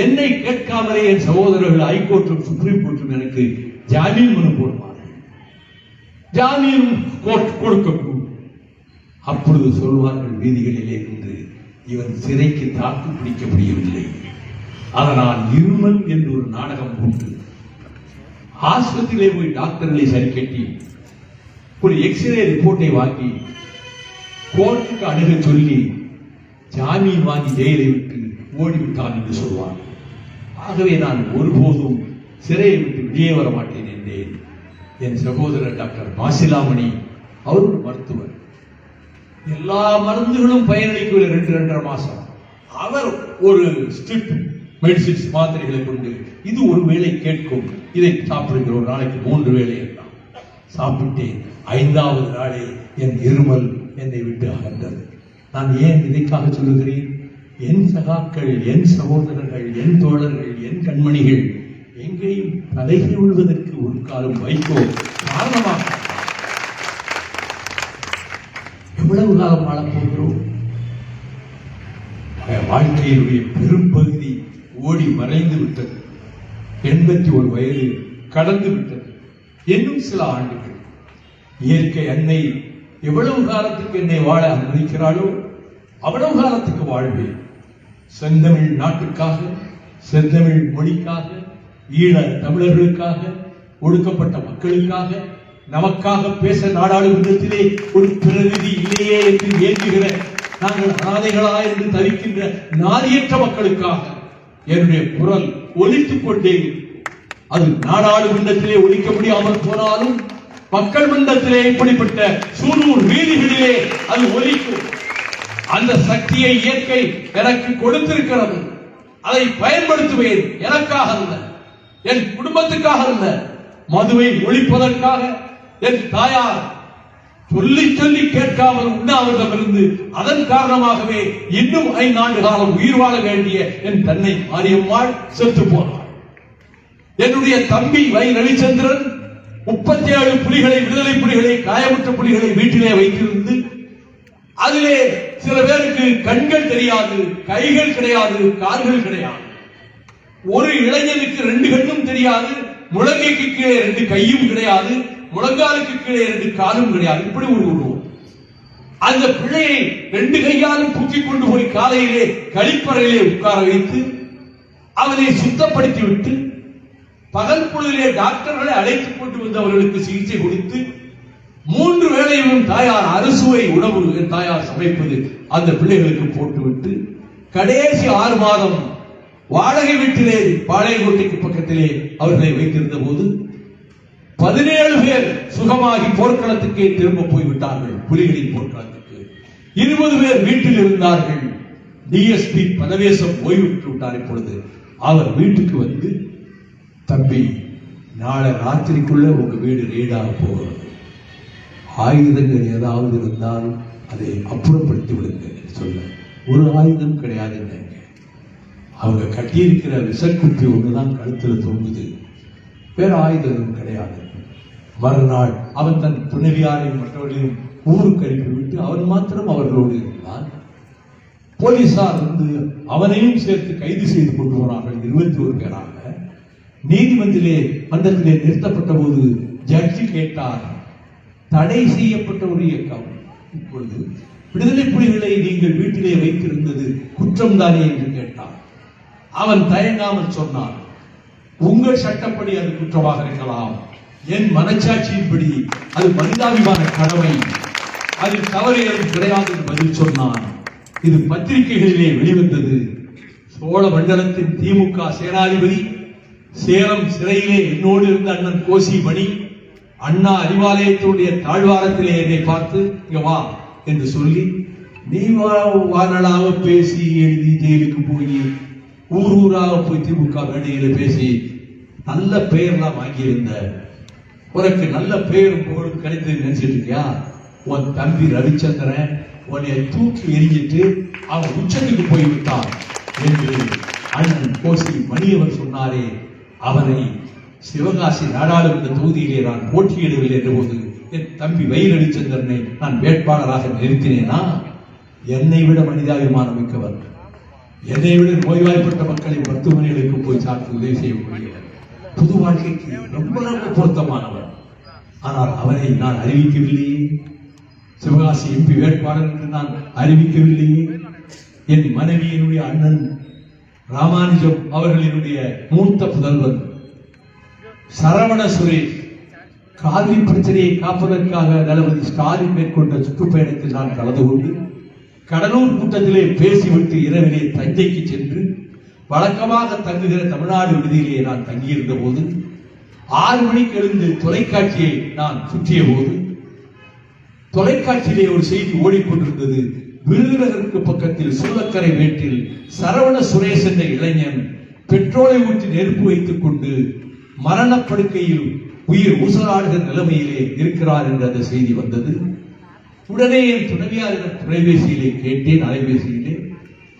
என்னை கேட்காமலே என் சகோதரர்கள் ஹைகோர்ட்டும் சுப்ரீம் கோர்ட்டும் எனக்கு ஜாமீன் மனு போடுவார்கள். ஜாமீன் கொடுக்கக்கூடும். அப்பொழுது சொல்வார்கள், வீதிகளிலே இருந்து இவன் சிறைக்கு தாக்கு பிடிக்க முடியவில்லை, அதனால் இருமல் என்று ஒரு நாடகம் போட்டு ஆஸ்பத்திரியிலே போய் டாக்டர்களை சரி கட்டி ஒரு எக்ஸ்ரே ரிப்போர்ட்டை வாங்கி கோர்ட்டுக்கு அணுக சொல்லி ஜாமீன் வாங்கி ஜெயிலை விட்டு ஓடிவிட்டான் என்று சொல்வார். ஆகவே நான் ஒருபோதும் சிறையை விட்டு வெளியே வர மாட்டேன் என்றேன். என் சகோதரர் டாக்டர் மாசிலாமணி, அவர் ஒரு மருத்துவர், எல்லா மருந்துகளும் பயனளிக்கவில்லை 2.5 மாசம். அவர் ஒரு ஸ்ட்ரிப் மெடிசின்ஸ் மாத்திரைகளை கொண்டு இது ஒரு வேளை கேட்கும், இதை சாப்பிடுகிற ஒரு நாளைக்கு 3 வேளை எல்லாம் சாப்பிட்டேன். 5வது நாளே என் இருமல் என்னை விட்டு அகன்றது. நான் ஏன் இதைக்காக சொல்லுகிறேன்? என் சகாக்கள், என் சகோதரர்கள், என் தோழர்கள், என் கண்மணிகள் எங்கேயும் தலைகை விழுவதற்கு ஒரு காலம் வைகோ காரணமாக. எவ்வளவு காலம் வாழப்போகிறோம்? வாழ்க்கையினுடைய பெரும்பகுதி ஓடி மறைந்து விட்டது. 81 வயது கடந்து விட்டது. இன்னும் சில ஆண்டுகள் இயற்கை அன்னை எவ்வளவு காலத்துக்கு என்னை வாழ அனுமதிக்கிறாளோ அவ்வளவு காலத்துக்கு வாழ்வேன். செந்தமிழ் நாட்டுக்காக, செந்தமிழ் மொழிக்காக, ஈழ தமிழர்களுக்காக, ஒடுக்கப்பட்ட மக்களுக்காக, நமக்காக பேச நாடாளுமன்றத்திலே ஒரு பிரதிநிதி இல்லையே என்று ஏங்குகிற, நாங்கள் அனாதைகளா என்று தவிக்கின்ற நாதியற்ற மக்களுக்காக என்னுடைய குரல் ஒலித்துக் கொண்டே. அது நாடாளுமன்றத்திலே ஒலிக்க முடியாமல் போனாலும் மக்கள் மன்றத்திலே இப்படிப்பட்ட சூலூர் வீதிகளிலே அது ஒலிக்கும். அந்த சக்தியை இயற்கை எனக்கு கொடுத்திருக்கிறது. அதை பயன்படுத்துவேன். எனக்காக அல்ல, என் குடும்பத்துக்காக அல்ல, மதுவை ஒழிப்பதற்காக. என் தாயார் சொல்லி சொல்லி கேட்காமல் உண்ணாவிரதமிருந்து அதன் காரணமாகவே இன்னும் 5 ஆண்டு காலம் உயிர் வாழ வேண்டிய என் தன்னை மாரியம்மாள் செத்து போனார். என்னுடைய தம்பி வை ரவிச்சந்திரன் 37 புலிகளை, விடுதலை புலிகளை, காயமுற்ற புலிகளை வீட்டிலே வைத்திருந்து அதிலே சில பேருக்கு கண்கள் தெரியாது, கைகள் கிடையாது, கால்கள் கிடையாது. ஒரு இளைஞனுக்கு 2 கண்ணும் தெரியாது, முழங்கைக்கு கீழே 2 கையும் கிடையாது, முழங்காலுக்கு கீழே 2 காலும் கிடையாது. இப்படி ஒரு உருவம். அந்த பிள்ளையை 2 கையாலும் தூக்கி கொண்டு போய் காலையிலே கழிப்பறையிலே உட்கார வைத்து அவனை சுத்தப்படுத்தி விட்டு பகல் பொழுதிலே டாக்டர்களை அழைத்துக் கொண்டு வந்து அவர்களுக்கு சிகிச்சை கொடுத்து 3 வேளையும் தாயார் அறுசுவை உணவு தாயார் சமைப்பது அந்த பிள்ளைகளுக்கு போட்டுவிட்டு கடைசி 6 மாதம் வாடகை வீட்டிலே பாளையங்கோட்டைக்கு பக்கத்திலே அவர்களை வைத்திருந்த போது 17 பேர் சுகமாகி போர்க்களத்துக்கே திரும்ப போய்விட்டார்கள். புலிகளின் போர்க்களத்துக்கு 20 பேர் வீட்டில் இருந்தார்கள். டிஎஸ்பி பதவேசம் ஓய்வு பெற்று விட்டார். இப்பொழுது அவர் வீட்டுக்கு வந்து, தம்பி, நாளை ராத்திரிக்குள்ள உங்க வீடு ரெய்டாக போகிறது, ஆயுதங்கள் ஏதாவது இருந்தால் அதை அப்புறப்படுத்தி விடுங்க சொல்ல. ஒரு ஆயுதம் கிடையாது. அவங்க கட்டியிருக்கிற விசக்குப்பி ஒண்ணுதான் கழுத்துல தொங்குது, வேற ஆயுதம் கிடையாது. மறுநாள் அவன் தன் துணைவியாரையும் மற்றவர்களையும் ஊருக்கு அனுப்பிவிட்டு அவன் மாத்திரம் அவர்களோடு இருந்தான். போலீசார் வந்து அவனையும் சேர்த்து கைது செய்து கொண்டு போனார்கள். 21 பேராக மன்றத்திலே நிறுத்தப்பட்ட போது ஜட்ஜி கேட்டார், தடை செய்யப்பட்ட ஒரு இயக்கம், இப்பொழுது விடுதலை புலிகளை நீங்கள் வீட்டிலே வைத்திருந்தது குற்றம் தானே என்று கேட்டார். அவன் தயங்காமல் சொன்னான், உங்கள் சட்டப்படி அது குற்றமாக இருக்கலாம், என் மனச்சாட்சியின்படி அது மனிதாபிமான கடமை, அதில் தவறு எதுவும் கிடையாது என்று பதில் சொன்னான். இது பத்திரிகைகளிலே வெளிவந்தது. சோழ மண்டலத்தின் திமுக சேனாதிபதி சேலம் சிறையிலே என்னோடு இருந்த அண்ணன் கோசி மணி அண்ணா அறிவாலயத்தினுடைய தாழ்வாரத்திலே என்னை பார்த்து இங்க வா என்று சொல்லி, நீ வானலாக பேசி எழுதி ஜெயிலுக்கு போய் ஊர் ஊராக போய் திமுக மேடையில பேசி நல்ல பெயர்லாம் வாங்கியிருந்த, உனக்கு நல்ல பெயரும் புகழும் கிடைத்தது நினைச்சிட்டு இருக்கியா? உன் தம்பி ரவிச்சந்திரன் உன்னை தூக்கி எரிஞ்சிட்டு அவன் உச்சத்துக்கு போய்விட்டான் என்று அண்ணன் கோசி மணியவர் சொன்னாரே, அவனை சிவகாசி நாடாளுமன்ற தொகுதியிலே நான் போட்டியிடவில்லை என்ற போது என் தம்பி வை ரவிச்சந்திரனை நான் வேட்பாளராக நிறுத்தினேனா? என்னை விட மனிதாபிமானம் மிக்கவர், என்னை விட நோய்வாய்ப்பட்ட மக்களை மருத்துவமனைகளுக்கு போய் சார்ந்து உதவி செய்யக்கூடியவர், புது வாழ்க்கைக்கு ரொம்ப ரொம்ப பொருத்தமானவர். ஆனால் அவனை நான் அறிவிக்கவில்லையே, சிவகாசி எம்பி வேட்பாளர் என்று நான் அறிவிக்கவில்லையே. என் மனைவியினுடைய அண்ணன் ராமானுஜம் அவர்களினுடைய மூத்த புதல்வன் சரவண சுரேஷ் காவிரி பிரச்சனையை காப்பதற்காக தளபதி ஸ்டாலின் மேற்கொண்ட சுற்றுப்பயணத்தில் நான் கலந்து கொண்டு கடலூர் கூட்டத்திலே பேசிவிட்டு இரவிலே தஞ்சைக்கு சென்று வழக்கமாக தங்குகிற தமிழ்நாடு விடுதியிலே நான் தங்கியிருந்த போது 6 மணிக்கு எழுந்து தொலைக்காட்சியை நான் சுற்றிய போது தொலைக்காட்சியிலே ஒரு செய்தி ஓடிக்கொண்டிருந்தது. விருதுநகருக்கு பக்கத்தில் சூலக்கரை வீட்டில் சரவண சுரேஷ் என்ற இளைஞன் பெட்ரோலை ஊற்றி நெருப்பு வைத்துக் கொண்டு மரணப்படுக்கையில் உயிர் ஊசலாடுகிற நிலைமையிலே இருக்கிறார் என்ற அந்த செய்தி வந்தது. உடனே என் துணைவியாரிடம் தொலைபேசியிலே கேட்டேன், அலைபேசியிலே,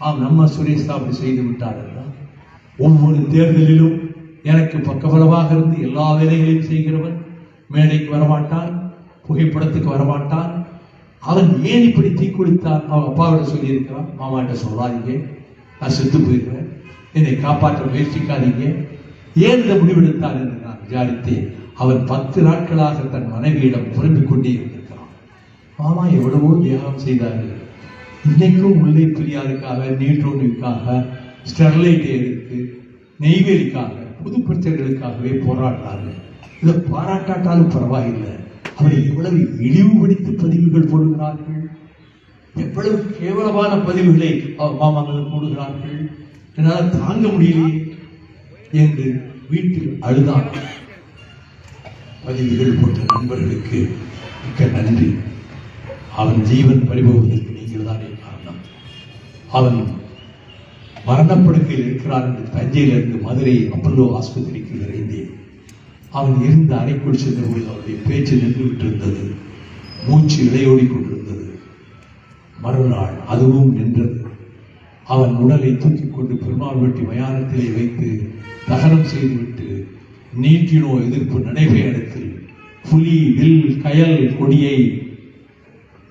ஆம், நம்ம சுரேஷ் அப்படி செய்து விட்டார் என்றார். ஒவ்வொரு தேர்தலிலும் எனக்கு பக்கபலமாக இருந்து எல்லா வேலைகளையும் செய்கிறவன், மேடைக்கு வரமாட்டான், புகைப்படத்துக்கு வரமாட்டான். அவன் ஏன் இப்படி தீக்குளித்தான்? அவன் அப்பாவிட சொல்லி இருக்கிறான், மாமாட்ட சொல்லாதீங்க, நான் செத்து போயிருவேன், என்னை காப்பாற்ற முயற்சிக்காதீங்க, ஏன் இந்த முடிவெடுத்தான் என்று நான் விசாரித்தேன். அவன் 10 நாட்களாக தன் மனைவியிடம் புலம்பிக் கொண்டே இருந்திருக்கிறான். மாமா எவ்வளவோ தியாகம் செய்தார்கள், இன்னைக்கும் முல்லை பெரியாருக்காக, நீட்ரோனுக்காக, ஸ்டெர்லைட் எடுத்து நெய்வேலிக்காக, புது பிரச்சனைகளுக்காகவே போராடுறார்கள். இதை பாராட்டாட்டாலும் பரவாயில்லை, அவரை எவ்வளவு இழிவுபடுத்தி பதிவுகள் போடுகிறார்கள், எவ்வளவு கேவலமான பதிவுகளை மாமாங்கள் போடுகிறார்கள், என்னால் தாங்க முடியலையே என்று வீட்டில் அழுதான். பதிவுகள் போட்ட நண்பர்களுக்கு மிக்க நன்றி. அவன் ஜீவன் பறிபோவதற்கு நீங்கள் தானே காரணம். அவன் மரணப்படுக்கையில் இருக்கிறார் என்று தஞ்சையிலிருந்து மதுரை அப்பல்லோ ஆஸ்பத்திரிக்கு விரைந்தேன். அவன் இருந்த அறைக்குள் சென்றபோது அவருடைய பேச்சு நின்று விட்டிருந்தது, மூச்சு இழையோடி கொண்டிருந்தது. மறுநாள் அதுவும் நின்றது. அவன் உடலை தூக்கிக் கொண்டு பெருமாள்பட்டி மயானத்திலே வைத்து தகனம் செய்துவிட்டு நீட்டினோ எதிர்ப்பு நடைபயணத்தில் புலி வில் கயல் கொடியை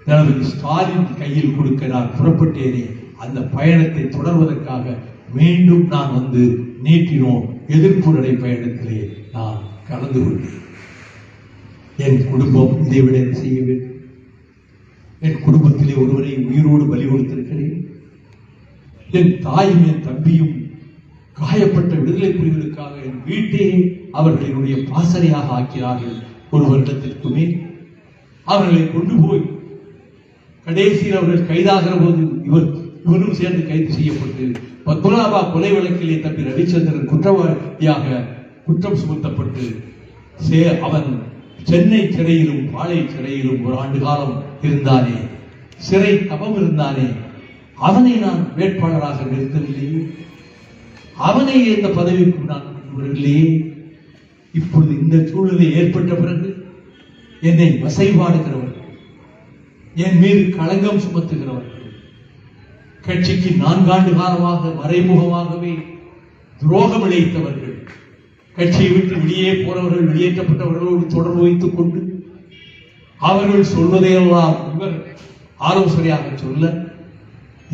தளபதி ஸ்டாலின் கையில் கொடுக்க நான் புறப்பட்டேனே, அந்த பயணத்தை தொடர்வதற்காக மீண்டும் நான் வந்து நீட்டினோம் எதிர்ப்பு நடை பயணத்திலே நான் கலந்து கொண்டேன். என் குடும்பம் இதை விட என்ன செய்ய வேண்டும்? என் குடும்பத்திலே ஒருவரை உயிரோடு பலி கொடுத்திருக்கிறேன். என் தாயும் என் தம்பியும் காயப்பட்ட விடுதலை புலிகளுக்காக என் வீட்டையே அவர்களினுடைய பாசறையாக ஆக்கினார்கள். ஒரு வருடத்திற்கு மேல் அவர்களை கொண்டு போய் கடைசியில் அவர்கள் கைதாகிற போது இவரும் சேர்ந்து கைது செய்யப்பட்டு பத்மநாபா கொலை வழக்கிலே தம்பி ரவிச்சந்திரன் குற்றவாளியாக குற்றம் சுமத்தப்பட்டு அவன் சென்னை சிறையிலும் பாளை சிறையிலும் ஒரு ஆண்டு காலம் இருந்தானே, சிறை தபம் இருந்தானே, அவனை நான் வேட்பாளராக நிறுத்தவில்லையே, அவனை இந்த பதவிக்கு நான் கொண்டு வரவில்லையே. இப்பொழுது இந்த சூழ்நிலை ஏற்பட்ட பிறகு என்னை வசைபாடுகிறவர்கள், என் மீது களங்கம் சுமத்துகிறவர்கள், கட்சிக்கு 4 ஆண்டு காலமாக மறைமுகமாகவே துரோகம் இழைத்தவர்கள், கட்சியை விட்டு வெளியே போனவர்கள், வெளியேற்றப்பட்டவர்களோடு தொடர்பு வைத்துக் கொண்டு அவர்கள் சொல்வதையெல்லாம் இவர் ஆலோசனையாக சொல்ல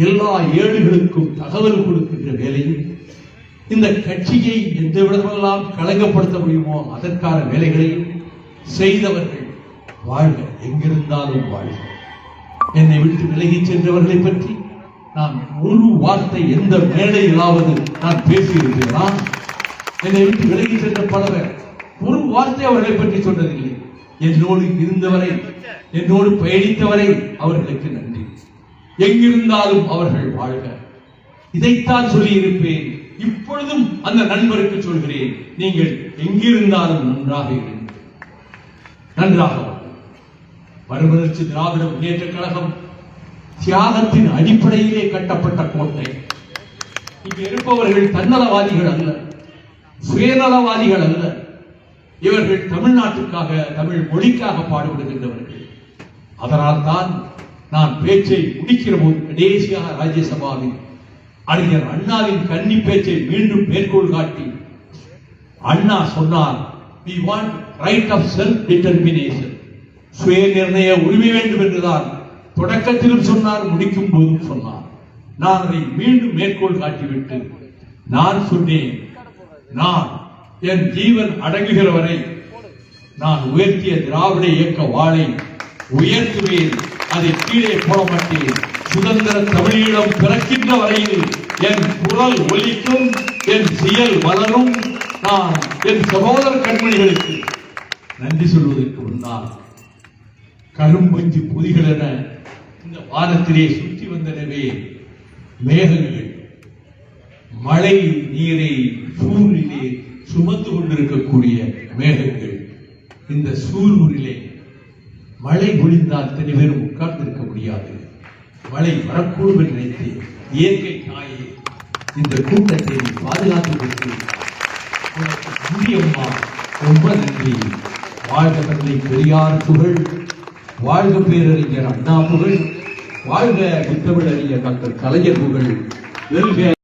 எல்லா ஏடுகளுக்கும் தகவல் கொடுக்கின்ற வேலையும் இந்த கட்சியை எந்த விதமெல்லாம் களங்கப்படுத்த முடியுமோ அதற்கான வேலைகளையும் செய்தவர்கள் வாழ்க, எங்கிருந்தாலும் வாழ்க. என்னை விட்டு விலகி சென்றவர்களை பற்றி நான் ஒரு வார்த்தை எந்த மேடையிலாவது நான் பேசியிருக்கிறேனா? என்னை விட்டு விலகி சென்ற பலவர் ஒரு வார்த்தை அவர்களை பற்றி சொன்னதில்லை. என்னோடு இருந்தவரை, என்னோடு பயணித்தவரை அவர்களுக்கு நன்றி. எங்கிருந்தாலும் அவர்கள் வாழ்க. இதைத்தான் சொல்லி இருப்பேன். இப்பொழுதும் அந்த நண்பருக்கு சொல்கிறேன், நீங்கள் எங்கிருந்தாலும் நன்றாக இருங்கள், நன்றாக. மறுமலர்ச்சி திராவிட முன்னேற்ற கழகம் தியாகத்தின் அடிப்படையிலே கட்டப்பட்ட கோட்டை. இங்கு இருப்பவர்கள் தன்னலவாதிகள் அல்ல, சுயநலவாதிகள் அல்ல. இவர்கள் தமிழ்நாட்டுக்காக, தமிழ் மொழிக்காக பாடுபடுகின்றவர்கள். அதனால் தான் நான் பேச்சை முடிக்கிற போது கடைசியாக ராஜ்யசபாவில் அறிஞர் அண்ணாவின் கன்னி பேச்சை மீண்டும் மேற்கோள் காட்டி அண்ணா சொன்னார், we want right of self determination, சுய நிர்ணய உரிமை வேண்டும் என்றுதான் தொடக்கத்திலும் சொன்னார், முடிக்கும் போதும் சொன்னார். நான் அதை மீண்டும் மேற்கோள் காட்டிவிட்டு நான் சொன்னேன், நான் என் ஜீவன் அடங்குகிற வரை நான் உயர்த்திய திராவிட இயக்க வாளை உயர்த்துவேன், அதை கீழே போட மாட்டேன். சுதந்திர தமிழீழம் பிறக்கின்ற வரையில் என் குரல் ஒலிக்கும், என் செயல் வளரும். நான் என் சகோதர கண்மணிகளுக்கு நன்றி சொல்வதற்கு முன்னால் கரும்பஞ்சு பொதிகள் என இந்த வானத்திலே சுற்றி வந்தனவே மேகங்கள் மழை நீரை சூரிலே சுமந்து கொண்டிருக்கக்கூடிய மேகங்கள். இந்த சூரூரிலே மழை பொழிந்தால் அத்தனை பேரும் உட்கார்ந்து இருக்க முடியாது. மழை வரக்கூடும் என்று நினைத்து இயற்கை தாயே இந்த கூட்டத்தை பாதுகாத்துக் கொடுத்து அம்மா ரொம்ப நன்றி. வாழ்க தந்தை பெரியார் புகழ், வாழ்க பேரறிஞர் அண்ணா புகழ், வாழ்க முத்தமிழறிஞர் டாக்டர் கலைஞர் புகழ், வெல்க